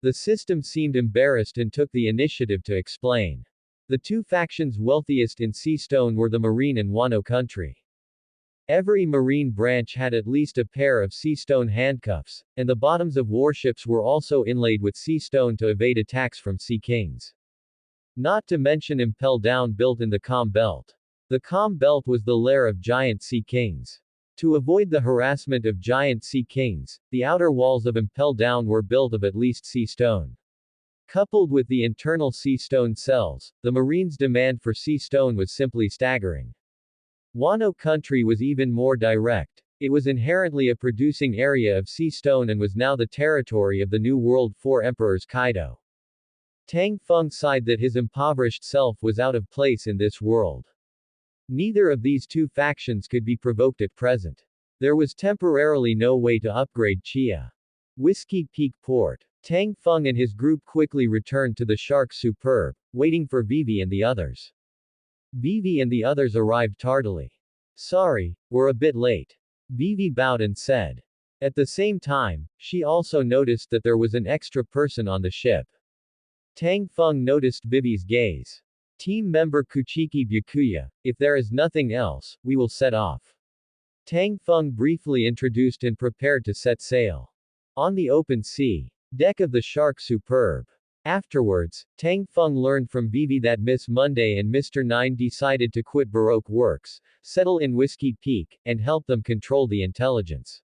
The system seemed embarrassed and took the initiative to explain. The two factions wealthiest in sea stone were the Marine and Wano country. Every marine branch had at least a pair of sea stone handcuffs, and the bottoms of warships were also inlaid with sea stone to evade attacks from sea kings. Not to mention impel down built in the calm belt. The calm belt was the lair of giant sea kings. To avoid the harassment of giant sea kings, the outer walls of impel down were built of at least sea stone. Coupled with the internal sea stone cells, the Marines' demand for sea stone was simply staggering. Wano country was even more direct. It was inherently a producing area of sea stone and was now the territory of the New World Four Emperors Kaido. Tang Feng sighed that his impoverished self was out of place in this world. Neither of these two factions could be provoked at present. There was temporarily no way to upgrade Chia. Whiskey Peak Port. Tang Feng and his group quickly returned to the Shark Superb, waiting for Vivi and the others. Vivi and the others arrived tardily. Sorry, we're a bit late. Vivi bowed and said. At the same time, she also noticed that there was an extra person on the ship. Tang Feng noticed Vivi's gaze. Team member Kuchiki Byakuya, if there is nothing else, we will set off. Tang Feng briefly introduced and prepared to set sail. On the open sea. Deck of the Shark Superb. Afterwards, Tang Feng learned from Vivi that Miss Monday and Mr. Nine decided to quit Baroque Works, settle in Whiskey Peak, and help them control the intelligence.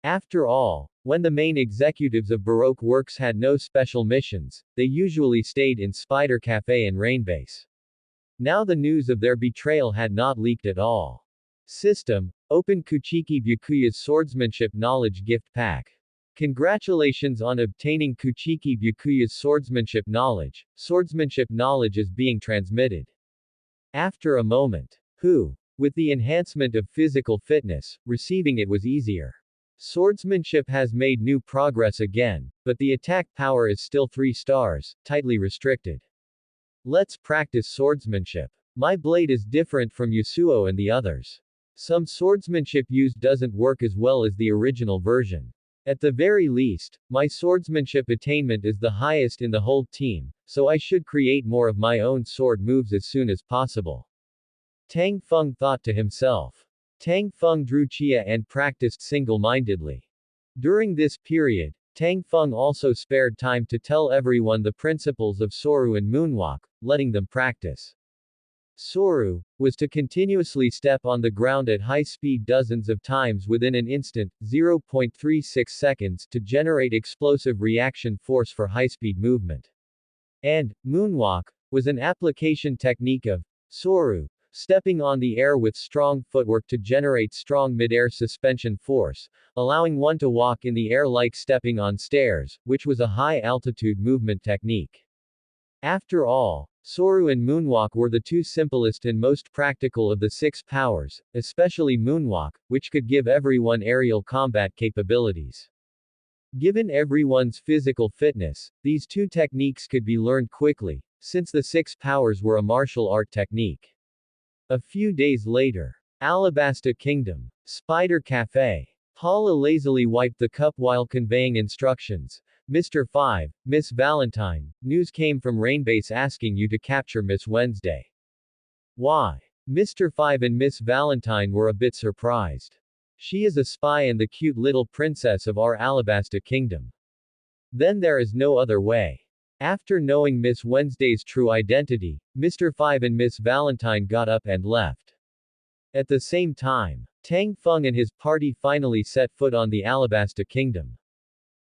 After all, when the main executives of Baroque Works had no special missions, they usually stayed in Spider Cafe and Rainbase. Now the news of their betrayal had not leaked at all. System, open Kuchiki Byakuya's Swordsmanship Knowledge Gift Pack. Congratulations on obtaining Kuchiki Byakuya's Swordsmanship Knowledge. Swordsmanship knowledge is being transmitted. After a moment. With the enhancement of physical fitness, receiving it was easier. Swordsmanship has made new progress again, but the attack power is still 3 stars, tightly restricted. Let's practice swordsmanship. My blade is different from Yasuo and the others. Some swordsmanship used doesn't work as well as the original version. At the very least, my swordsmanship attainment is the highest in the whole team, so I should create more of my own sword moves as soon as possible. Tang Feng thought to himself. Tang Feng drew Chia and practiced single-mindedly. During this period, Tang Feng also spared time to tell everyone the principles of Soru and Moonwalk, letting them practice. Soru was to continuously step on the ground at high speed dozens of times within an instant, 0.36 seconds, to generate explosive reaction force for high-speed movement. And Moonwalk was an application technique of Soru, stepping on the air with strong footwork to generate strong mid-air suspension force, allowing one to walk in the air like stepping on stairs, which was a high-altitude movement technique. After all, Soru and Moonwalk were the two simplest and most practical of the 6 powers, especially Moonwalk, which could give everyone aerial combat capabilities. Given everyone's physical fitness, these two techniques could be learned quickly, since the 6 powers were a martial art technique. A few days later. Alabasta Kingdom. Spider Cafe. Paula lazily wiped the cup while conveying instructions. Mr. 5, Miss Valentine, news came from Rainbase asking you to capture Miss Wednesday. Why? Mr. 5 and Miss Valentine were a bit surprised. She is a spy and the cute little princess of our Alabasta Kingdom. Then there is no other way. After knowing Miss Wednesday's true identity, Mr. 5 and Miss Valentine got up and left. At the same time, Tang Feng and his party finally set foot on the Alabasta Kingdom.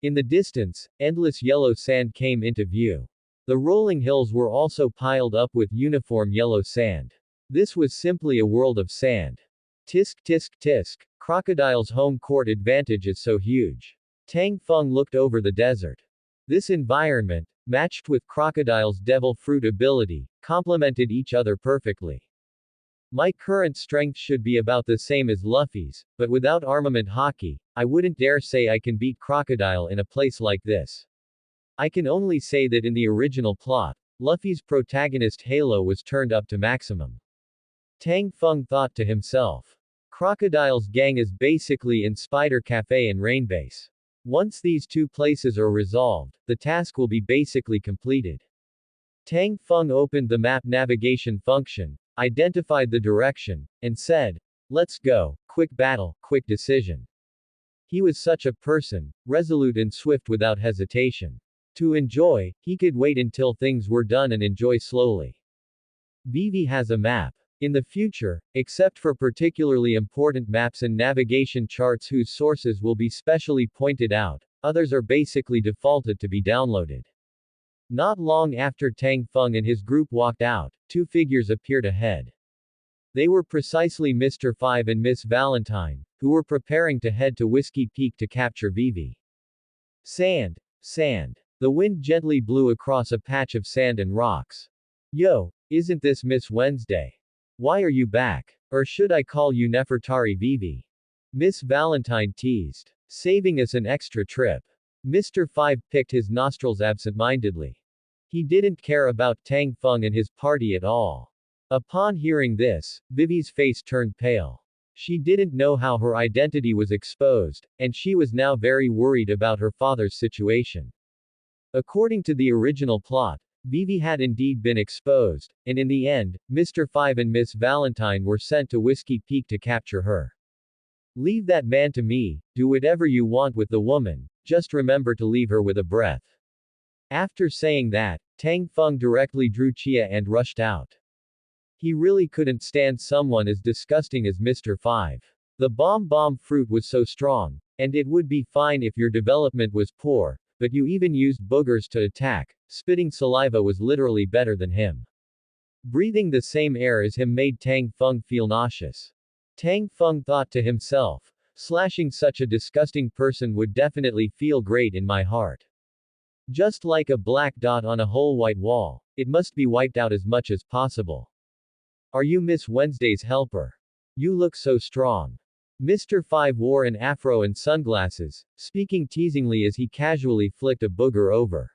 In the distance, endless yellow sand came into view. The rolling hills were also piled up with uniform yellow sand. This was simply a world of sand. Tisk tisk tisk, crocodile's home court advantage is so huge. Tang Feng looked over the desert. This environment, matched with Crocodile's devil fruit ability, complemented each other perfectly. My current strength should be about the same as Luffy's, but without armament hockey, I wouldn't dare say I can beat Crocodile in a place like this. I can only say that in the original plot, Luffy's protagonist Halo was turned up to maximum. Tang Feng thought to himself. Crocodile's gang is basically in Spider Cafe and Rainbase. Once these two places are resolved, the task will be basically completed. Tang Feng opened the map navigation function, identified the direction, and said, "Let's go, quick battle, quick decision." He was such a person, resolute and swift without hesitation. To enjoy, he could wait until things were done and enjoy slowly. Vivi has a map. In the future, except for particularly important maps and navigation charts whose sources will be specially pointed out, others are basically defaulted to be downloaded. Not long after Tang Feng and his group walked out, two figures appeared ahead. They were precisely Mr. Five and Miss Valentine, who were preparing to head to Whiskey Peak to capture Vivi. Sand. Sand. The wind gently blew across a patch of sand and rocks. Yo, isn't this Miss Wednesday? Why are you back? Or should I call you Nefertari Vivi? Miss Valentine teased. Saving us an extra trip. Mr. Five picked his nostrils absent-mindedly. He didn't care about Tang Feng and his party at all. Upon hearing this, Vivi's face turned pale. She didn't know how her identity was exposed, and she was now very worried about her father's situation. According to the original plot, Vivi had indeed been exposed, and in the end, Mr. Five and Miss Valentine were sent to Whiskey Peak to capture her. Leave that man to me, do whatever you want with the woman, just remember to leave her with a breath. After saying that, Tang Feng directly drew Chia and rushed out. He really couldn't stand someone as disgusting as Mr. Five. The bomb fruit was so strong, and it would be fine if your development was poor, but you even used boogers to attack. Spitting saliva was literally better than him. Breathing the same air as him made Tang Feng feel nauseous. Tang Feng thought to himself, slashing such a disgusting person would definitely feel great in my heart. Just like a black dot on a whole white wall, it must be wiped out as much as possible. Are you Miss Wednesday's helper? You look so strong. Mr. Five wore an afro and sunglasses, speaking teasingly as he casually flicked a booger over.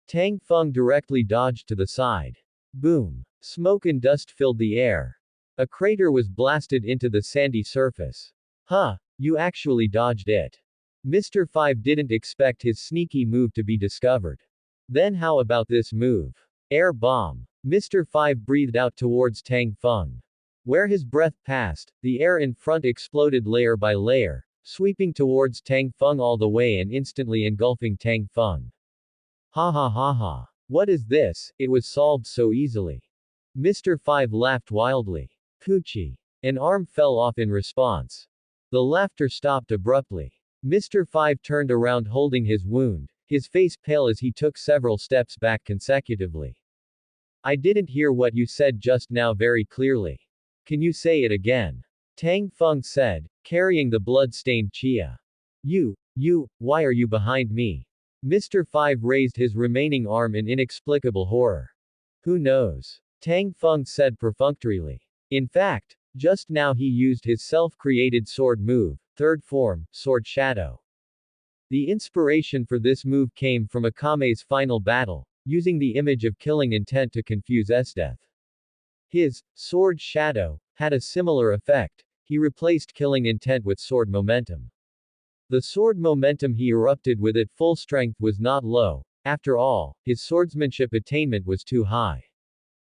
Tang Feng directly dodged to the side. Boom. Smoke and dust filled the air. A crater was blasted into the sandy surface. Huh, you actually dodged it. Mr. Five didn't expect his sneaky move to be discovered. Then how about this move? Air bomb. Mr. Five breathed out towards Tang Feng. Where his breath passed, the air in front exploded layer by layer, sweeping towards Tang Feng all the way and instantly engulfing Tang Feng. Ha ha ha ha. What is this? It was solved so easily. Mr. Five laughed wildly. Poochie. An arm fell off in response. The laughter stopped abruptly. Mr. Five turned around holding his wound, his face pale as he took several steps back consecutively. I didn't hear what you said just now very clearly. Can you say it again? Tang Feng said, carrying the blood-stained Chia. Why are you behind me? Mr. Five raised his remaining arm in inexplicable horror. Who knows? Tang Feng said perfunctorily. In fact, just now he used his self-created sword move, third form, Sword Shadow. The inspiration for this move came from Akame's final battle, using the image of killing intent to confuse Esdeath. His Sword Shadow had a similar effect. He replaced killing intent with sword momentum. The sword momentum he erupted with at full strength was not low. After all, his swordsmanship attainment was too high.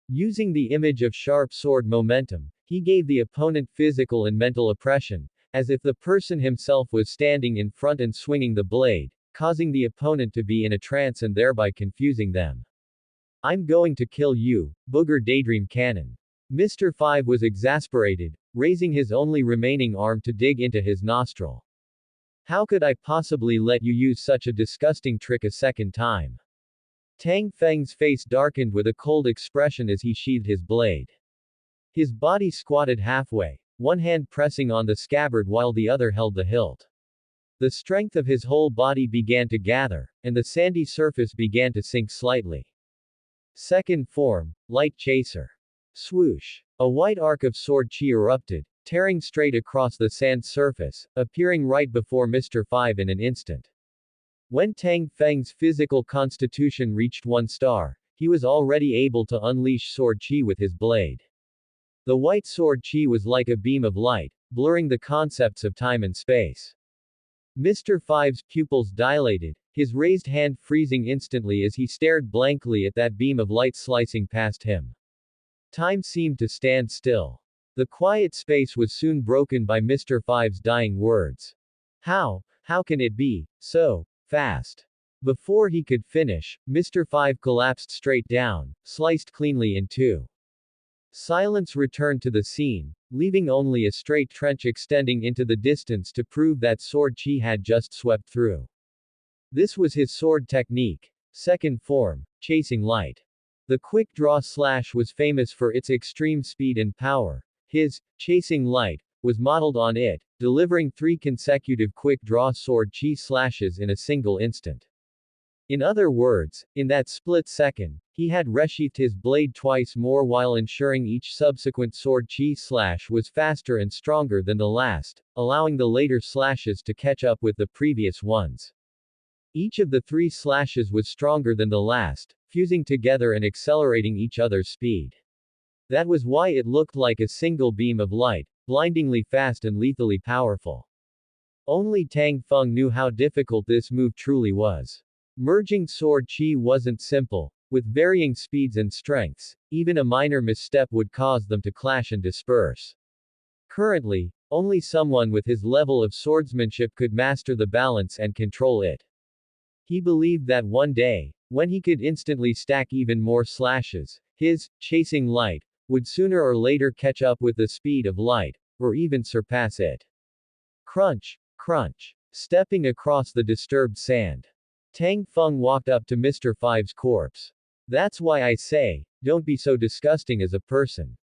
Using the image of sharp sword momentum, he gave the opponent physical and mental oppression, as if the person himself was standing in front and swinging the blade, causing the opponent to be in a trance and thereby confusing them. I'm going to kill you, Booger Daydream Cannon. Mr. Five was exasperated, raising his only remaining arm to dig into his nostril. How could I possibly let you use such a disgusting trick a second time? Tang Feng's face darkened with a cold expression as he sheathed his blade. His body squatted halfway, one hand pressing on the scabbard while the other held the hilt. The strength of his whole body began to gather, and the sandy surface began to sink slightly. Second form, Light Chaser. Swoosh. A white arc of sword chi erupted, tearing straight across the sand surface, appearing right before Mr. Five in an instant. When Tang Feng's physical constitution reached 1 star, he was already able to unleash sword chi with his blade. The white sword chi was like a beam of light, blurring the concepts of time and space. Mr. Five's pupils dilated, his raised hand freezing instantly as he stared blankly at that beam of light slicing past him. Time seemed to stand still. The quiet space was soon broken by Mr. Five's dying words. How can it be so fast? Before he could finish, Mr. Five collapsed straight down, sliced cleanly in two. Silence returned to the scene, leaving only a straight trench extending into the distance to prove that sword chi had just swept through. This was his sword technique. Second form, chasing light. The quick draw slash was famous for its extreme speed and power. His chasing light was modeled on it, delivering 3 consecutive quick draw sword chi slashes in a single instant. In other words, in that split second, he had resheathed his blade twice more while ensuring each subsequent sword chi slash was faster and stronger than the last, allowing the later slashes to catch up with the previous ones. Each of the 3 slashes was stronger than the last, fusing together and accelerating each other's speed. That was why it looked like a single beam of light, blindingly fast and lethally powerful. Only Tang Feng knew how difficult this move truly was. Merging sword chi wasn't simple. With varying speeds and strengths, even a minor misstep would cause them to clash and disperse. Currently, only someone with his level of swordsmanship could master the balance and control it. He believed that one day, when he could instantly stack even more slashes, his chasing light would sooner or later catch up with the speed of light, or even surpass it. Crunch, crunch. Stepping across the disturbed sand, Tang Feng walked up to Mr. Five's corpse. That's why I say, don't be so disgusting as a person.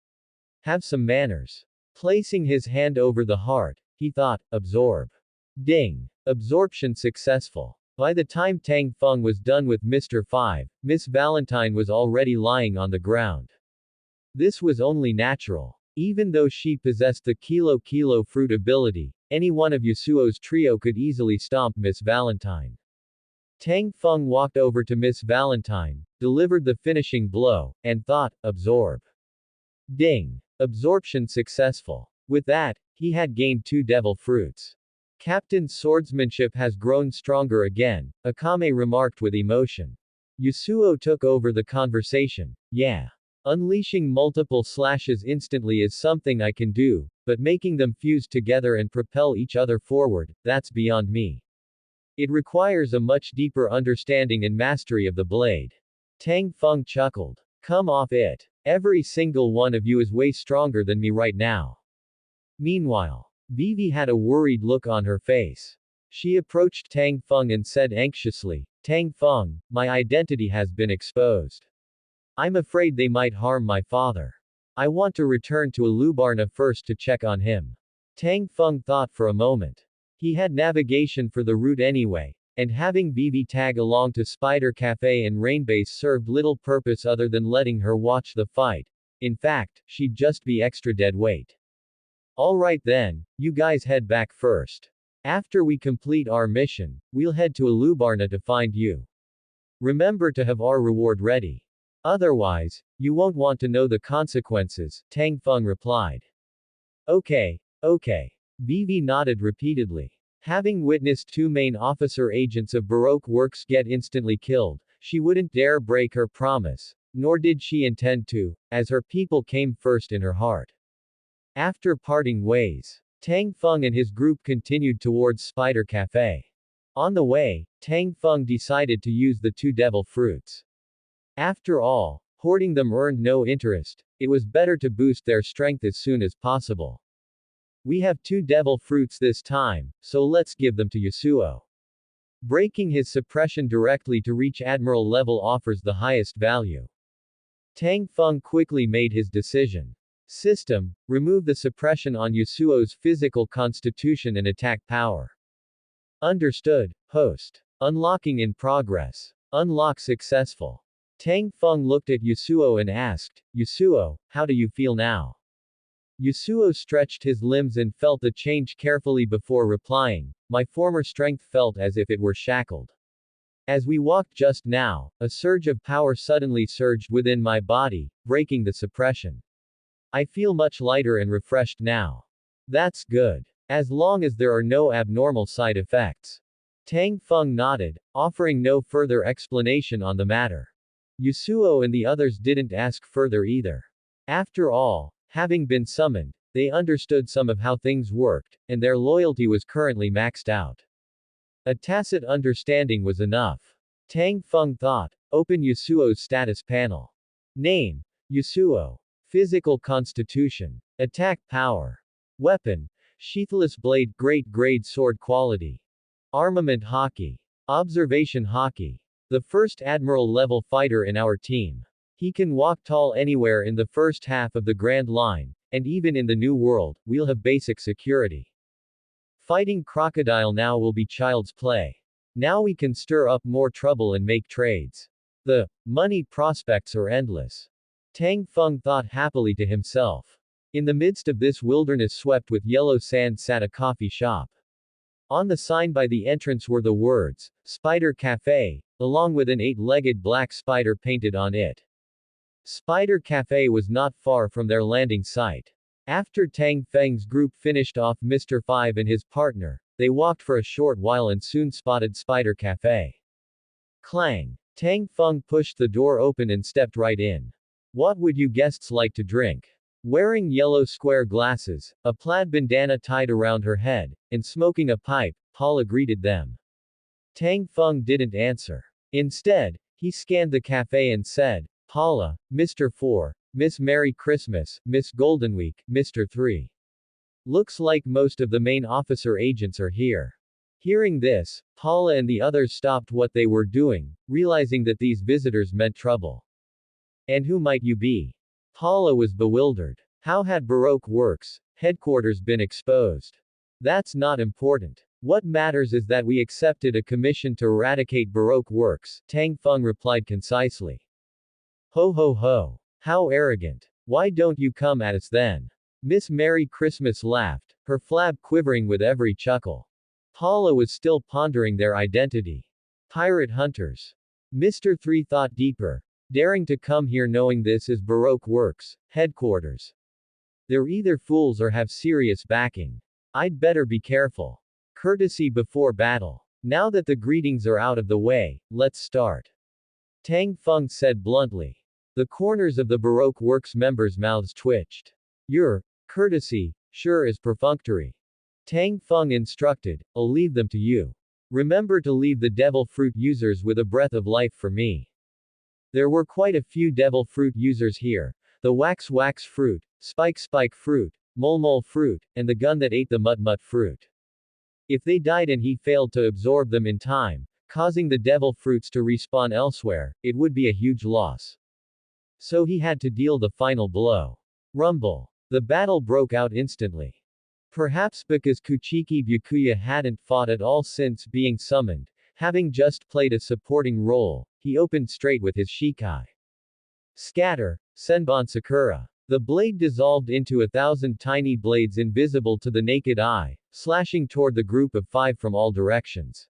Have some manners. Placing his hand over the heart, he thought, absorb. Ding. Absorption successful. By the time Tang Feng was done with Mr. Five, Miss Valentine was already lying on the ground. This was only natural. Even though she possessed the kilo fruit ability, any one of Yasuo's trio could easily stomp Miss Valentine. Tang Feng walked over to Miss Valentine, delivered the finishing blow, and thought, absorb. Ding. Absorption successful. With that, he had gained 2 devil fruits. Captain's swordsmanship has grown stronger again, Akame remarked with emotion. Yasuo took over the conversation. Yeah. Unleashing multiple slashes instantly is something I can do, but making them fuse together and propel each other forward, that's beyond me. It requires a much deeper understanding and mastery of the blade. Tang Feng chuckled. Come off it. Every single one of you is way stronger than me right now. Meanwhile, Vivi had a worried look on her face. She approached Tang Feng and said anxiously, Tang Feng, my identity has been exposed. I'm afraid they might harm my father. I want to return to Alubarna first to check on him. Tang Feng thought for a moment. He had navigation for the route anyway, and having Vivi tag along to Spider Cafe and Rainbase served little purpose other than letting her watch the fight. In fact, she'd just be extra dead weight. Alright then, you guys head back first. After we complete our mission, we'll head to Alubarna to find you. Remember to have our reward ready. Otherwise, you won't want to know the consequences, Tang Feng replied. Okay. Vivi nodded repeatedly. Having witnessed 2 main officer agents of Baroque Works get instantly killed, she wouldn't dare break her promise, nor did she intend to, as her people came first in her heart. After parting ways, Tang Feng and his group continued towards Spider Cafe. On the way, Tang Feng decided to use the 2 devil fruits. After all, hoarding them earned no interest, it was better to boost their strength as soon as possible. We have 2 devil fruits this time, so let's give them to Yasuo. Breaking his suppression directly to reach Admiral level offers the highest value. Tang Feng quickly made his decision. System, remove the suppression on Yasuo's physical constitution and attack power. Understood, host. Unlocking in progress. Unlock successful. Tang Feng looked at Yasuo and asked, Yasuo, how do you feel now? Yasuo stretched his limbs and felt the change carefully before replying. My former strength felt as if it were shackled. As we walked just now, a surge of power suddenly surged within my body, breaking the suppression. I feel much lighter and refreshed now. That's good. As long as there are no abnormal side effects. Tang Feng nodded, offering no further explanation on the matter. Yasuo and the others didn't ask further either. After all, having been summoned, they understood some of how things worked, and their loyalty was currently maxed out. A tacit understanding was enough. Tang Feng thought. Open Yasuo's status panel. Name: Yasuo. Physical constitution. Attack power. Weapon: sheathless blade, great grade sword quality. Armament hockey. Observation hockey. The first admiral level fighter in our team. He can walk tall anywhere in the first half of the Grand Line, and even in the New World, we'll have basic security. Fighting crocodile now will be child's play. Now we can stir up more trouble and make trades. The money prospects are endless. Tang Feng thought happily to himself. In the midst of this wilderness swept with yellow sand sat a coffee shop. On the sign by the entrance were the words, Spider Cafe, along with an 8-legged black spider painted on it. Spider Cafe was not far from their landing site. After Tang Feng's group finished off Mr. Five and his partner, they walked for a short while and soon spotted Spider Cafe. Clang! Tang Feng pushed the door open and stepped right in. What would you guests like to drink? Wearing yellow square glasses, a plaid bandana tied around her head, and smoking a pipe, Paula greeted them. Tang Feng didn't answer. Instead, he scanned the cafe and said, Paula, Mr. 4, Miss Merry Christmas, Miss Golden Week, Mr. 3. Looks like most of the main officer agents are here. Hearing this, Paula and the others stopped what they were doing, realizing that these visitors meant trouble. And who might you be? Paula was bewildered. How had Baroque Works headquarters been exposed? That's not important. What matters is that we accepted a commission to eradicate Baroque Works, Tang Feng replied concisely. Ho ho ho. How arrogant. Why don't you come at us then? Miss Merry Christmas laughed, her flab quivering with every chuckle. Paula was still pondering their identity. Pirate hunters. Mr. 3 thought deeper. Daring to come here knowing this is Baroque Works headquarters. They're either fools or have serious backing. I'd better be careful. Courtesy before battle. Now that the greetings are out of the way, let's start. Tang Feng said bluntly. The corners of the Baroque Works members' mouths twitched. Your courtesy, sure is perfunctory. Tang Feng instructed, I'll leave them to you. Remember to leave the devil fruit users with a breath of life for me. There were quite a few devil fruit users here. The wax fruit, spike fruit, mole fruit, and the gun that ate the mut fruit. If they died and he failed to absorb them in time, causing the devil fruits to respawn elsewhere, it would be a huge loss. So he had to deal the final blow. Rumble. The battle broke out instantly. Perhaps because Kuchiki Byakuya hadn't fought at all since being summoned, having just played a supporting role, he opened straight with his Shikai. Scatter, Senbon Sakura. The blade dissolved into 1,000 tiny blades invisible to the naked eye, slashing toward the group of 5 from all directions.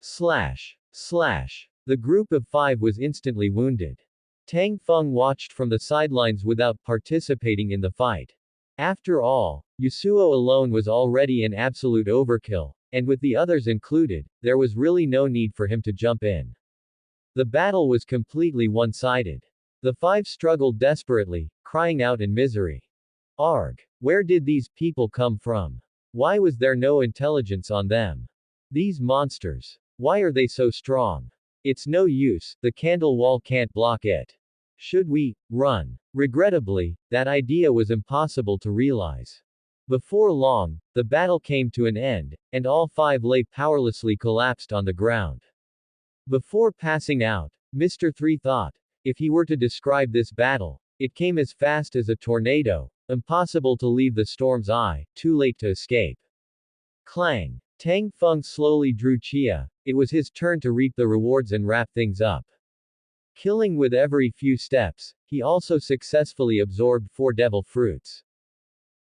Slash. Slash. The group of 5 was instantly wounded. Tang Feng watched from the sidelines without participating in the fight. After all, Yasuo alone was already an absolute overkill, and with the others included, there was really no need for him to jump in. The battle was completely one-sided. The 5 struggled desperately, crying out in misery. Arg! Where did these people come from? Why was there no intelligence on them? These monsters. Why are they so strong? It's no use, the candle wall can't block it. Should we run? Regrettably, that idea was impossible to realize. Before long, the battle came to an end, and all 5 lay powerlessly collapsed on the ground. Before passing out, Mr. 3 thought, if he were to describe this battle, it came as fast as a tornado, impossible to leave the storm's eye, too late to escape. Clang! Tang Feng slowly drew Chia, it was his turn to reap the rewards and wrap things up. Killing with every few steps, he also successfully absorbed 4 devil fruits.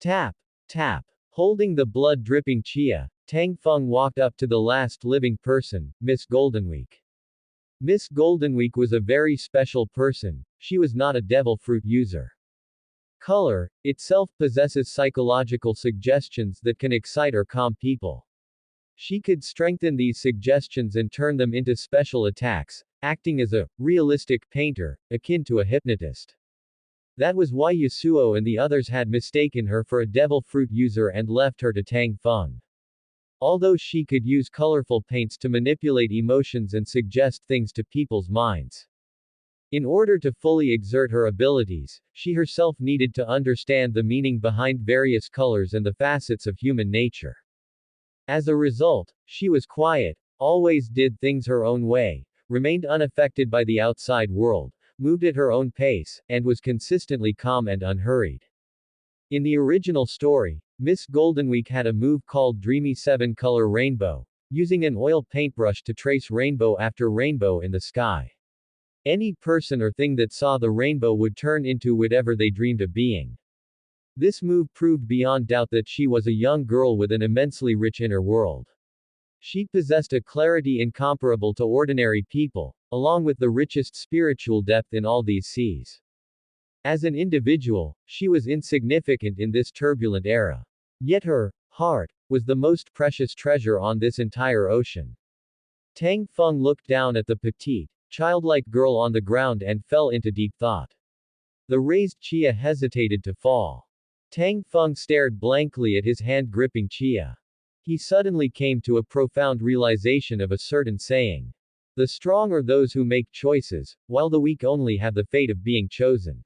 Tap, tap. Holding the blood-dripping chia, Tang Feng walked up to the last living person, Miss Goldenweek. Miss Goldenweek was a very special person, she was not a devil fruit user. Color, itself possesses psychological suggestions that can excite or calm people. She could strengthen these suggestions and turn them into special attacks, acting as a realistic painter, akin to a hypnotist. That was why Yasuo and the others had mistaken her for a devil fruit user and left her to Tang Feng. Although she could use colorful paints to manipulate emotions and suggest things to people's minds. In order to fully exert her abilities, she herself needed to understand the meaning behind various colors and the facets of human nature. As a result, she was quiet, always did things her own way, remained unaffected by the outside world, moved at her own pace, and was consistently calm and unhurried. In the original story, Miss Goldenweek had a move called Dreamy 7-Color Rainbow, using an oil paintbrush to trace rainbow after rainbow in the sky. Any person or thing that saw the rainbow would turn into whatever they dreamed of being. This move proved beyond doubt that she was a young girl with an immensely rich inner world. She possessed a clarity incomparable to ordinary people, along with the richest spiritual depth in all these seas. As an individual, she was insignificant in this turbulent era. Yet her heart was the most precious treasure on this entire ocean. Tang Feng looked down at the petite, childlike girl on the ground and fell into deep thought. The raised chia hesitated to fall. Tang Feng stared blankly at his hand gripping chia. He suddenly came to a profound realization of a certain saying. The strong are those who make choices, while the weak only have the fate of being chosen.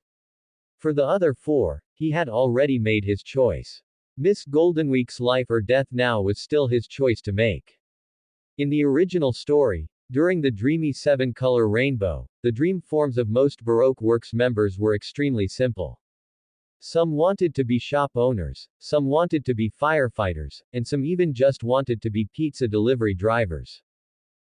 For the other four, he had already made his choice. Miss Goldenweek's life or death now was still his choice to make. In the original story, during the dreamy 7-color rainbow, the dream forms of most Baroque works members were extremely simple. Some wanted to be shop owners, some wanted to be firefighters, and some even just wanted to be pizza delivery drivers.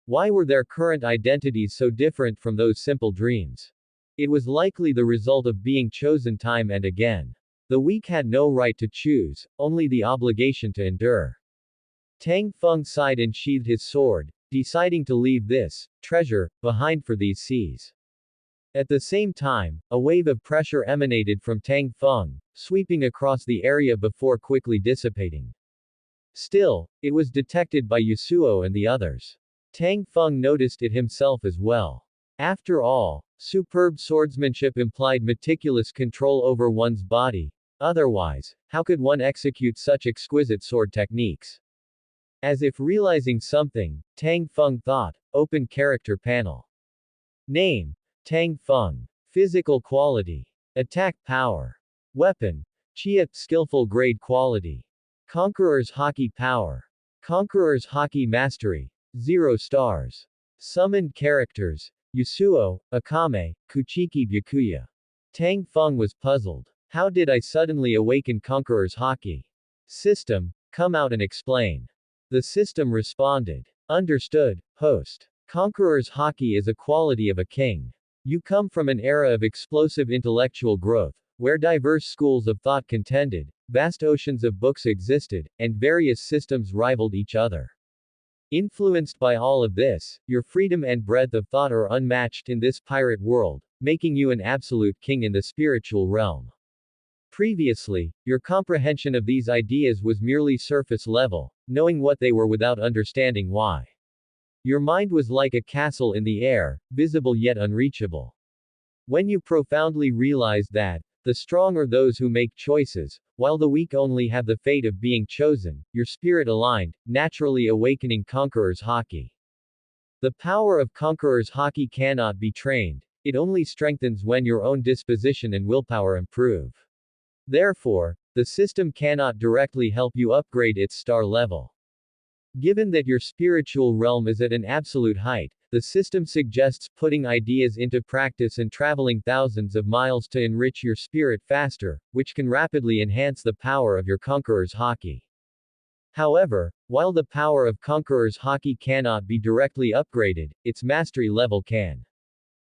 Why were their current identities so different from those simple dreams? It was likely the result of being chosen time and again. The weak had no right to choose, only the obligation to endure. Tang Feng sighed and sheathed his sword, deciding to leave this treasure behind for these seas. At the same time, a wave of pressure emanated from Tang Feng, sweeping across the area before quickly dissipating. Still, it was detected by Yasuo and the others. Tang Feng noticed it himself as well. After all, superb swordsmanship implied meticulous control over one's body. Otherwise, how could one execute such exquisite sword techniques? As if realizing something, Tang Feng thought, open character panel. Name: Tang Feng. Physical quality: attack power. Weapon: Chia, skillful grade quality. Conqueror's Haki power. Conqueror's Haki mastery, 0 stars. Summoned characters: Yasuo, Akame, Kuchiki Byakuya. Tang Feng was puzzled. How did I suddenly awaken Conqueror's Haki? System, come out and explain. The system responded. Understood, host. Conqueror's Haki is a quality of a king. You come from an era of explosive intellectual growth, where diverse schools of thought contended, vast oceans of books existed, and various systems rivaled each other. Influenced by all of this, your freedom and breadth of thought are unmatched in this pirate world, making you an absolute king in the spiritual realm. Previously, your comprehension of these ideas was merely surface level, knowing what they were without understanding why. Your mind was like a castle in the air, visible yet unreachable. When you profoundly realized that, the strong are those who make choices, while the weak only have the fate of being chosen, your spirit aligned, naturally awakening Conqueror's Haki. The power of Conqueror's Haki cannot be trained, it only strengthens when your own disposition and willpower improve. Therefore, the system cannot directly help you upgrade its star level. Given that your spiritual realm is at an absolute height, the system suggests putting ideas into practice and traveling thousands of miles to enrich your spirit faster, which can rapidly enhance the power of your Conqueror's Haki. However, while the power of Conqueror's Haki cannot be directly upgraded, its mastery level can.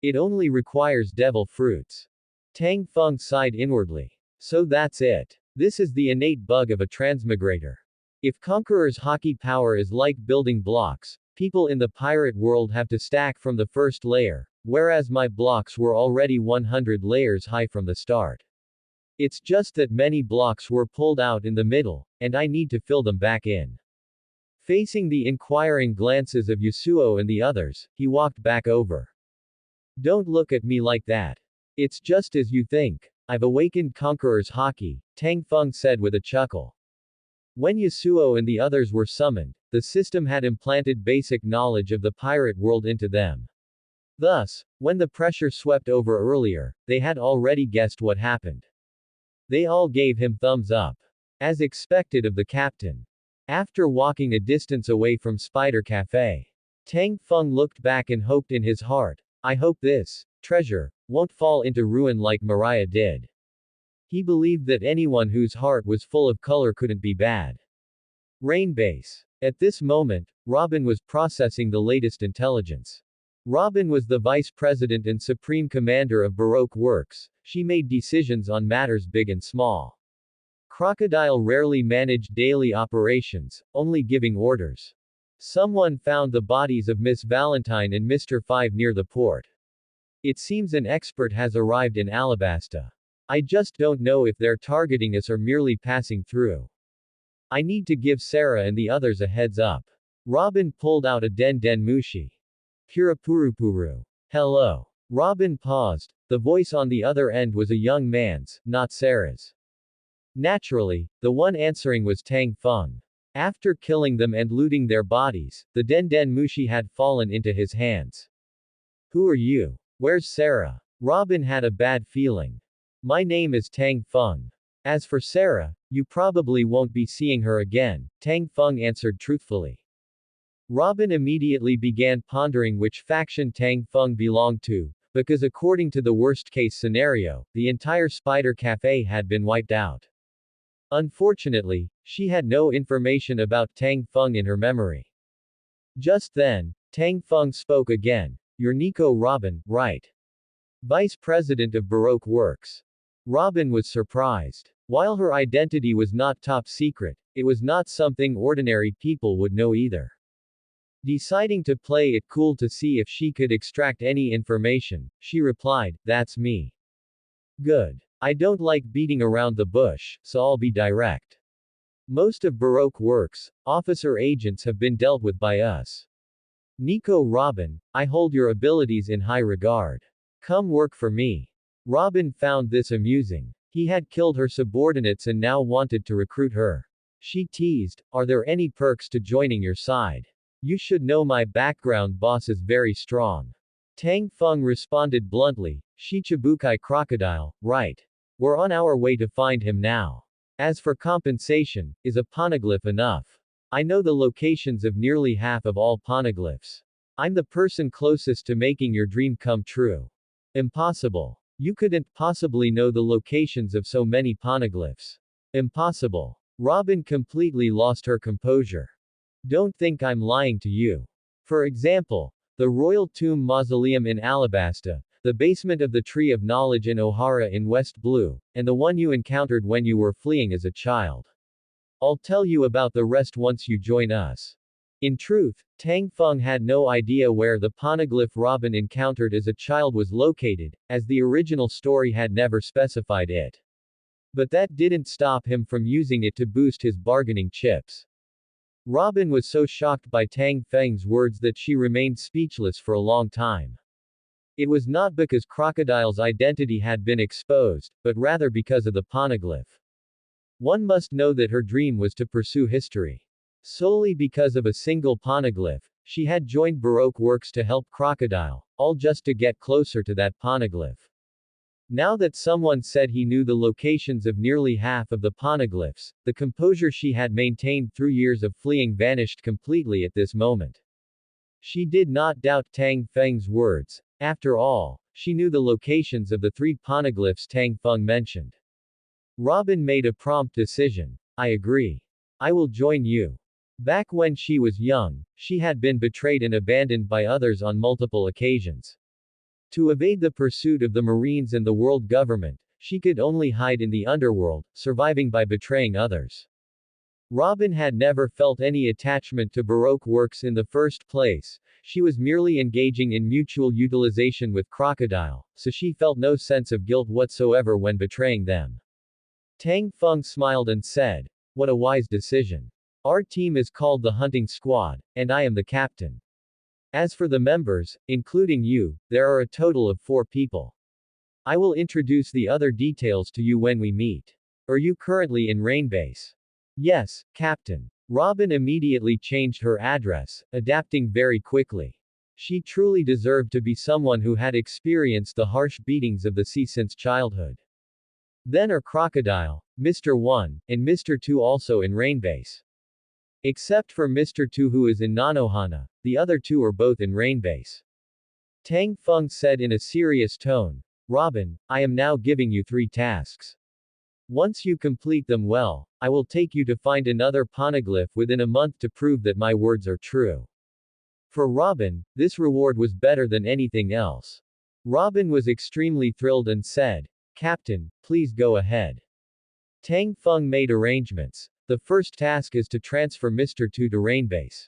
It only requires devil fruits. Tang Feng sighed inwardly. So that's it. This is the innate bug of a transmigrator. If Conqueror's hockey power is like building blocks, people in the pirate world have to stack from the first layer, whereas my blocks were already 100 layers high from the start. It's just that many blocks were pulled out in the middle, and I need to fill them back in. Facing the inquiring glances of Yasuo and the others, he walked back over. Don't look at me like that. It's just as you think. I've awakened Conqueror's hockey, Tang Feng said with a chuckle. When Yasuo and the others were summoned, the system had implanted basic knowledge of the pirate world into them. Thus, when the pressure swept over earlier, they had already guessed what happened. They all gave him thumbs up. As expected of the captain. After walking a distance away from Spider Cafe, Tang Feng looked back and hoped in his heart, I hope this treasure won't fall into ruin like Mariah did. He believed that anyone whose heart was full of color couldn't be bad. Rain base. At this moment, Robin was processing the latest intelligence. Robin was the vice president and supreme commander of Baroque Works. She made decisions on matters big and small. Crocodile rarely managed daily operations, only giving orders. Someone found the bodies of Miss Valentine and Mr. Five near the port. It seems an expert has arrived in Alabasta. I just don't know if they're targeting us or merely passing through. I need to give Sarah and the others a heads up. Robin pulled out a Den Den Mushi. Purapurupuru. Hello. Robin paused. The voice on the other end was a young man's, not Sarah's. Naturally, the one answering was Tang Feng. After killing them and looting their bodies, the Den Den Mushi had fallen into his hands. Who are you? Where's Sarah? Robin had a bad feeling. My name is Tang Feng. As for Sarah, you probably won't be seeing her again, Tang Feng answered truthfully. Robin immediately began pondering which faction Tang Feng belonged to, because according to the worst-case scenario, the entire Spider Cafe had been wiped out. Unfortunately, she had no information about Tang Feng in her memory. Just then, Tang Feng spoke again. You're Nico Robin, right? Vice President of Baroque Works. Robin was surprised. While her identity was not top secret, it was not something ordinary people would know either. Deciding to play it cool to see if she could extract any information, she replied, that's me. Good. I don't like beating around the bush, so I'll be direct. Most of Baroque Works, officer agents have been dealt with by us. Nico Robin, I hold your abilities in high regard. Come work for me. Robin found this amusing. He had killed her subordinates and now wanted to recruit her. She teased, are there any perks to joining your side? You should know my background boss is very strong. Tang Feng responded bluntly, Shichibukai crocodile, right. We're on our way to find him now. As for compensation, is a poneglyph enough? I know the locations of nearly half of all poneglyphs. I'm the person closest to making your dream come true. Impossible. You couldn't possibly know the locations of so many poneglyphs. Impossible. Robin completely lost her composure. Don't think I'm lying to you. For example, the Royal Tomb Mausoleum in Alabasta, the basement of the Tree of Knowledge in O'Hara in West Blue, and the one you encountered when you were fleeing as a child. I'll tell you about the rest once you join us. In truth, Tang Feng had no idea where the poneglyph Robin encountered as a child was located, as the original story had never specified it. But that didn't stop him from using it to boost his bargaining chips. Robin was so shocked by Tang Feng's words that she remained speechless for a long time. It was not because Crocodile's identity had been exposed, but rather because of the poneglyph. One must know that her dream was to pursue history. Solely because of a single poneglyph, she had joined Baroque Works to help Crocodile, all just to get closer to that poneglyph. Now that someone said he knew the locations of nearly half of the poneglyphs, the composure she had maintained through years of fleeing vanished completely at this moment. She did not doubt Tang Feng's words. After all, she knew the locations of the 3 poneglyphs Tang Feng mentioned. Robin made a prompt decision. I agree. I will join you. Back when she was young, she had been betrayed and abandoned by others on multiple occasions. To evade the pursuit of the Marines and the world government, she could only hide in the underworld, surviving by betraying others. Robin had never felt any attachment to Baroque works in the first place, she was merely engaging in mutual utilization with Crocodile, so she felt no sense of guilt whatsoever when betraying them. Tang Feng smiled and said, "What a wise decision. Our team is called the Hunting Squad, and I am the captain. As for the members, including you, there are a total of 4 people. I will introduce the other details to you when we meet. Are you currently in Rainbase?" "Yes, Captain." Robin immediately changed her address, adapting very quickly. She truly deserved to be someone who had experienced the harsh beatings of the sea since childhood. Then are Crocodile, Mr. 1, and Mr. 2 also in Rainbase. Except for Mr. 2 who is in Nanohana, the other 2 are both in Rainbase. Tang Feng said in a serious tone, "Robin, I am now giving you 3 tasks. Once you complete them well, I will take you to find another poneglyph within a month to prove that my words are true." For Robin, this reward was better than anything else. Robin was extremely thrilled and said, "Captain, please go ahead." Tang Feng made arrangements. The first task is to transfer Mr. 2 to Rainbase.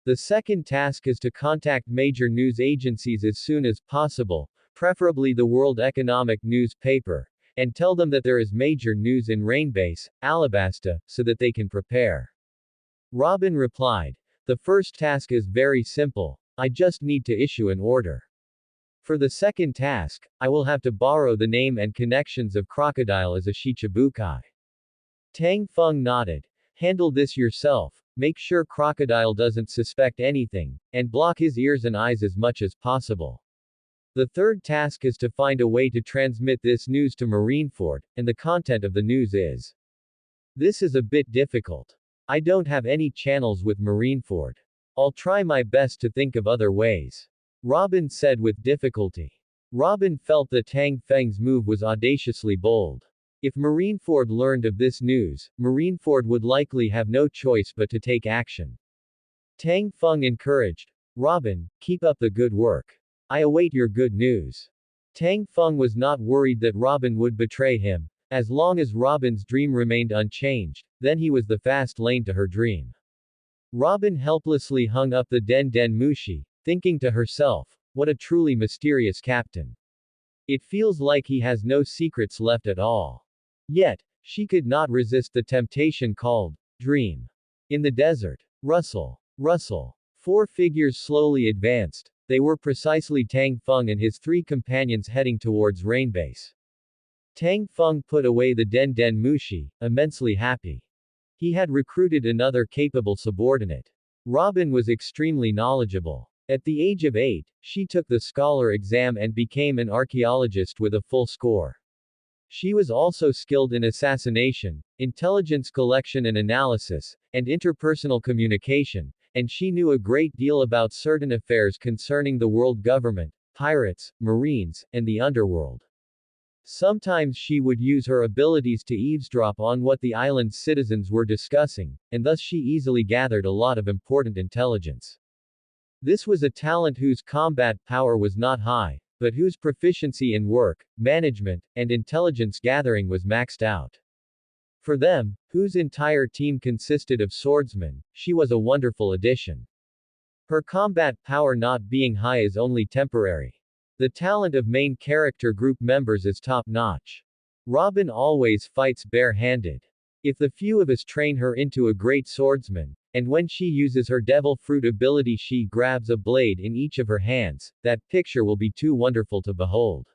The second task is to contact major news agencies as soon as possible, preferably the World Economic Newspaper, and tell them that there is major news in Rainbase, Alabasta, so that they can prepare. Robin replied, "The first task is very simple, I just need to issue an order. For the second task, I will have to borrow the name and connections of Crocodile as a Shichibukai." Tang Feng nodded. "Handle this yourself, make sure Crocodile doesn't suspect anything, and block his ears and eyes as much as possible. The third task is to find a way to transmit this news to Marineford, and the content of the news is. This is a bit difficult. I don't have any channels with Marineford. I'll try my best to think of other ways," Robin said with difficulty. Robin felt that Tang Feng's move was audaciously bold. If Marineford learned of this news, Marineford would likely have no choice but to take action. Tang Feng encouraged, "Robin, keep up the good work. I await your good news." Tang Feng was not worried that Robin would betray him. As long as Robin's dream remained unchanged, then he was the fast lane to her dream. Robin helplessly hung up the Den Den Mushi, thinking to herself, "What a truly mysterious captain. It feels like he has no secrets left at all." Yet, she could not resist the temptation called dream. In the desert. Rustle. Rustle. 4 figures slowly advanced. They were precisely Tang Feng and his 3 companions heading towards Rainbase. Tang Feng put away the Den Den Mushi, immensely happy. He had recruited another capable subordinate. Robin was extremely knowledgeable. At the age of 8, she took the scholar exam and became an archaeologist with a full score. She was also skilled in assassination, intelligence collection and analysis, and interpersonal communication, and she knew a great deal about certain affairs concerning the world government, pirates, marines, and the underworld. Sometimes she would use her abilities to eavesdrop on what the island's citizens were discussing, and thus she easily gathered a lot of important intelligence. This was a talent whose combat power was not high, but whose proficiency in work, management, and intelligence gathering was maxed out. For them, whose entire team consisted of swordsmen, she was a wonderful addition. Her combat power not being high is only temporary. The talent of main character group members is top-notch. Robin always fights bare-handed. If the few of us train her into a great swordsman, and when she uses her devil fruit ability she grabs a blade in each of her hands, that picture will be too wonderful to behold.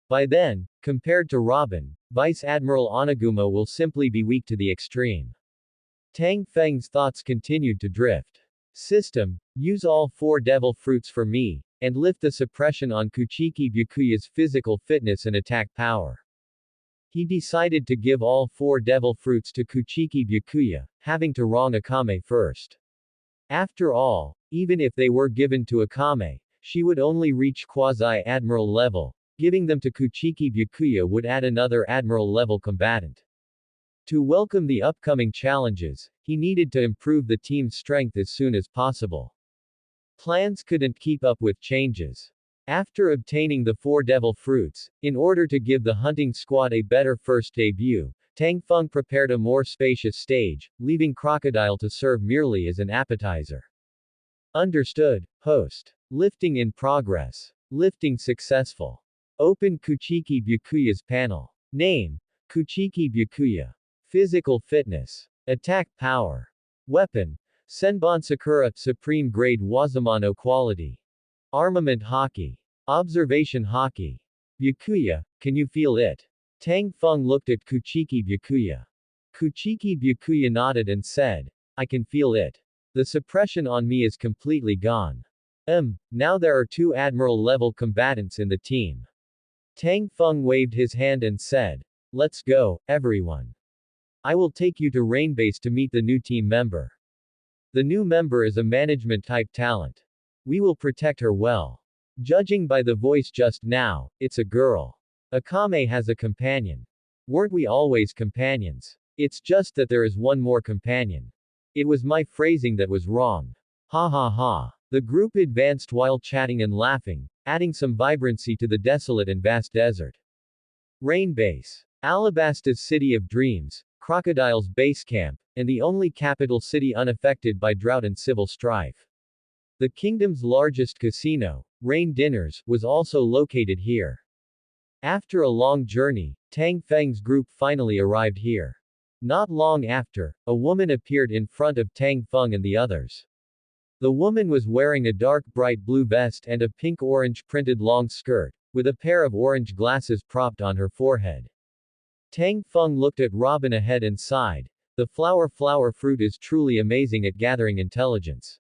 By then, compared to Robin, Vice Admiral Oniguma will simply be weak to the extreme. Tang Feng's thoughts continued to drift. System, use all 4 devil fruits for me, and lift the suppression on Kuchiki Byakuya's physical fitness and attack power. He decided to give all 4 devil fruits to Kuchiki Byakuya, having to wrong Akame first. After all, even if they were given to Akame, she would only reach quasi-admiral level. Giving them to Kuchiki Byakuya would add another admiral-level combatant. To welcome the upcoming challenges, he needed to improve the team's strength as soon as possible. Plans couldn't keep up with changes. After obtaining the 4 devil fruits, in order to give the hunting squad a better first debut, Tang Feng prepared a more spacious stage, leaving Crocodile to serve merely as an appetizer. Understood, host. Lifting in progress. Lifting successful. Open Kuchiki Byakuya's panel. Name: Kuchiki Byakuya. Physical fitness. Attack power. Weapon: Senbon Sakura Supreme Grade Wazamano quality. Armament Hockey. Observation Hockey. Byakuya, can you feel it? Tang Feng looked at Kuchiki Byakuya. Kuchiki Byakuya nodded and said, I can feel it. The suppression on me is completely gone. Now there are 2 Admiral-level combatants in the team. Tang Feng waved his hand and said, let's go, everyone. I will take you to Rain Base to meet the new team member. The new member is a management-type talent. We will protect her well. Judging by the voice just now, it's a girl. Akame has a companion. Weren't we always companions? It's just that there is one more companion. It was my phrasing that was wrong. Ha ha ha. The group advanced while chatting and laughing, adding some vibrancy to the desolate and vast desert. Rain Base. Alabasta's city of dreams, Crocodile's base camp, and the only capital city unaffected by drought and civil strife. The kingdom's largest casino, Rain Dinners, was also located here. After a long journey, Tang Feng's group finally arrived here. Not long after, a woman appeared in front of Tang Feng and the others. The woman was wearing a dark bright blue vest and a pink-orange printed long skirt, with a pair of orange glasses propped on her forehead. Tang Feng looked at Robin ahead and sighed. The flower fruit is truly amazing at gathering intelligence.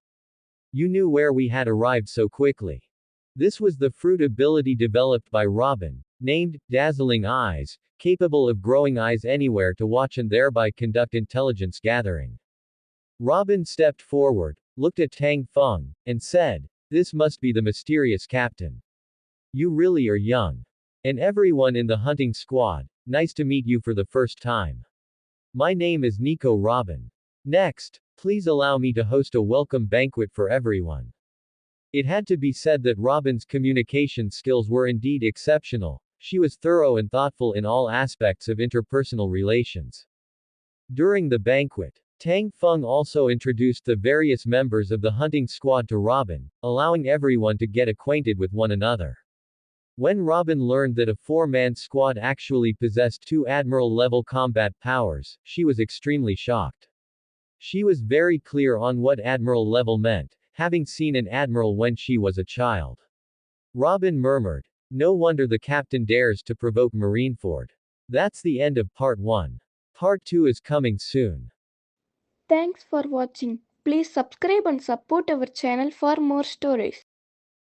You knew where we had arrived so quickly. This was the fruit ability developed by Robin, named Dazzling Eyes, capable of growing eyes anywhere to watch and thereby conduct intelligence gathering. Robin stepped forward, looked at Tang Feng, and said, this must be the mysterious captain. You really are young. And everyone in the hunting squad, nice to meet you for the first time. My name is Nico Robin. Next, please allow me to host a welcome banquet for everyone. It had to be said that Robin's communication skills were indeed exceptional. She was thorough and thoughtful in all aspects of interpersonal relations. During the banquet, Tang Feng also introduced the various members of the hunting squad to Robin, allowing everyone to get acquainted with one another. When Robin learned that a 4-man squad actually possessed 2 Admiral-level combat powers, she was extremely shocked. She was very clear on what Admiral level meant, having seen an Admiral when she was a child. Robin murmured, no wonder the captain dares to provoke Marineford. That's the end of part 1. Part 2 is coming soon. Thanks for watching. Please subscribe and support our channel for more stories.